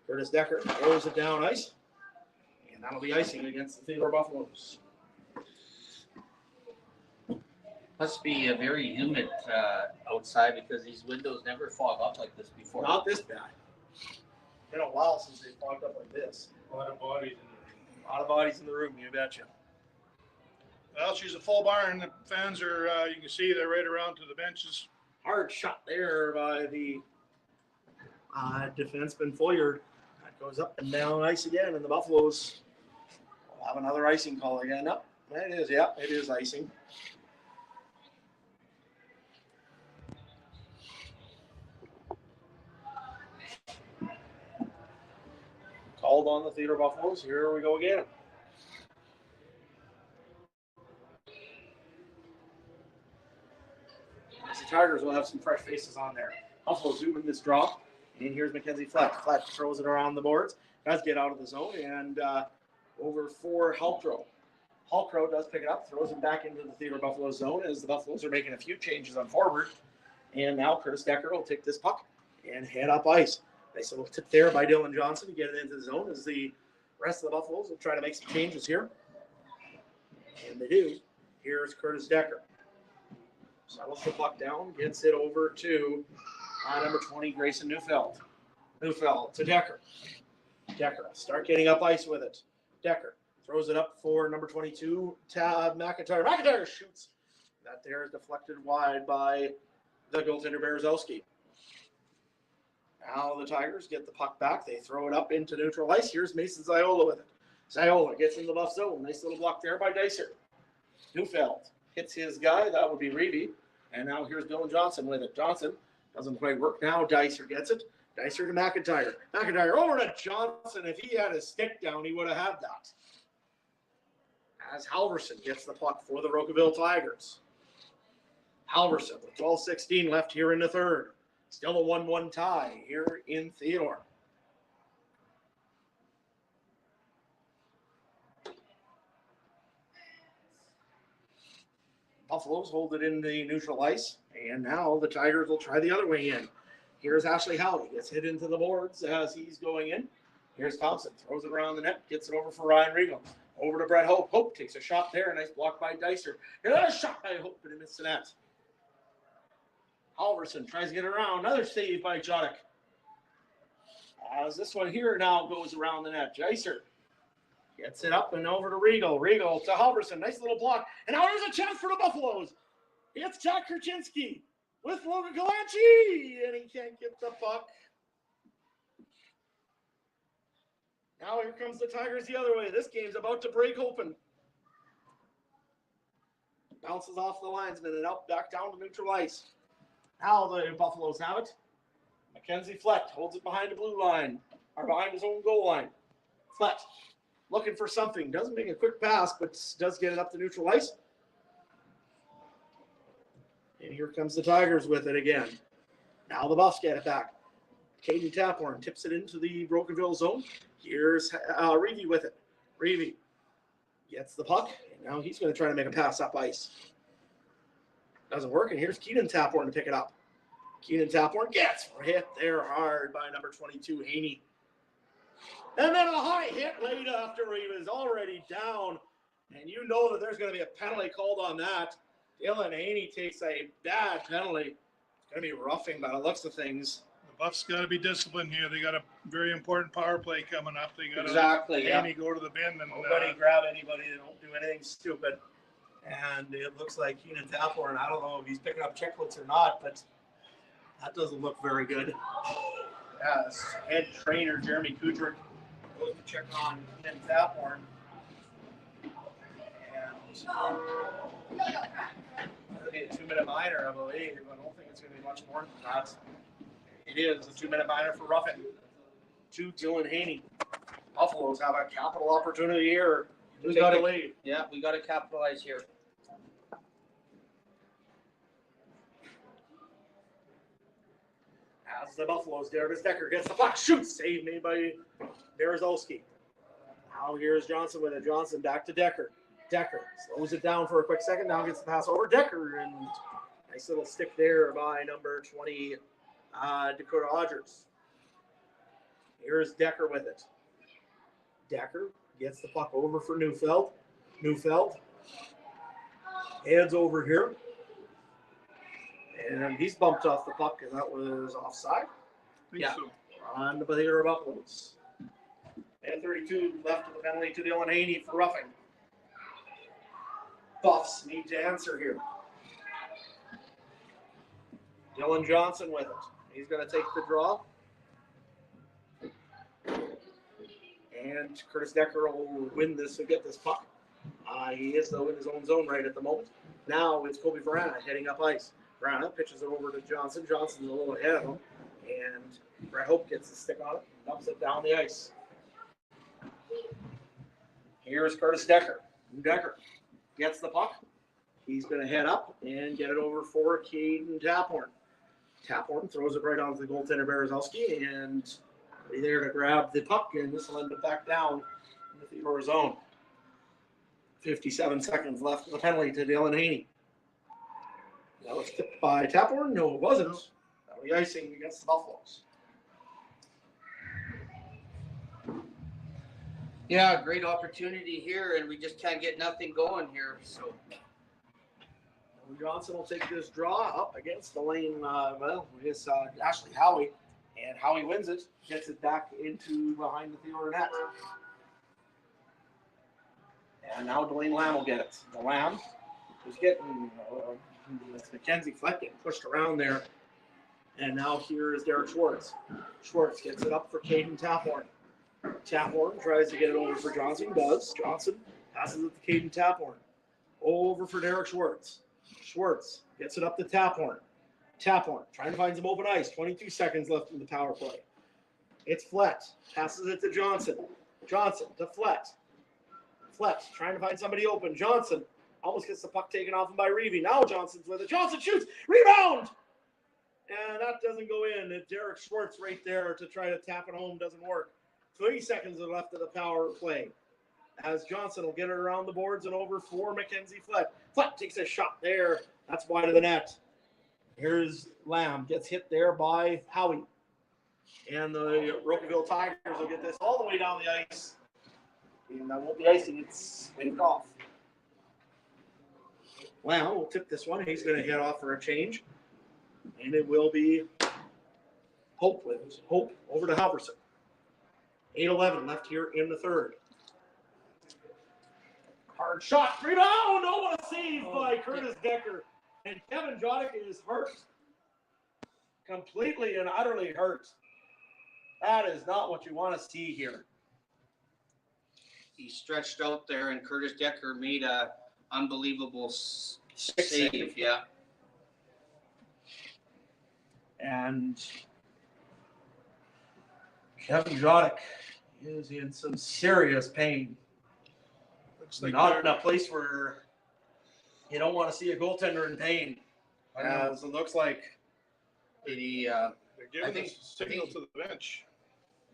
Curtis Decker throws it down ice, and that'll be icing against the Theodore Buffalos. Must be very humid outside because these windows never fog up like this before. Not this bad. Been a while since they fogged up like this. A lot of bodies. A lot of bodies in the room, you betcha. Well, she's a full barn. The fans are, you can see they're right around to the benches. Hard shot there by the defenseman Foyer. That goes up and down ice again, and the Buffaloes will have another icing call again. No, it is, yeah, it is icing. Called on the Theodore Buffaloes. Here we go again. The Tigers will have some fresh faces on there. Buffalo zooming this draw, And here's Mackenzie Fleck. Fleck throws it around the boards. Does get out of the zone and over for Halkrow. Halkrow does pick it up, throws it back into the Theodore Buffalo zone as the Buffaloes are making a few changes on forward. And now Curtis Decker will take this puck and head up ice. Nice little tip there by Dylan Johnson to get it into the zone as the rest of the Buffaloes will try to make some changes here. And they do. Here's Curtis Decker. Settles the puck down, gets it over to number 20, Grayson Neufeld. Neufeld to Decker. Decker start getting up ice with it. Decker throws it up for number 22, McIntyre. McIntyre shoots. That there is deflected wide by the goaltender Berezowski. Now the Tigers get the puck back. They throw it up into neutral ice. Here's Mason Ziola with it. Ziola gets in the buff zone. Nice little block there by Dicer. Neufeld hits his guy. That would be Reeve. And now here's Dylan Johnson with it. Johnson doesn't quite work now. Dicer gets it. Dicer to McIntyre. McIntyre over to Johnson. If he had his stick down, he would have had that. As Halverson gets the puck for the Rocanville Tigers. Halverson with 12:16 left here in the third. Still a 1-1 tie here in Theodore. Buffaloes hold it in the neutral ice, and now the Tigers will try the other way in. Here's Ashley Howley, gets hit into the boards as he's going in. Here's Thompson, throws it around the net, gets it over for Ryan Regal. Over to Brett Hope. Hope takes a shot there, nice block by Dicer. Another shot by Hope, but he missed the net. Halverson tries to get around, another save by Jodek. As this one here now goes around the net. Dicer gets it up and over to Regal. Regal to Halverson. Nice little block. And now there's a chance for the Buffaloes. It's Jack Kurchinski with Logan Kalanchi. And he can't get the puck. Now here comes the Tigers the other way. This game's about to break open. Bounces off the linesman and up back down to neutral ice. Now the Buffaloes have it. Mackenzie Fleck holds it behind the blue line. Or behind his own goal line. Fleck looking for something. Doesn't make a quick pass, but does get it up to neutral ice. And here comes the Tigers with it again. Now the Buffs get it back. Caden Taphorn tips it into the Rocanville zone. Here's Reeve with it. Reeve gets the puck. And now he's going to try to make a pass up ice. Doesn't work. And here's Keenan Taphorn to pick it up. Keenan Taphorn gets hit there hard by number 22, Haney. And then a high hit late after he was already down. And you know that there's going to be a penalty called on that. Dylan Haney takes a bad penalty. It's going to be roughing by the looks of things. The Buffs got to be disciplined here. They got a very important power play coming up. They got Exactly, to yeah. go to the bin and Nobody grab anybody. They don't do anything stupid. And it looks like Keenan Taphorn, I don't know if he's picking up chicklets or not, but that doesn't look very good. Head trainer Jeremy Kudrick goes to check on Keenan Taphorn. And it'll be a 2-minute minor, I believe. I don't think it's going to be much more than that. It is a 2-minute minor for roughing to Dylan Haney. Buffaloes have a capital opportunity here. We Take got the it. lead. Yeah, we got to capitalize here. As the Buffaloes, Darius Decker gets the puck, shoots, save made by Berezowski. Now here's Johnson with it. Johnson back to Decker. Decker slows it down for a quick second. Now gets the pass over Decker, and nice little stick there by number 20, Dakota Rogers. Here's Decker with it. Decker gets the puck over for Neufeld. Neufeld heads over here. And he's bumped off the puck, and that was offside. yeah. So. On the Theodore Buffalos. And 32 left of the penalty to Dylan Haney for roughing. Buffs need to answer here. Dylan Johnson with it. He's going to take the draw. And Curtis Decker will win this and get this puck. He is, though, in his own zone right at the moment. Now it's Kobe Verana heading up ice. Verana pitches it over to Johnson. Johnson's a little ahead of him. And Brett Hope gets the stick on it and dumps it down the ice. Here's Curtis Decker. Decker gets the puck. He's going to head up and get it over for Caden Taphorn. Taphorn throws it right onto the goaltender Berezowski, and there to grab the puck, and this will end up back down in the Theodore zone. 57 seconds left of the penalty to Dylan Haney. That was tipped by Taphorn. No, it wasn't. That was the icing against the Buffaloes. Yeah, great opportunity here, and we just can't get nothing going here. So Johnson will take this draw up against the lane. It's Ashley Howie, and Howie wins it, gets it back into behind the Theodore net. And now Dwayne Lamb will get it. The Lamb is getting Mackenzie Fleck getting pushed around there. And now here is Derek Schwartz. Schwartz gets it up for Caden Taphorn. Taphorn tries to get it over for Johnson. Does. Johnson passes it to Caden Taphorn. Over for Derek Schwartz. Schwartz gets it up to Taphorn. Taphorn trying to find some open ice. 22 seconds left in the power play. It's Flett. Passes it to Johnson. Johnson to Flett. Flett trying to find somebody open. Johnson almost gets the puck taken off him by Reavy. Now Johnson's with it. Johnson shoots. Rebound! And that doesn't go in. Derek Schwartz right there to try to tap it home doesn't work. 30 seconds are left of the power play. As Johnson will get it around the boards and over for Mackenzie Flett. Flett takes a shot there. That's wide of the net. Here's Lamb. Gets hit there by Howie. And the Rocanville Tigers will get this all the way down the ice. And that won't be icing. It's waved off. Lamb will tip this one. He's going to head off for a change. And it will be Hope with it. Hope over to Halverson. 8:11 left here in the third. Hard shot. Rebound. Oh, what a save by Curtis Decker. And Kevin Jodick is hurt. Completely and utterly hurt. That is not what you want to see here. he stretched out there, and Curtis Decker made a unbelievable save. Yeah. And Kevin Jodick is in some serious pain. Looks like Not in a place where you don't want to see a goaltender in pain. As it looks like. they're I giving think- a signal to the bench.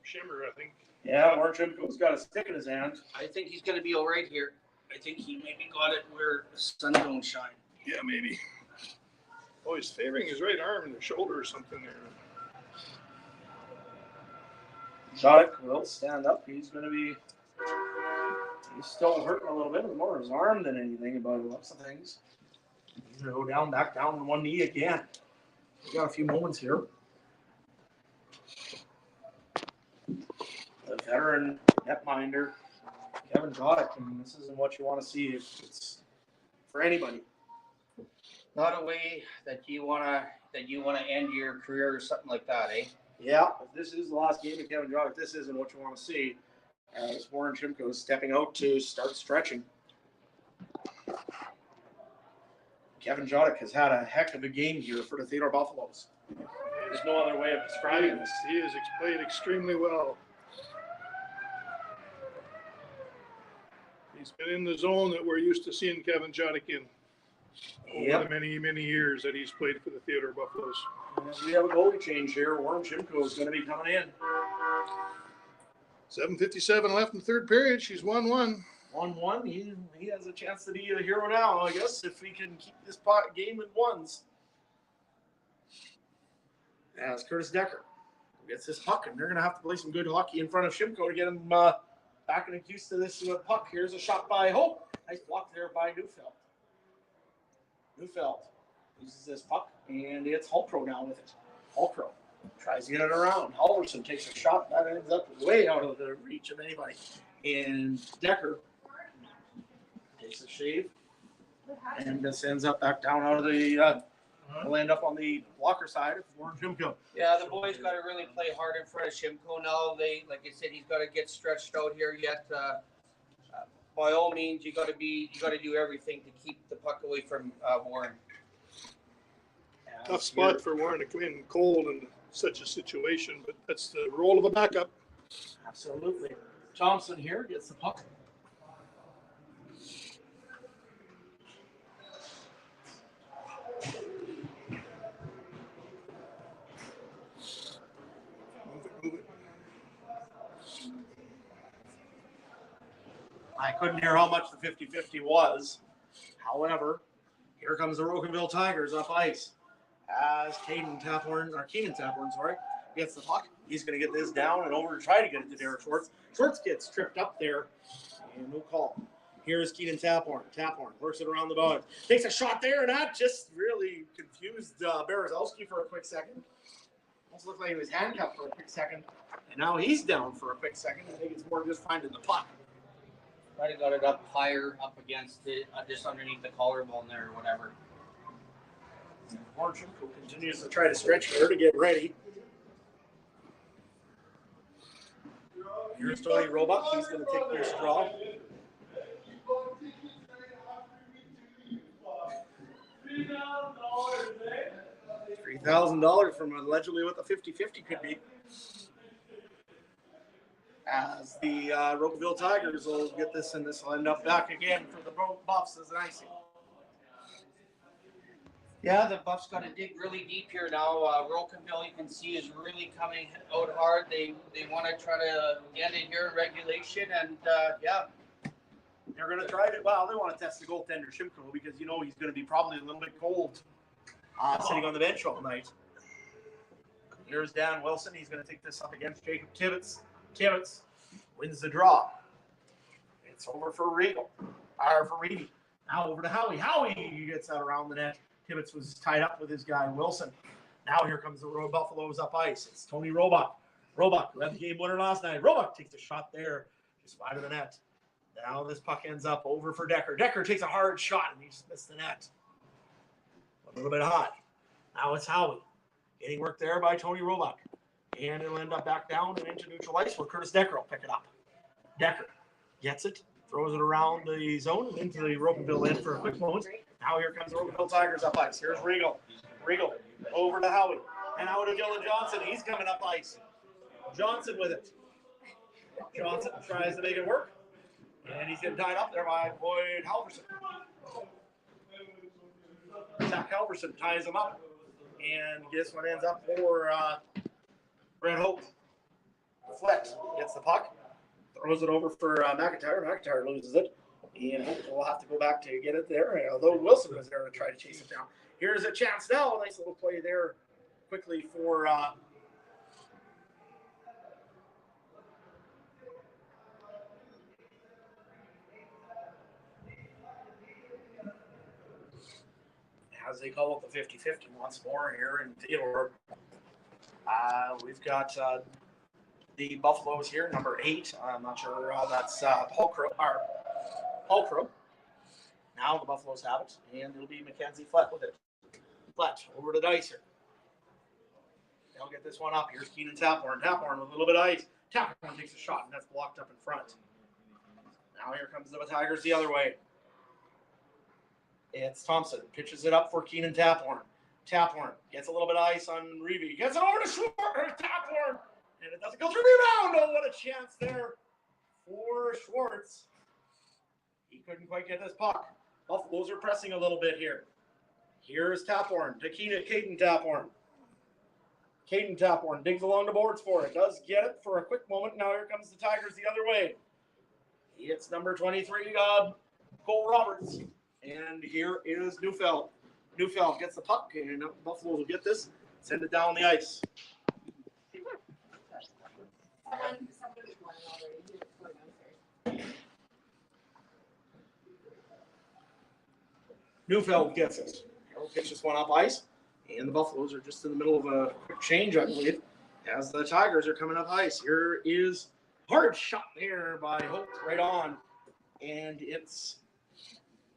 Shimmer, I think. Yeah, Warren Chimko's got a stick in his hand. I think he's going to be all right here. I think he maybe got it where the sun don't shine. Yeah, maybe. Oh, he's favoring his right arm and the shoulder or something there. Jodick will stand up. He's still hurting a little bit. It's more his arm than anything, but lots of things. He's going to go down, back down on one knee again. We got a few moments here. The veteran netminder, Kevin Jodick, and this isn't what you want to see. It's for anybody. Not a way that you wanna end your career or something like that, eh? Yeah, if this is the last game of Kevin Jodick, this isn't what you want to see. As Warren Chimko is stepping out to start stretching. Kevin Jodick has had a heck of a game here for the Theodore Buffalos. There's no other way of describing this. He has played extremely well. He's been in the zone that we're used to seeing Kevin Jodick in over the many, many years that he's played for the Theodore Buffalos. We have a goalie change here. Warren Chimko is going to be coming in. 7:57 left in the third period. She's 1-1. 1-1. He has a chance to be a hero now, I guess, if we can keep this game in ones. As Curtis Decker gets this puck, and they're going to have to play some good hockey in front of Chimko to get him back and used to this puck. Here's a shot by Hope. Nice block there by Neufeld. Neufeld uses this puck, and it's Hulkrow now with it. Hulkrow tries to get it around. Halverson takes a shot. That ends up way out of the reach of anybody. And Decker takes a shave, and this ends up back down out of the will end up on the blocker side of Warren Chimko. Yeah, the boys got to really play hard in front of Shimko now. Like I said, he's got to get stretched out here yet. By all means, you got to do everything to keep the puck away from Warren. Tough spot for Warren to come in cold in such a situation, but that's the role of a backup. Absolutely. Thompson here gets the puck. I couldn't hear how much the 50-50 was. However, here comes the Rocanville Tigers up ice as Keenan Taphorn, gets the puck. He's going to get this down and over to try to get it to Derek Schwartz. Schwartz gets tripped up there, and no call. Here's Keenan Taphorn. Taphorn works it around the board. Takes a shot there, and that just really confused Berezowski for a quick second. Almost looked like he was handcuffed for a quick second, and now he's down for a quick second. I think it's more just finding the puck. Might have got it up higher, up against it, just underneath the collarbone there or whatever. Marchenko continues to try to stretch here to get ready. Here's Tony Roebuck. He's going to take this draw. $3,000 from allegedly what the 50-50 could be. As the Rocanville Tigers will get this, and this will end up back again for the Buffs as an icing. Yeah, the Buffs got to dig really deep here now. Rocanville, you can see, is really coming out hard. They want to try to end it here in regulation, and yeah. They're going to try to, well, they want to test the goaltender, Shimko, because you know he's going to be probably a little bit cold sitting on the bench all night. Here's Dan Wilson. He's going to take this up against Jacob Tibbetts. Tibbetts wins the draw. It's over for Regal. For Reedy. Now over to Howie. Howie gets out around the net. Tibbetts was tied up with his guy Wilson. Now here comes the Buffaloes up ice. It's Tony Roebuck. Roebuck, who had the game winner last night. Roebuck takes a shot there, just wide of the net. Now this puck ends up over for Decker. Decker takes a hard shot and he just missed the net. A little bit hot. Now it's Howie. Getting worked there by Tony Roebuck. And it'll end up back down and into neutral ice where Curtis Decker will pick it up. Decker gets it, throws it around the zone and into the Rocanville end for a quick moment. Now here comes the Rocanville Tigers up ice. Here's Regal. Regal over to Howie. And out to Dylan Johnson. He's coming up ice. Johnson with it. Johnson tries to make it work. And he's getting tied up there by Boyd Halverson. Zach Halverson ties him up. And this one ends up for Brent Hope. Flett gets the puck. Throws it over for McIntyre. McIntyre loses it. And we'll have to go back to get it there. Although Wilson was there to try to chase it down. Here's a chance now. Nice little play there quickly for as they call it the 50-50 once more here in Theodore. We've got the Buffaloes here, number 8. I'm not sure that's Paul Crow. Now the Buffaloes have it, and it'll be Mackenzie Flett with it. Flett over to Dicer. They'll get this one up. Here's Keenan Taphorn. Taphorn with a little bit of ice. Taphorn takes a shot, and that's blocked up in front. Now here comes the Tigers the other way. It's Thompson. Pitches it up for Keenan Taphorn. Taphorn gets a little bit of ice on Reeve. Gets it over to Taphorn. And it doesn't go through rebound. Oh, what a chance there for Schwartz. He couldn't quite get this puck. Buffaloes are pressing a little bit here. Here's Taphorn to Caden Taphorn. Caden Taphorn digs along the boards for it. Does get it for a quick moment. Now here comes the Tigers the other way. It's number 23, Cole Roberts. And here is Neufeld. Neufeld gets the puck, and Buffalo will get this, send it down the ice. Neufeld gets it. He'll pitch this one up ice, and the Buffaloes are just in the middle of a quick change, I believe, as the Tigers are coming up ice. Here is hard shot there by Hope right on, and it's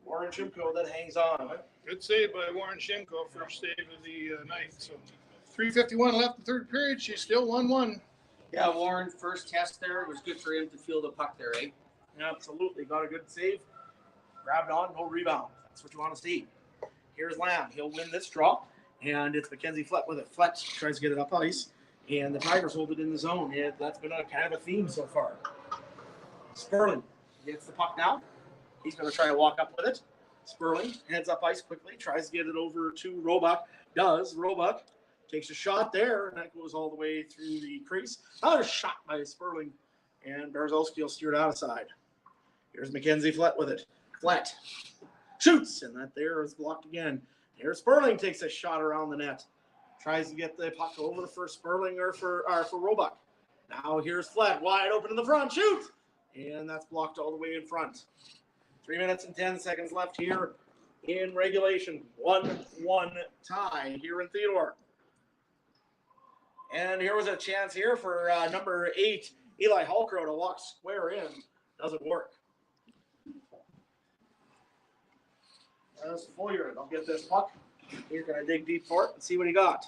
Warren Shimko that hangs on. Good save by Warren Shimko, first save of the night. So 3:51 left in the third period. She's still 1-1. Yeah, Warren, first test there. It was good for him to feel the puck there, eh? Absolutely. Got a good save. Grabbed on, no rebound. That's what you want to see. Here's Lamb. He'll win this draw. And it's Mackenzie Flett with it. Flett tries to get it up ice. And the Tigers hold it in the zone. Yeah, that's been a kind of a theme so far. Sperling gets the puck now. He's going to try to walk up with it. Sperling heads up ice quickly. Tries to get it over to Roebuck. Does. Roebuck takes a shot there. And that goes all the way through the crease. Another shot by Sperling. And Berezowski will steer it outside. Here's Mackenzie Flett with it. Flett shoots, and that there is blocked again. Here's Sperling, takes a shot around the net. Tries to get the puck over for Sperling or for Roebuck. Now here's Flett, wide open in the front, shoot! And that's blocked all the way in front. 3 minutes and 10 seconds left here in regulation. 1-1 tie here in Theodore. And here was a chance here for number 8, Eli Hallcrow, to walk square in. Doesn't work. That's Foyer. They'll get this puck. He's going to dig deep for it and see what he got.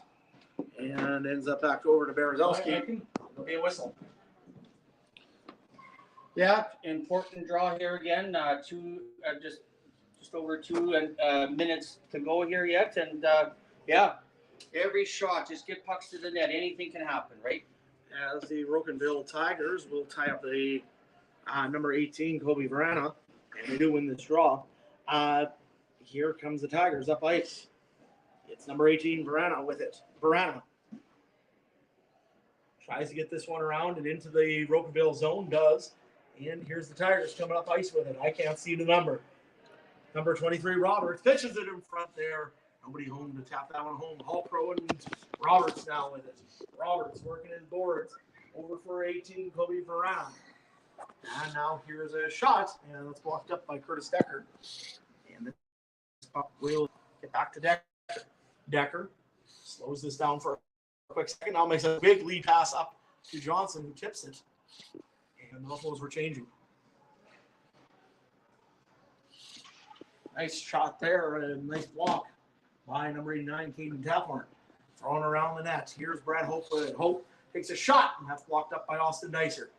And ends up back over to Berezowski. There'll be a whistle. Yeah, important draw here again. Just over 2 minutes to go here yet, and yeah, every shot, just get pucks to the net. Anything can happen, right? As the Rocanville Tigers will tie up the number 18, Kobe Verana, and they do win this draw. Here comes the Tigers up ice. It's number 18, Verana with it. Verana tries to get this one around and into the Rocanville zone, does. And here's the Tigers coming up ice with it. I can't see the number. Number 23, Roberts, pitches it in front there. Nobody home to tap that one home. Hallcrow and Roberts now with it. Roberts working his boards. Over for 18, Kobe Verana. And now here's a shot, and it's blocked up by Curtis Decker. And this puck will get back to Decker. Decker slows this down for a quick second. Now makes a big lead pass up to Johnson, who tips it. And the Buffaloes were changing. Nice shot there, and a nice block by number 89, Caden Taphorn. Thrown around the net. Here's Brad Hope with it. Hope takes a shot, and that's blocked up by Austin Dicer.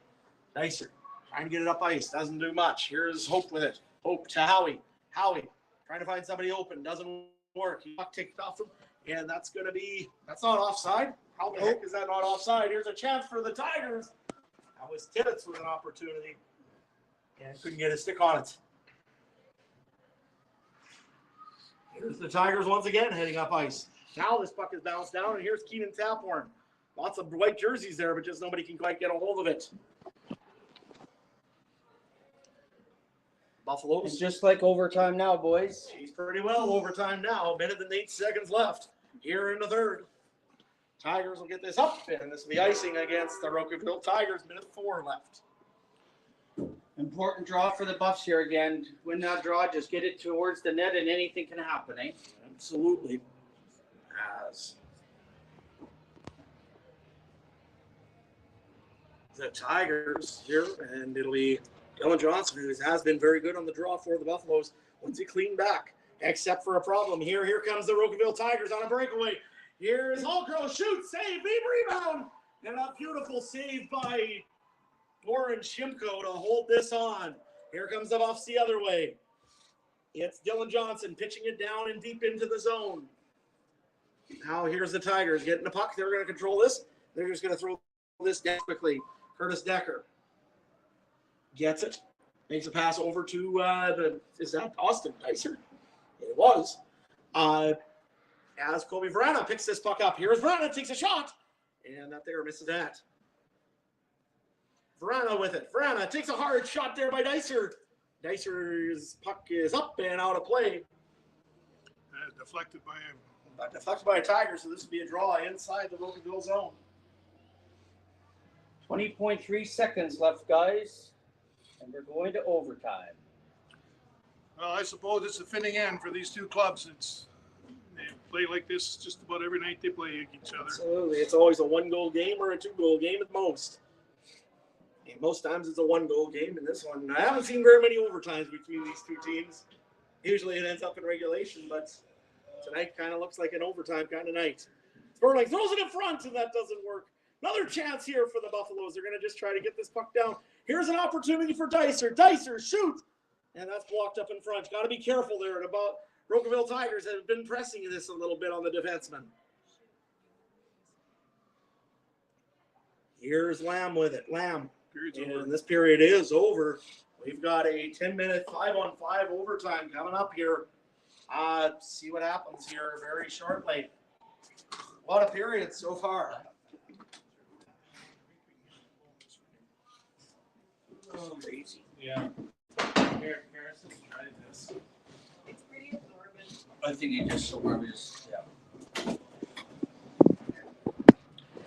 Dicer trying to get it up ice. Doesn't do much. Here's Hope with it. Hope to Howie. Howie trying to find somebody open. Doesn't work. Puck takes off him, and that's not offside. How the heck is that not offside? Here's a chance for the Tigers. That was Tibbetts with an opportunity, and couldn't get a stick on it. Here's the Tigers once again heading up ice. Now this puck is bounced down, and here's Keenan Taphorn. Lots of white jerseys there, but just nobody can quite get a hold of it. Buffaloes. It's just like overtime now, boys. He's pretty well overtime now. 1 minute and 8 seconds left here in the third. Tigers will get this up, and this will be icing against the Rocanville Tigers. 1:04 left. Important draw for the Buffs here again. Win that draw, just get it towards the net, and anything can happen, eh? Absolutely. As the Tigers here, and it'll be Dylan Johnson, who has been very good on the draw for the Buffaloes. Once he cleaned back, except for a problem here. Here comes the Rocanville Tigers on a breakaway. Here's Hallcrow, shoot, save, deep rebound, and a beautiful save by Lauren Shimko to hold this on. Here comes the Buffs the other way. It's Dylan Johnson pitching it down and deep into the zone. Now here's the Tigers getting the puck. They're going to control this. They're just going to throw this down quickly. Curtis Decker gets it. Makes a pass over to, is that Austin Dicer? It was. As Kobe Verana picks this puck up. Here's Verana, takes a shot. And that there misses that. Verana with it. Verana takes a hard shot there by Dicer. Dicer's puck is up and out of play. Deflected by him. Deflected by a Tiger, so this will be a draw inside the Rocanville zone. 20.3 seconds left, guys, and we're going to overtime. Well, I suppose it's a fitting end for these two clubs. They play like this just about every night they play each other. Absolutely. It's always a 1-goal game or a 2-goal game at most. And most times it's a 1-goal game. In this one, I haven't seen very many overtimes between these two teams. Usually it ends up in regulation, but tonight kind of looks like an overtime kind of night. Sperling throws it in front, and that doesn't work. Another chance here for the Buffaloes. They're going to just try to get this puck down. Here's an opportunity for Dicer. Dicer, shoot! And that's blocked up in front. Got to be careful there. And about Rocanville Tigers have been pressing this a little bit on the defenseman. Here's Lamb with it. Lamb. And this period is over. We've got a 10-minute 5-on-5 overtime coming up here. See what happens here very shortly. What a period so far. Crazy. Yeah. Here, Harrison, try this. It's pretty absorbent. I think you just yeah.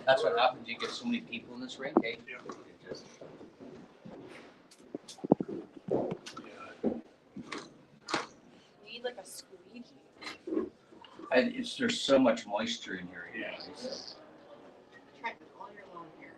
That's what happens. You get so many people in this rink, eh? Yeah. It just- We need like a squeegee. And there's so much moisture in here. Yeah. So. Try it all year long here.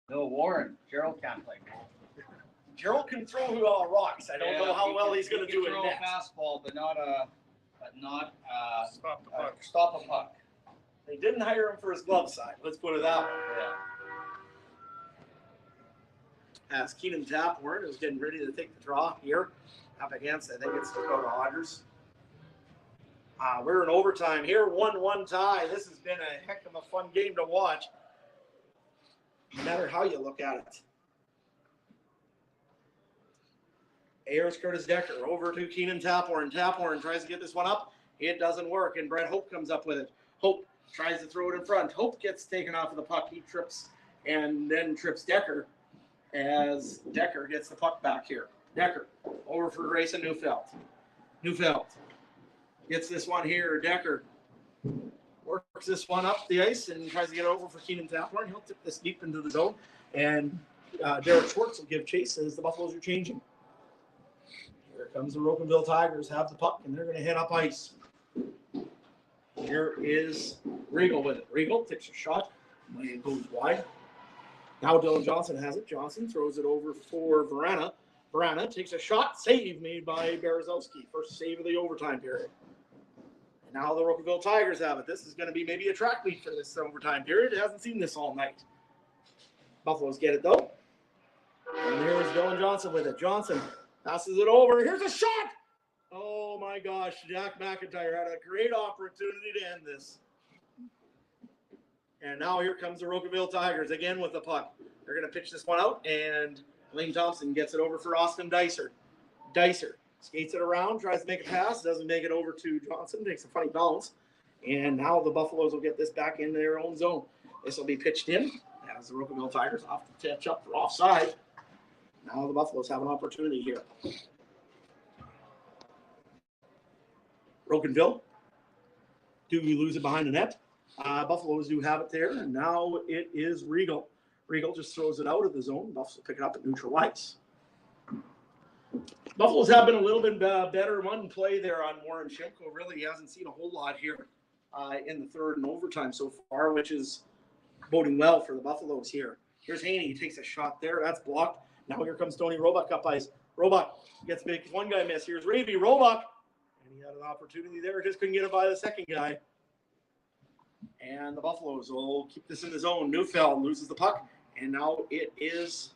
No, Warren, Gerald can't play ball. Gerald can throw rocks. I don't know how well he's going to do it throw next. a fastball, but not Stop the puck. stop a puck. They didn't hire him for his glove side. Let's put it that way. Yeah. As Keenan Tapward is getting ready to take the draw here up against, I think it's Dakota Hodgers. We're in overtime here, 1-1 tie. This has been a heck of a fun game to watch, no matter how you look at it. Ayers Curtis Decker over to Keenan Tapward. Tapward tries to get this one up. It doesn't work, and Brett Hope comes up with it. Hope tries to throw it in front. Hope gets taken off of the puck. He trips and then trips Decker as Decker gets the puck back here. Decker over for Grayson Neufeld. Neufeld gets this one here. Decker works this one up the ice and tries to get over for Keenan Tapward. He'll tip this deep into the zone, and Derek Schwartz will give chase as the Buffaloes are changing. Here comes the Rocanville Tigers, have the puck, and they're going to head up ice. Here is Regal with it. Regal takes a shot. It goes wide. Now Dylan Johnson has it. Johnson throws it over for Verana. Verana takes a shot. Save made by Berezowski. First save of the overtime period. And now the Rocanville Tigers have it. This is going to be maybe a track meet for this overtime period. It hasn't seen this all night. Buffaloes get it, though. And here's Dylan Johnson with it. Johnson passes it over. Here's a shot. Oh, my gosh. Jack McIntyre had a great opportunity to end this. And now here comes the Rocanville Tigers again with the puck. They're going to pitch this one out, and Lane Thompson gets it over for Austin Dicer. Dicer skates it around, tries to make a pass, doesn't make it over to Johnson, takes a funny bounce. And now the Buffaloes will get this back into their own zone. This will be pitched in as the Rocanville Tigers off the touch up for offside. Now the Buffaloes have an opportunity here. Rocanville. Do we lose it behind the net? Buffaloes do have it there, and now it is Regal. Regal just throws it out of the zone. Buffaloes pick it up at neutral ice. Buffaloes have been a little bit better one play there on Warren Shimko. Really, he hasn't seen a whole lot here in the third and overtime so far, which is boding well for the Buffaloes here. Here's Haney. He takes a shot there. That's blocked. Now here comes Tony Roebuck up ice. Roebuck gets big. One guy missed. Here's Ravy. Roebuck. And he had an opportunity there. Just couldn't get it by the second guy. And the Buffaloes will keep this in the zone. Neufeld loses the puck. And now it is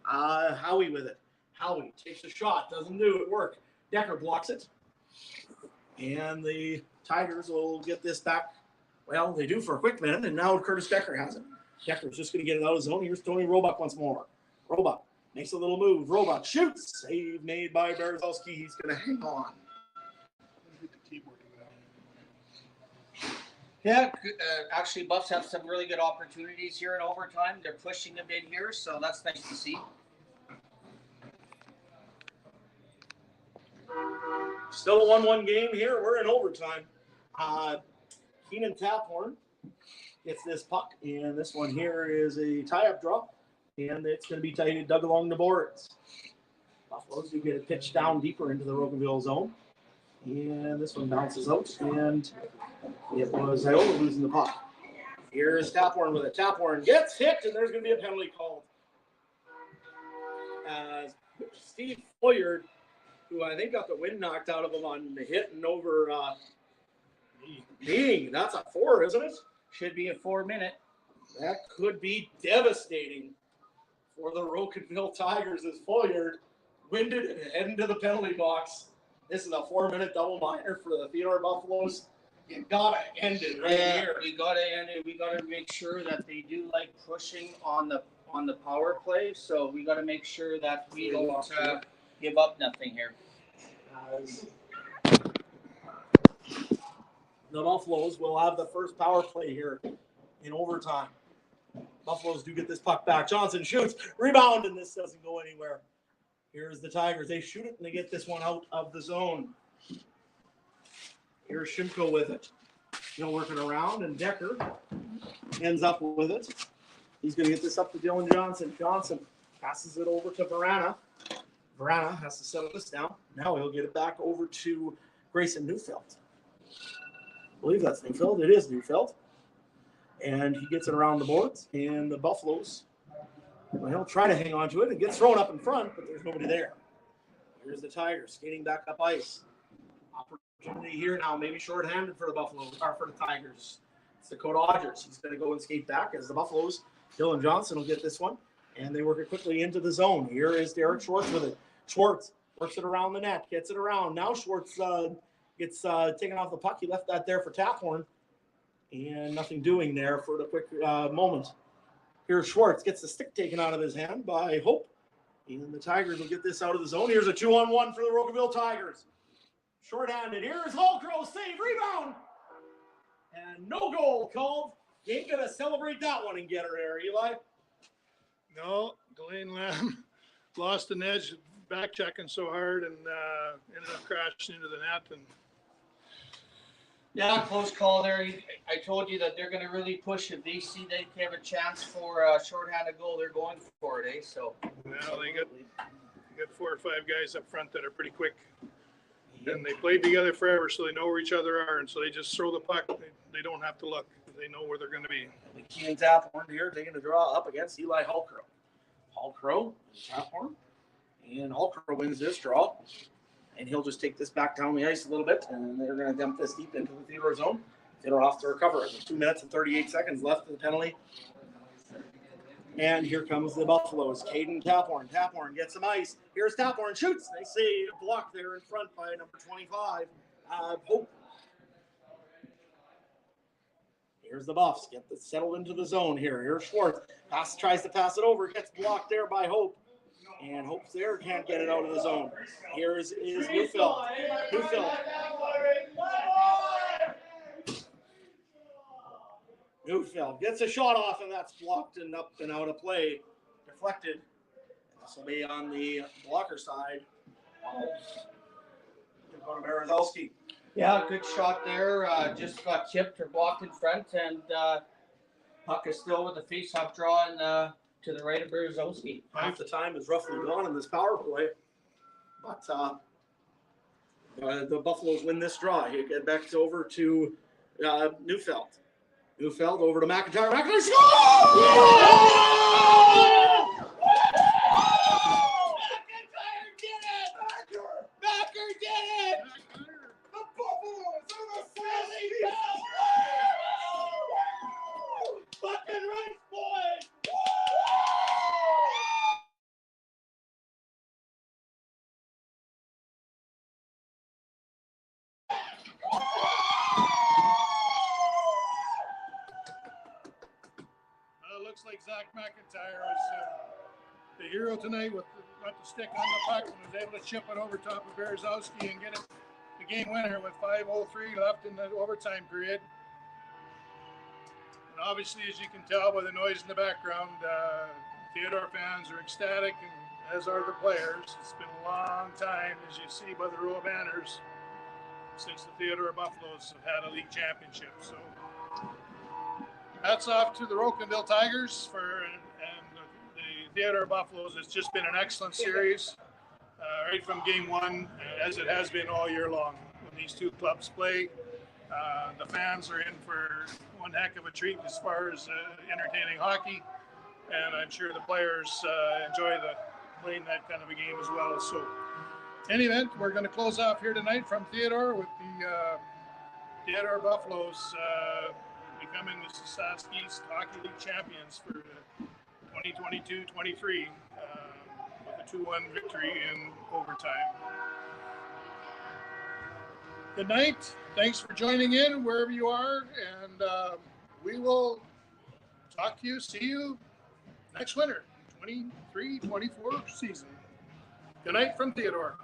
Howie with it. Howie takes a shot. Doesn't do it. Work. Decker blocks it. And the Tigers will get this back. Well, they do for a quick minute. And now Curtis Decker has it. Decker's just going to get it out of the zone. Here's Tony Roebuck once more. Roebuck makes a little move. Roebuck shoots. Save made by Berezowski. He's going to hang on. Yeah, actually, Buffs have some really good opportunities here in overtime. They're pushing a bit here, so that's nice to see. Still a 1-1 game here. We're in overtime. Keenan Taphorn gets this puck, and this one here is a tie-up draw, and it's going to be dug along the boards. Buffaloes do get it pitched down deeper into the Rocanville zone, and this one bounces out, and it was Iola losing the puck. Here's Taphorn with it. Taphorn gets hit, and there's going to be a penalty called. Steve Foyard, who I think got the wind knocked out of him on the hit and over Meeting. That's a 4, isn't it? Should be a 4-minute. That could be devastating for the Rocanville Tigers as Foyard winded and heading to the penalty box. This is a 4-minute double minor for the Theodore Buffalos. You gotta end it right here. We gotta end it. We gotta make sure that they do like pushing on the power play. So we gotta make sure that we don't give up nothing here. The Buffaloes will have the first power play here in overtime. Buffaloes do get this puck back. Johnson shoots, rebound, and this doesn't go anywhere. Here's the Tigers. They shoot it, and they get this one out of the zone. Here's Shimko with it. Working around, and Decker ends up with it. He's going to get this up to Dylan Johnson. Johnson passes it over to Verana. Verana has to settle this down. Now he'll get it back over to Grayson Neufeld. I believe that's Neufeld. It is Neufeld. And he gets it around the boards, and the Buffaloes, he'll try to hang on to it. It gets thrown up in front, but there's nobody there. Here's the Tigers skating back up ice. Opportunity here now, maybe shorthanded for the Buffaloes, or for the Tigers. It's Dakota Odgers. He's going to go and skate back as the Buffaloes. Dylan Johnson will get this one, and they work it quickly into the zone. Here is Derek Schwartz with it. Schwartz works it around the net, gets it around. Now Schwartz gets taken off the puck. He left that there for Taphorn, and nothing doing there for the quick moment. Here's Schwartz, gets the stick taken out of his hand by Hope, and the Tigers will get this out of the zone. Here's a 2-on-1 for the Rocanville Tigers. Short-handed. Here's Holcrow, save, rebound, and no goal called. You ain't gonna celebrate that one and get her there, Eli. No, Delane Lamb lost an edge, back checking so hard, and ended up crashing into the net. And Yeah, close call there. I told you that they're going to really push. If they see they have a chance for a shorthanded goal, they're going for it, So. well, they got 4 or 5 guys up front that are pretty quick. And they played together forever, so they know where each other are, and so they just throw the puck. They don't have to look. They know where they're going to be. Keenan Taphorn here taking the draw up against Eli Holcrow. Holcrow, Taphorn, and Holcrow wins this draw. And he'll just take this back down the ice a little bit, and they're going to dump this deep into the Theodore zone. Theodore off to recover it. 2 minutes and 38 seconds left of the penalty. And here comes the Buffaloes. Caden Taphorn. Taphorn gets some ice. Here's Taphorn, shoots. They say a block there in front by number 25. Hope. Here's the Buffs. Get this settled into the zone here. Here's Schwartz. Tries to pass it over. Gets blocked there by Hope. And Hope's there. Can't get it out of the zone. Is Neufeld. Neufeld gets a shot off, and that's blocked and up and out of play. Deflected. This will be on the blocker side. Berezowski. Yeah, good shot there. Just got chipped or blocked in front, and puck is still with the face-off draw and to the right of Berezowski. Half the time is roughly gone in this power play, but the Buffaloes win this draw. You get back over to Neufeld. Neufeld over to McIntyre. McIntyre scores! McIntyre did it! Backer did it! The Buffaloes are the Philly fucking right, boys! Looks like Zach McIntyre was the hero tonight with got the stick on the puck and was able to chip it over top of Berezowski and get it the game winner with 5:03 left in the overtime period. And obviously, as you can tell by the noise in the background, Theodore fans are ecstatic, and as are the players. It's been a long time, as you see by the row of banners, since the Theodore Buffalos have had a league championship. So hats off to the Rocanville Tigers and the Theodore Buffalos. It's just been an excellent series, right from game one, as it has been all year long. When these two clubs play, the fans are in for one heck of a treat as far as entertaining hockey, and I'm sure the players enjoy the playing that kind of a game as well. So, in any event, we're going to close off here tonight from Theodore with the Theodore Buffalos becoming the Sask East Hockey League champions for 2022-23 with a 2-1 victory in overtime. Good night. Thanks for joining in wherever you are, and we will talk to you, see you next winter, 23-24 season. Good night from Theodore.